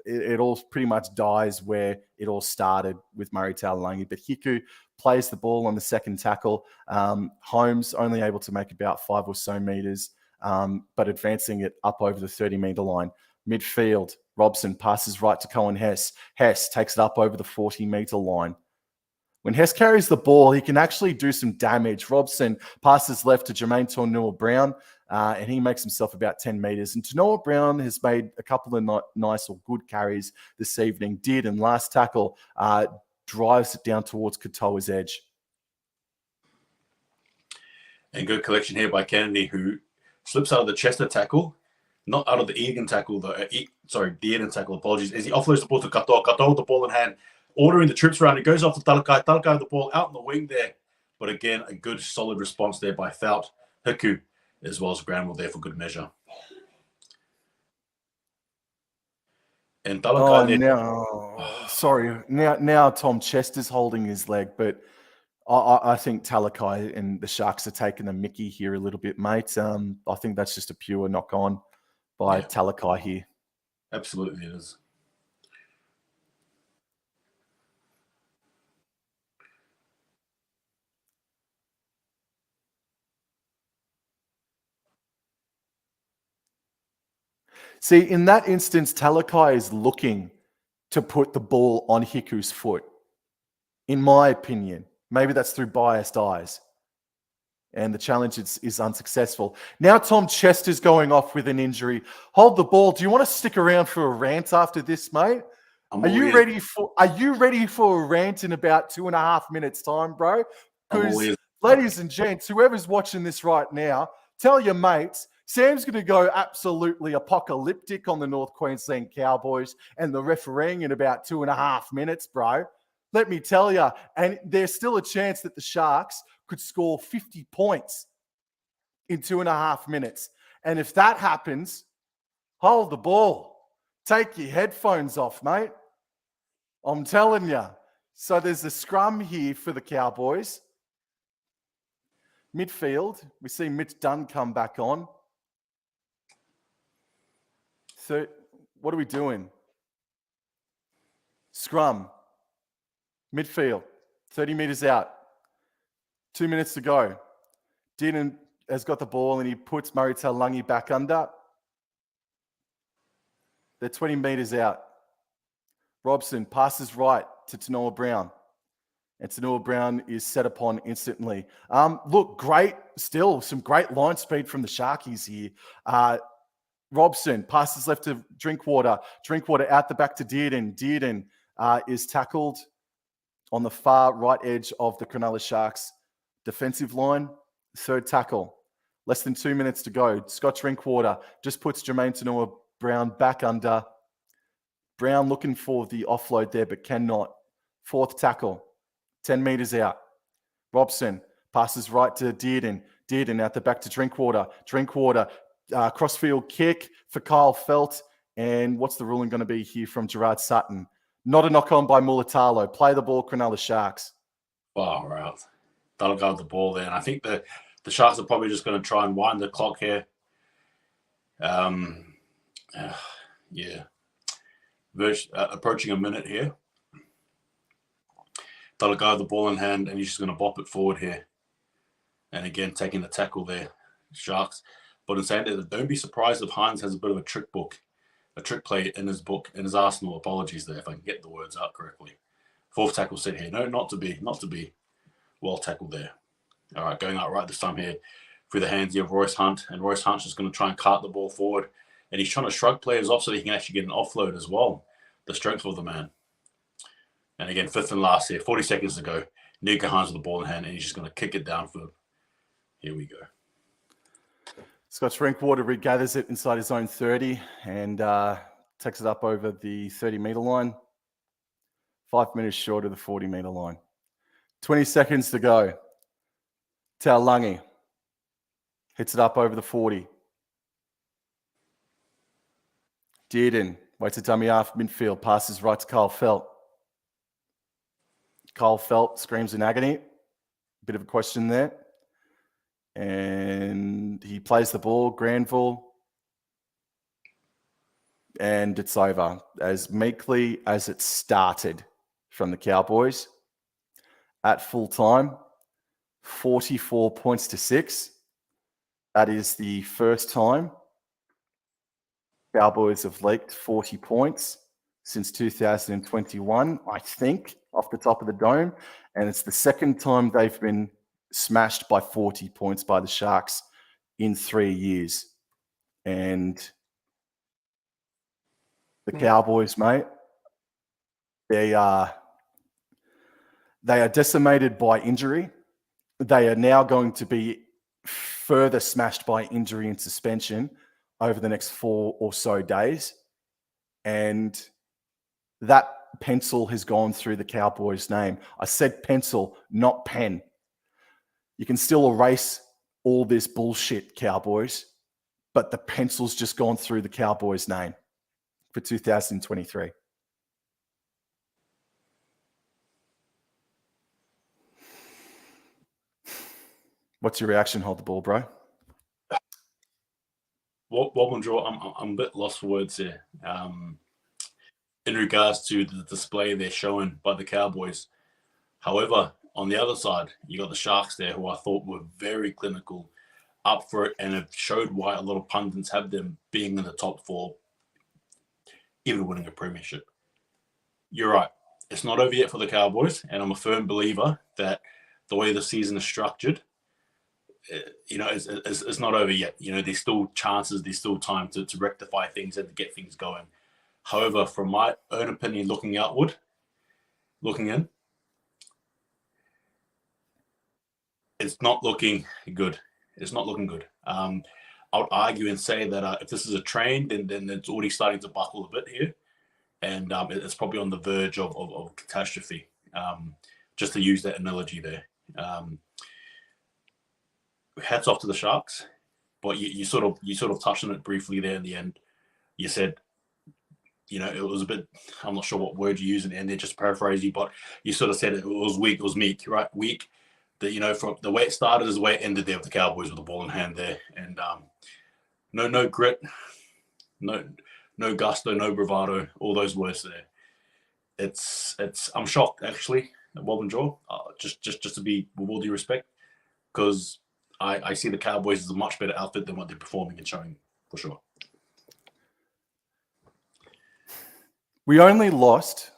it all pretty much dies where it all started with Murray Taulagi. But Hiku plays the ball on the second tackle. Holmes only able to make about 5 or so meters. But advancing it up over the 30-meter line. Midfield, Robson passes right to Cohen Hess. Hess takes it up over the 40-meter line. When Hess carries the ball, he can actually do some damage. Robson passes left to Jermaine Tornua-Brown, and he makes himself about 10 meters. And Tornua-Brown has made a couple of nice or good carries this evening. And last tackle drives it down towards Katoa's edge. And good collection here by Kennedy, who slips out of the Chester tackle, not out of the Egan tackle, the Eden tackle, apologies, as he offloads the ball to Katoa. Katoa with the ball in hand, ordering the troops around. It goes off to Talakai. Talakai with the ball out in the wing there. But again, a good solid response there by Fout, Hiku, as well as Granville there for good measure. And Talakai now Tom Chester's holding his leg, but I think Talakai and the Sharks are taking a mickey here a little bit, mate. I think that's just a pure knock on by Talakai here. Absolutely it is. See, in that instance, Talakai is looking to put the ball on Hiku's foot, in my opinion. Maybe that's through biased eyes. And the challenge is unsuccessful. Now Tom Chester's going off with an injury. Hold the ball. Do you want to stick around for a rant after this, mate? Are you ready for a rant in about 2.5 minutes time, bro? Because, ladies and gents, whoever's watching this right now, tell your mates, Sam's going to go absolutely apocalyptic on the North Queensland Cowboys and the refereeing in about 2.5 minutes, bro. Let me tell you, and there's still a chance that the Sharks could score 50 points in 2.5 minutes. And if that happens, hold the ball. Take your headphones off, mate. I'm telling you. So there's a scrum here for the Cowboys. Midfield, we see Mitch Dunn come back on. So what are we doing? Scrum. Midfield. 30 meters out. 2 minutes to go. Dearden has got the ball and he puts Murray Taulagi back under. They're 20 meters out. Robson passes right to Tanoa Brown. And Tanoa Brown is set upon instantly. Look, great, still some great line speed from the Sharkies here. Robson passes left to Drinkwater. Drinkwater out the back to Dearden. Dearden is tackled on the far right edge of the Cronulla Sharks defensive line. Third tackle. Less than 2 minutes to go. Scott Drinkwater just puts Jermaine Tanoa Brown back under. Brown looking for the offload there, but cannot. Fourth tackle. 10 meters out. Robson passes right to Dearden. Dearden out the back to Drinkwater. Drinkwater, crossfield kick for Kyle Felt. And what's the ruling going to be here from Gerard Sutton? Not a knock-on by Mulatalo. Play the ball, Cronulla Sharks. Wow, right. That'll go with the ball there. And I think the Sharks are probably just going to try and wind the clock here. Yeah. Approaching a minute here. That'll go with the ball in hand, and he's just going to bop it forward here. And again, taking the tackle there, Sharks. But in saying that, don't be surprised if Hines has a bit of a trick play in his book, in his arsenal. Apologies there if I can get the words out correctly. Fourth tackle set here. No, not to be well tackled there. All right, going out right this time here through the hands of Royce Hunt. And Royce Hunt's just going to try and cart the ball forward. And he's trying to shrug players off so he can actually get an offload as well. The strength of the man. And again, fifth and last here, 40 seconds to go. Nico Hines with the ball in hand, and he's just going to kick it down for him. Here we go. Scott Drinkwater regathers it inside his own 30 and takes it up over the 30-meter line. 5 minutes short of the 40-meter line. 20 seconds to go. Taulagi hits it up over the 40. Dearden waits a dummy half midfield, passes right to Kyle Felt. Kyle Felt screams in agony. Bit of a question there. And he plays the ball, Granville. And it's over. As meekly as it started from the Cowboys. At full time, 44 points to 6. That is the first time Cowboys have leaked 40 points since 2021, I think, off the top of the dome. And it's the second time they've been smashed by 40 points by the Sharks in 3 years. And the Cowboys, mate, they are decimated by injury. They are now going to be further smashed by injury and suspension over the next 4 or so days. And that pencil has gone through the Cowboys' name. I said pencil, not pen. You can still erase all this bullshit, Cowboys, but the pencil's just gone through the Cowboys' name for 2023. What's your reaction? Hold the ball, bro. Wobbling draw. I'm a bit lost for words here. In regards to the display they're showing by the Cowboys. However, on the other side, you got the Sharks there, who I thought were very clinical, up for it, and have showed why a lot of pundits have them being in the top 4 even winning a premiership. You're right. It's not over yet for the Cowboys, and I'm a firm believer that the way the season is structured, it's not over yet. There's still chances, there's still time to rectify things and to get things going. However, from my own opinion, looking in, it's not looking good. It's not looking good. I would argue and say that if this is a trend, then it's already starting to buckle a bit here. And it's probably on the verge of catastrophe, just to use that analogy there. Hats off to the Sharks, but you sort of touched on it briefly there in the end. You said, it was a bit, I'm not sure what word you used in the end there, just paraphrase you, but you sort of said it was weak, it was meek, right? Weak. That, from the way it started is the way it ended there with the Cowboys with the ball in hand there. And no grit, no gusto, no bravado, all those words there. It's I'm shocked actually, Bob and Joe, just to be with all due respect, because I see the Cowboys as a much better outfit than what they're performing and showing, for sure. They only lost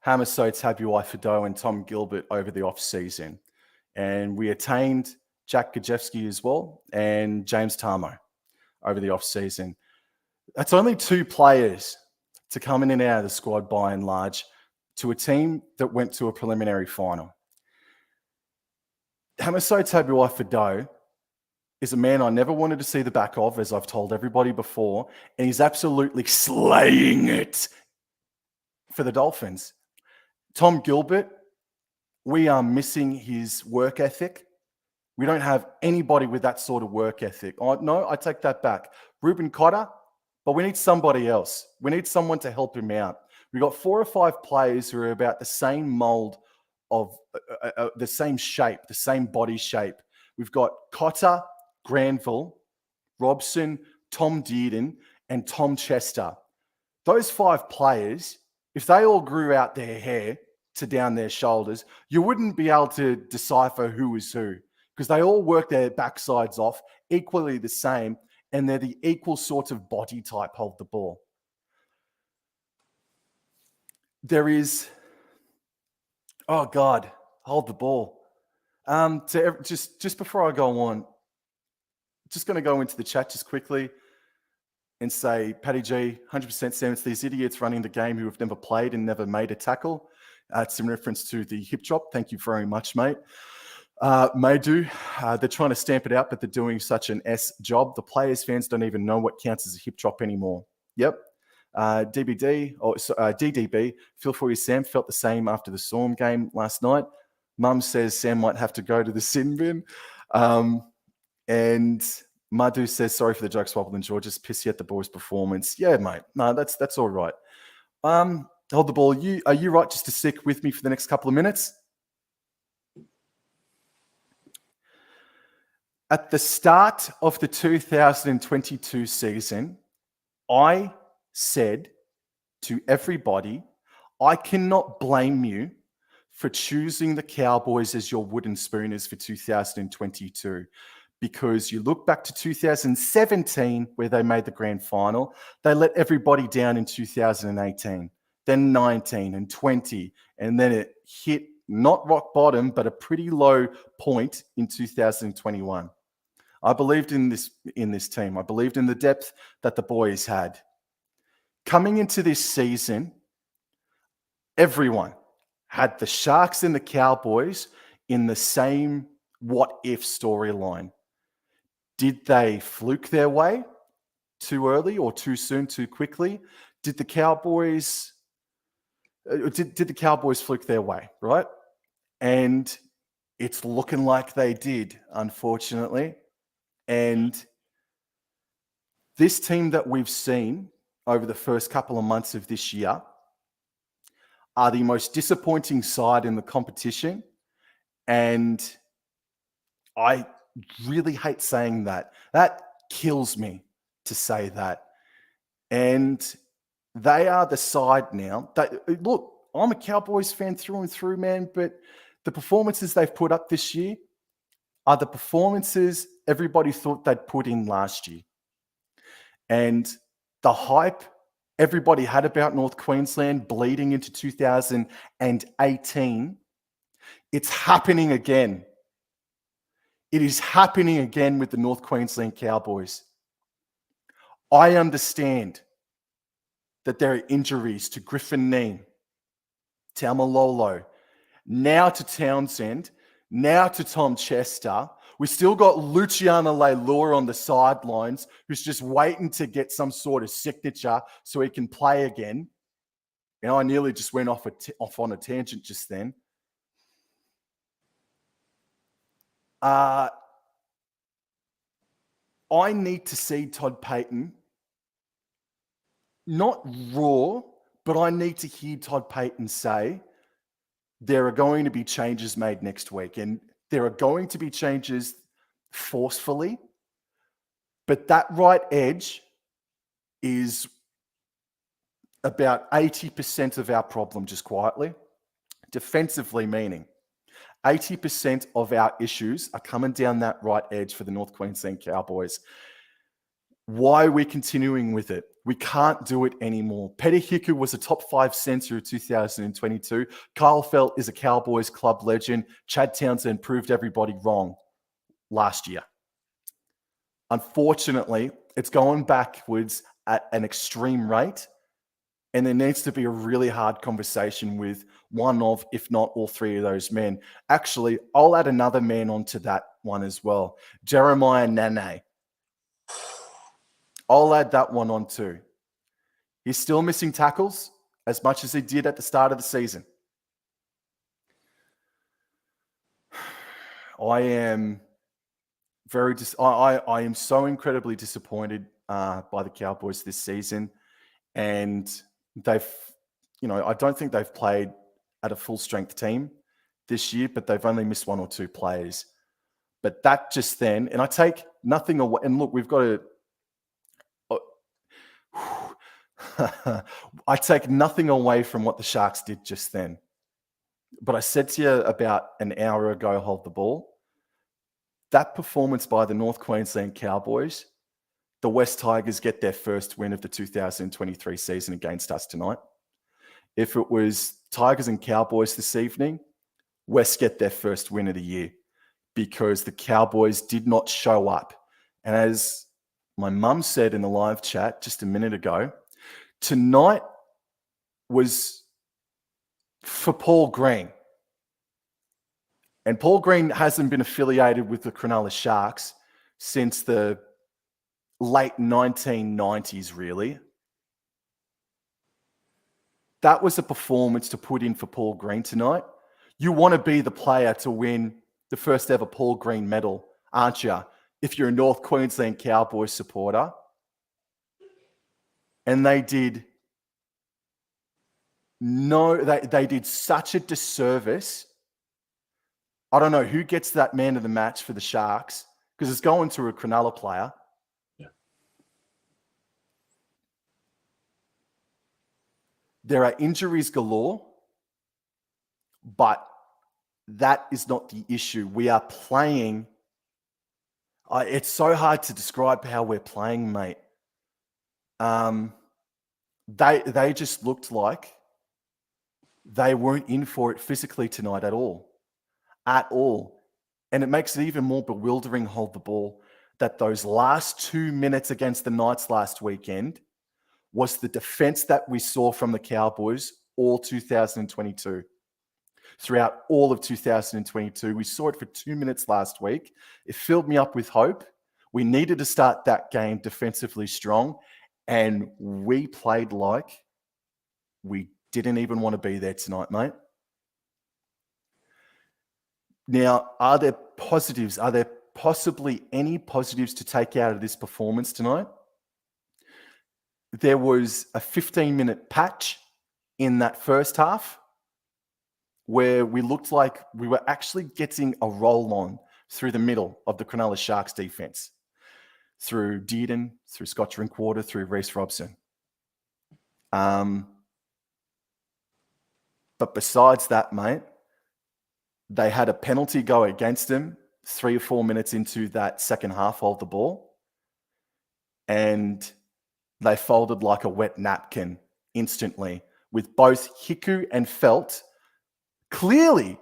Hamaso Tabuai-Fidow and Tom Gilbert over the off-season. And we attained Jack Gajewski as well and James Tarmo over the off-season. That's only 2 players to come in and out of the squad by and large to a team that went to a preliminary final. Hamaso Tabuai-Fidow is a man I never wanted to see the back of, as I've told everybody before, and he's absolutely slaying it for the Dolphins. Tom Gilbert, we are missing his work ethic. We don't have anybody with that sort of work ethic. No, I take that back. Ruben Cotter, but we need somebody else. We need someone to help him out. We've got 4 or 5 players who are about the same mold of the same shape, the same body shape. We've got Cotter, Granville, Robson, Tom Dearden, and Tom Chester. Those 5 players, if they all grew out their hair to down their shoulders, you wouldn't be able to decipher who is who, because they all work their backsides off equally the same, and they're the equal sort of body type hold the ball. There is, oh God, hold the ball. Just before I go on, just going to go into the chat just quickly and say, Paddy G, 100% Sam, it's these idiots running the game who have never played and never made a tackle. It's in reference to the hip drop. Thank you very much, mate. Maydu, they're trying to stamp it out, but they're doing such an S job. The players, fans don't even know what counts as a hip drop anymore. Yep. DDB, feel for you, Sam. Felt the same after the Storm game last night. Mum says Sam might have to go to the sin bin. And Madhu says, sorry for the jokes, Wobble and George. Just pissy at the boys' performance. Yeah, mate. No, that's all right. Hold the ball. Are you right just to stick with me for the next couple of minutes? At the start of the 2022 season, I said to everybody, I cannot blame you for choosing the Cowboys as your wooden spooners for 2022. Because you look back to 2017, where they made the grand final, they let everybody down in 2018, then 19 and 20, and then it hit not rock bottom, but a pretty low point in 2021. I believed in this team. I believed in the depth that the boys had. Coming into this season, everyone had the Sharks and the Cowboys in the same what-if storyline. Did they fluke their way too early or too soon, too quickly? Did the Cowboys fluke their way, right? And it's looking like they did, unfortunately. And this team that we've seen over the first couple of months of this year are the most disappointing side in the competition. And I really hate saying that. That kills me to say that. And they are the side now. Look, I'm a Cowboys fan through and through, man, but the performances they've put up this year are the performances everybody thought they'd put in last year. And The hype everybody had about North Queensland bleeding into 2018, it's happening again. It is happening again with the North Queensland Cowboys. I understand that there are injuries to Griffin Neame, Taumalolo, now to Townsend, now to Tom Chester. We still got Luciano Leilua on the sidelines, who's just waiting to get some sort of signature so he can play again. I nearly just went off on a tangent just then. I need to see Todd Payten, not raw, but I need to hear Todd Payten say there are going to be changes made next week, and there are going to be changes forcefully, but that right edge is about 80% of our problem, just quietly. Defensively, meaning 80% of our issues are coming down that right edge for the North Queensland Cowboys. Why are we continuing with it? We can't do it anymore. Petty Hiku was a top 5 centre of 2022. Kyle Felt is a Cowboys club legend. Chad Townsend proved everybody wrong last year. Unfortunately, it's going backwards at an extreme rate, and there needs to be a really hard conversation with one of, if not all three of those men. Actually, I'll add another man onto that one as well. Jeremiah Nene. I'll add that one on too. He's still missing tackles as much as he did at the start of the season. I am I am so incredibly disappointed by the Cowboys this season, and they've, I don't think they've played at a full strength team this year, but they've only missed one or two players. But that just then, and I take nothing away. And look, we've got to. I take nothing away from what the Sharks did just then. But I said to you about an hour ago, hold the ball. That performance by the North Queensland Cowboys, the West Tigers get their first win of the 2023 season against us tonight. If it was Tigers and Cowboys this evening, West get their first win of the year because the Cowboys did not show up. And as my mum said in the live chat just a minute ago, tonight was for Paul Green. And Paul Green hasn't been affiliated with the Cronulla Sharks since the late 1990s, really. That was a performance to put in for Paul Green tonight. You want to be the player to win the first ever Paul Green medal, aren't you? If you're a North Queensland Cowboys supporter. And they did they did such a disservice. I don't know who gets that man of the match for the Sharks because it's going to a Cronulla player. Yeah. There are injuries galore, but that is not the issue. We are playing. It's so hard to describe how we're playing, mate. They just looked like they weren't in for it physically tonight at all. At all. And it makes it even more bewildering, hold the ball, that those last 2 minutes against the Knights last weekend was the defense that we saw from the Cowboys all 2022. Throughout all of 2022, we saw it for 2 minutes last week. It filled me up with hope. We needed to start that game defensively strong, and we played like we didn't even want to be there tonight, mate. Now, are there positives? Are there possibly any positives to take out of this performance tonight? There was a 15-minute patch in that first half where we looked like we were actually getting a roll on through the middle of the Cronulla Sharks defense, through Dearden, through Scott Drinkwater, through Reece Robson. But besides that, mate, they had a penalty go against them 3 or 4 minutes into that second half of the ball. And they folded like a wet napkin instantly, with both Hiku and Felt clearly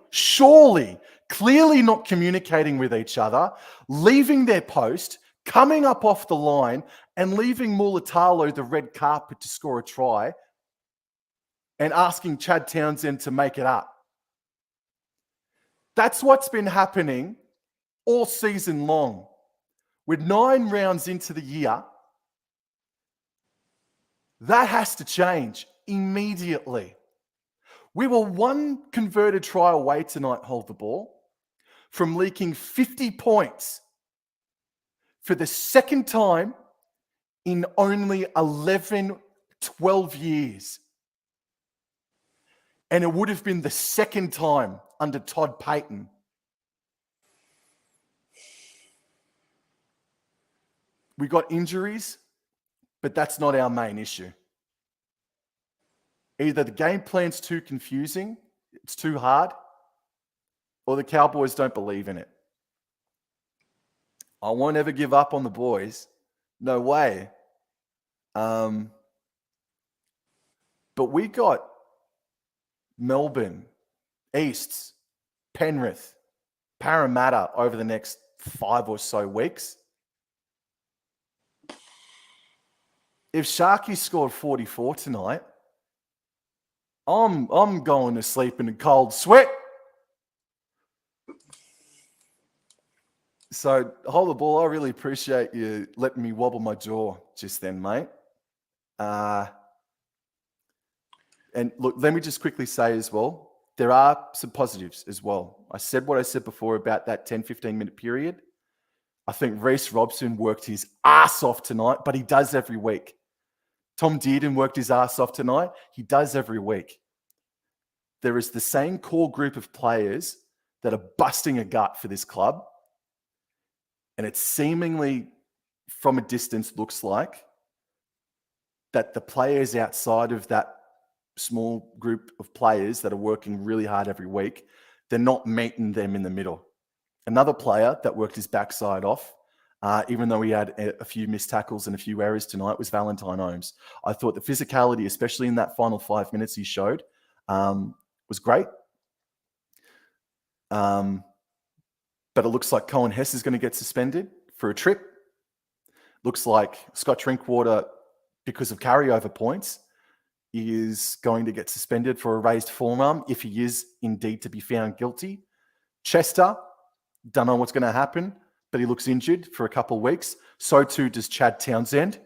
not communicating with each other, leaving their post, coming up off the line, and leaving Mulatalo the red carpet to score a try and asking Chad Townsend to make it up. That's what's been happening all season long. With 9 rounds into the year, that has to change immediately. We were 1 converted try away tonight, hold the ball, from leaking 50 points for the second time in only 11, 12 years. And it would have been the second time under Todd Payton. We got injuries, but that's not our main issue. Either the game plan's too confusing, it's too hard, or the Cowboys don't believe in it. I won't ever give up on the boys. No way. But we got Melbourne, Easts, Penrith, Parramatta over the next 5 or so weeks. If Sharky scored 44 tonight, I'm going to sleep in a cold sweat. So hold the ball. I really appreciate you letting me wobble my jaw just then, mate. And look, let me just quickly say as well, there are some positives as well. I said what I said before about that 10, 15-minute period. I think Reece Robson worked his ass off tonight, but he does every week. Tom Dearden worked his ass off tonight. He does every week. There is the same core group of players that are busting a gut for this club. And it seemingly, from a distance, looks like that the players outside of that small group of players that are working really hard every week, they're not meeting them in the middle. Another player that worked his backside off, even though he had a few missed tackles and a few errors tonight, was Valentine Holmes. I thought the physicality, especially in that final 5 minutes he showed, was great. But it looks like Cohen Hess is going to get suspended for a trip. Looks like Scott Drinkwater, because of carryover points, is going to get suspended for a raised forearm if he is indeed to be found guilty. Chester, don't know what's going to happen, but he looks injured for a couple of weeks. So too does Chad Townsend.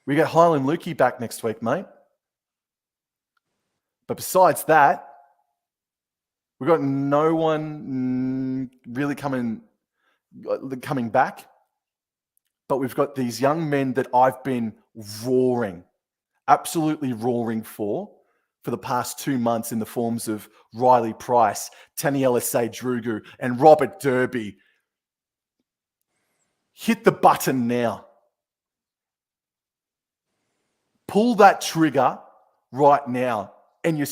We get Hyland Lukey back next week, mate. But besides that, we've got no one really coming back. But we've got these young men that I've been absolutely roaring for the past 2 months in the forms of Riley Price, Taniela Drugu, and Robert Derby. Hit the button now. Pull that trigger right now. And you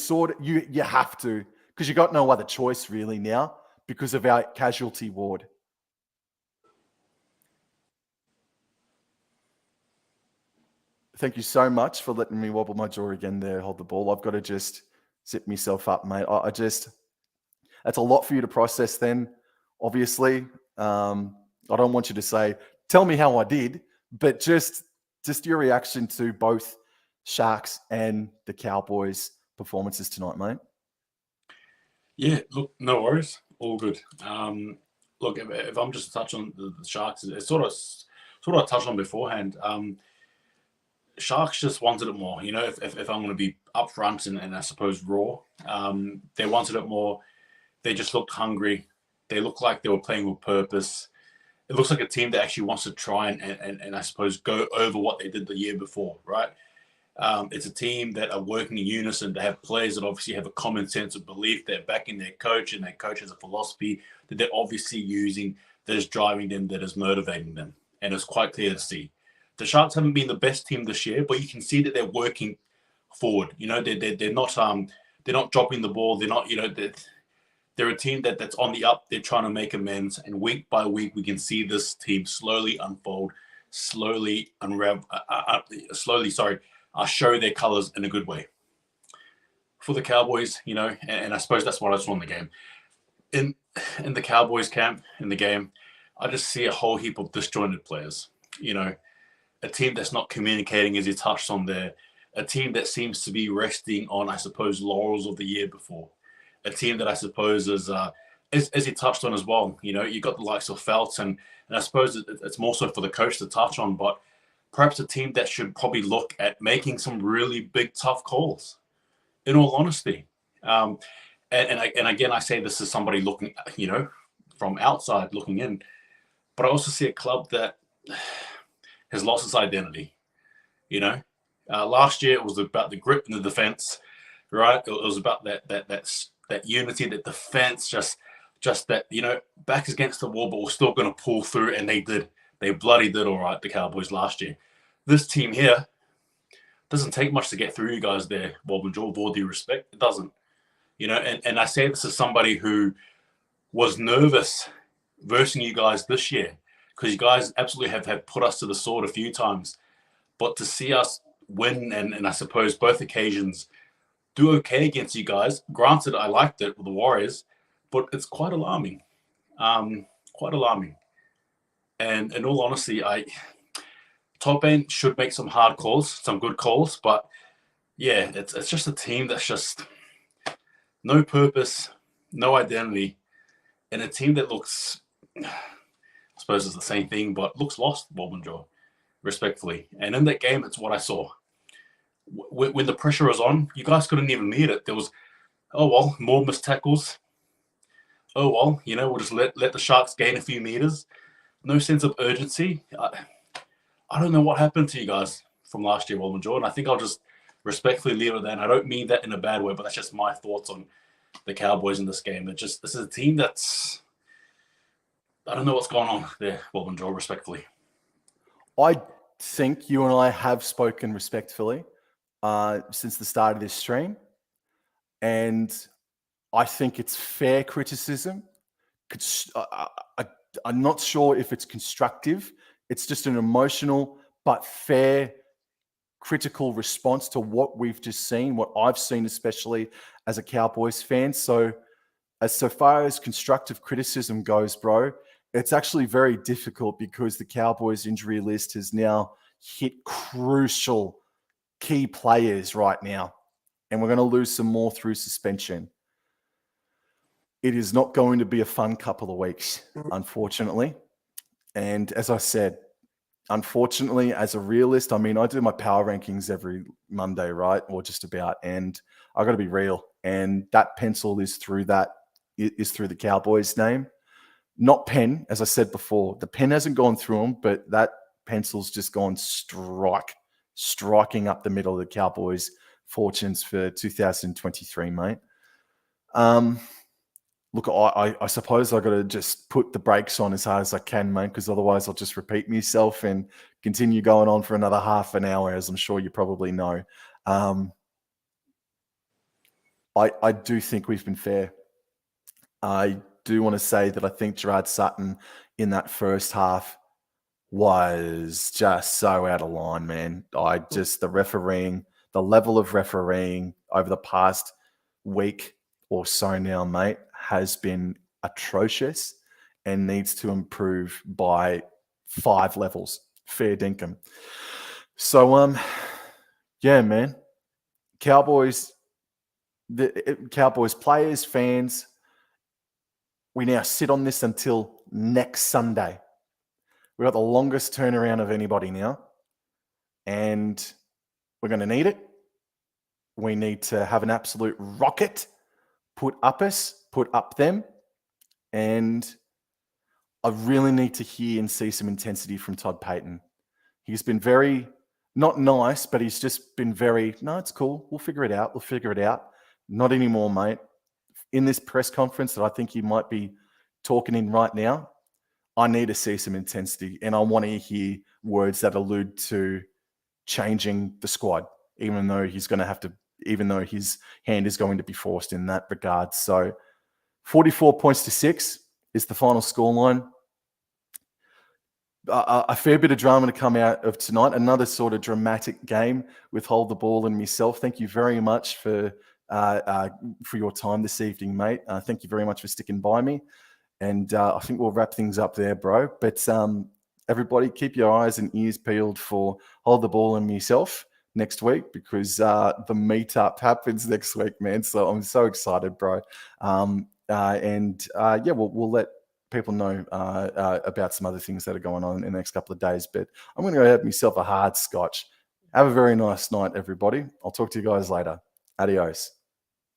have to, because you got no other choice really now because of our casualty ward. Thank you so much for letting me wobble my jaw again there, hold the ball. I've got to just zip myself up, mate. That's a lot for you to process then, obviously. I don't want you to say, tell me how I did, but just your reaction to both Sharks and the Cowboys performances tonight, mate. Yeah, look, no worries. All good. Look, if I'm just to touch on the Sharks, it's sort of touched on beforehand. Sharks just wanted it more. You know, if I'm going to be upfront and I suppose raw, they wanted it more. They just looked hungry. They looked like they were playing with purpose. It looks like a team that actually wants to try and I suppose go over what they did the year before, right? It's a team that are working in unison. They have players that obviously have a common sense of belief. They're backing their coach, and their coach has a philosophy that they're obviously using, that is driving them, that is motivating them. And it's quite clear to see. The Sharks haven't been the best team this year, but you can see that they're working forward. You know, they're not dropping the ball. They're not, you know, they're a team that's on the up. They're trying to make amends, and week by week we can see this team slowly unfold slowly show their colors in a good way. For the Cowboys, and I suppose that's what I saw in the game. In the Cowboys camp, in the game, I just see a whole heap of disjointed players. A team that's not communicating, as you touched on there. A team that seems to be resting on, I suppose, laurels of the year before. A team that I suppose is, as you touched on as well, you got the likes of Feltz, and I suppose it's more so for the coach to touch on, but perhaps a team that should probably look at making some really big, tough calls, in all honesty. And again, I say this as somebody looking, from outside looking in, but I also see a club that has lost its identity. Last year it was about the grit in the defense, right? It was about that unity, that defense, just that, back against the wall, but we're still going to pull through, and they did. They bloody did all right, the Cowboys last year. This team here doesn't take much to get through you guys there, Bob and Joel, with all due respect. It doesn't. And I say this as somebody who was nervous versing you guys this year, because you guys absolutely have put us to the sword a few times. But to see us win, and I suppose both occasions do okay against you guys, granted, I liked it with the Warriors, but it's quite alarming. Quite alarming. And in all honesty, top end should make some hard calls, some good calls, but yeah, it's just a team that's just no purpose, no identity, and a team that looks, I suppose it's the same thing, but looks lost, Bob and Joe, respectfully. And in that game, it's what I saw. When the pressure was on, you guys couldn't even meet it. There was, more missed tackles. We'll just let the Sharks gain a few meters. No sense of urgency. I don't know what happened to you guys from last year, Bob and Joe, and I think I'll just respectfully leave it there. And I don't mean that in a bad way, but that's just my thoughts on the Cowboys in this game. This is a team that's, I don't know what's going on there, Bob and Joe, respectfully. I think you and I have spoken respectfully since the start of this stream, and I think it's fair criticism. I'm not sure if it's constructive. It's just an emotional but fair critical response to what we've just seen, what I've seen, especially as a Cowboys fan. So far as constructive criticism goes, bro, it's actually very difficult because the Cowboys injury list has now hit crucial key players right now, and we're going to lose some more through suspension. It is not going to be a fun couple of weeks, unfortunately. And as I said, unfortunately, as a realist, I mean, I do my power rankings every Monday, right? Or just about. And I got to be real. And that pencil is through the Cowboys name. Not pen, as I said before. The pen hasn't gone through them, but that pencil's just gone striking up the middle of the Cowboys' fortunes for 2023, mate. Look, I suppose I got to just put the brakes on as hard as I can, mate, because otherwise I'll just repeat myself and continue going on for another half an hour, as I'm sure you probably know. I do think we've been fair. I do want to say that I think Gerard Sutton in that first half was just so out of line, man. The level of refereeing over the past week or so now, mate, has been atrocious and needs to improve by 5 levels. Fair dinkum. So, yeah, man. Cowboys players, fans, we now sit on this until next Sunday. We've got the longest turnaround of anybody now, and we're going to need it. We need to have an absolute rocket put up them, and I really need to hear and see some intensity from Todd Payton. He's been very, not nice, but he's just been very, no, it's cool. We'll figure it out. Not anymore, mate. In this press conference that I think he might be talking in right now, I need to see some intensity, and I want to hear words that allude to changing the squad, even though his hand is going to be forced in that regard. So 44 points to 6 is the final scoreline. a fair bit of drama to come out of tonight. Another sort of dramatic game with Hold the Ball and myself. Thank you very much for your time this evening, mate. Thank you very much for sticking by me. And I think we'll wrap things up there, bro. But everybody, keep your eyes and ears peeled for Hold the Ball and myself next week, because the meetup happens next week, man. So I'm so excited, bro. Yeah, we'll let people know about some other things that are going on in the next couple of days. But I'm going to go have myself a hard scotch. Have a very nice night, everybody. I'll talk to you guys later. Adios.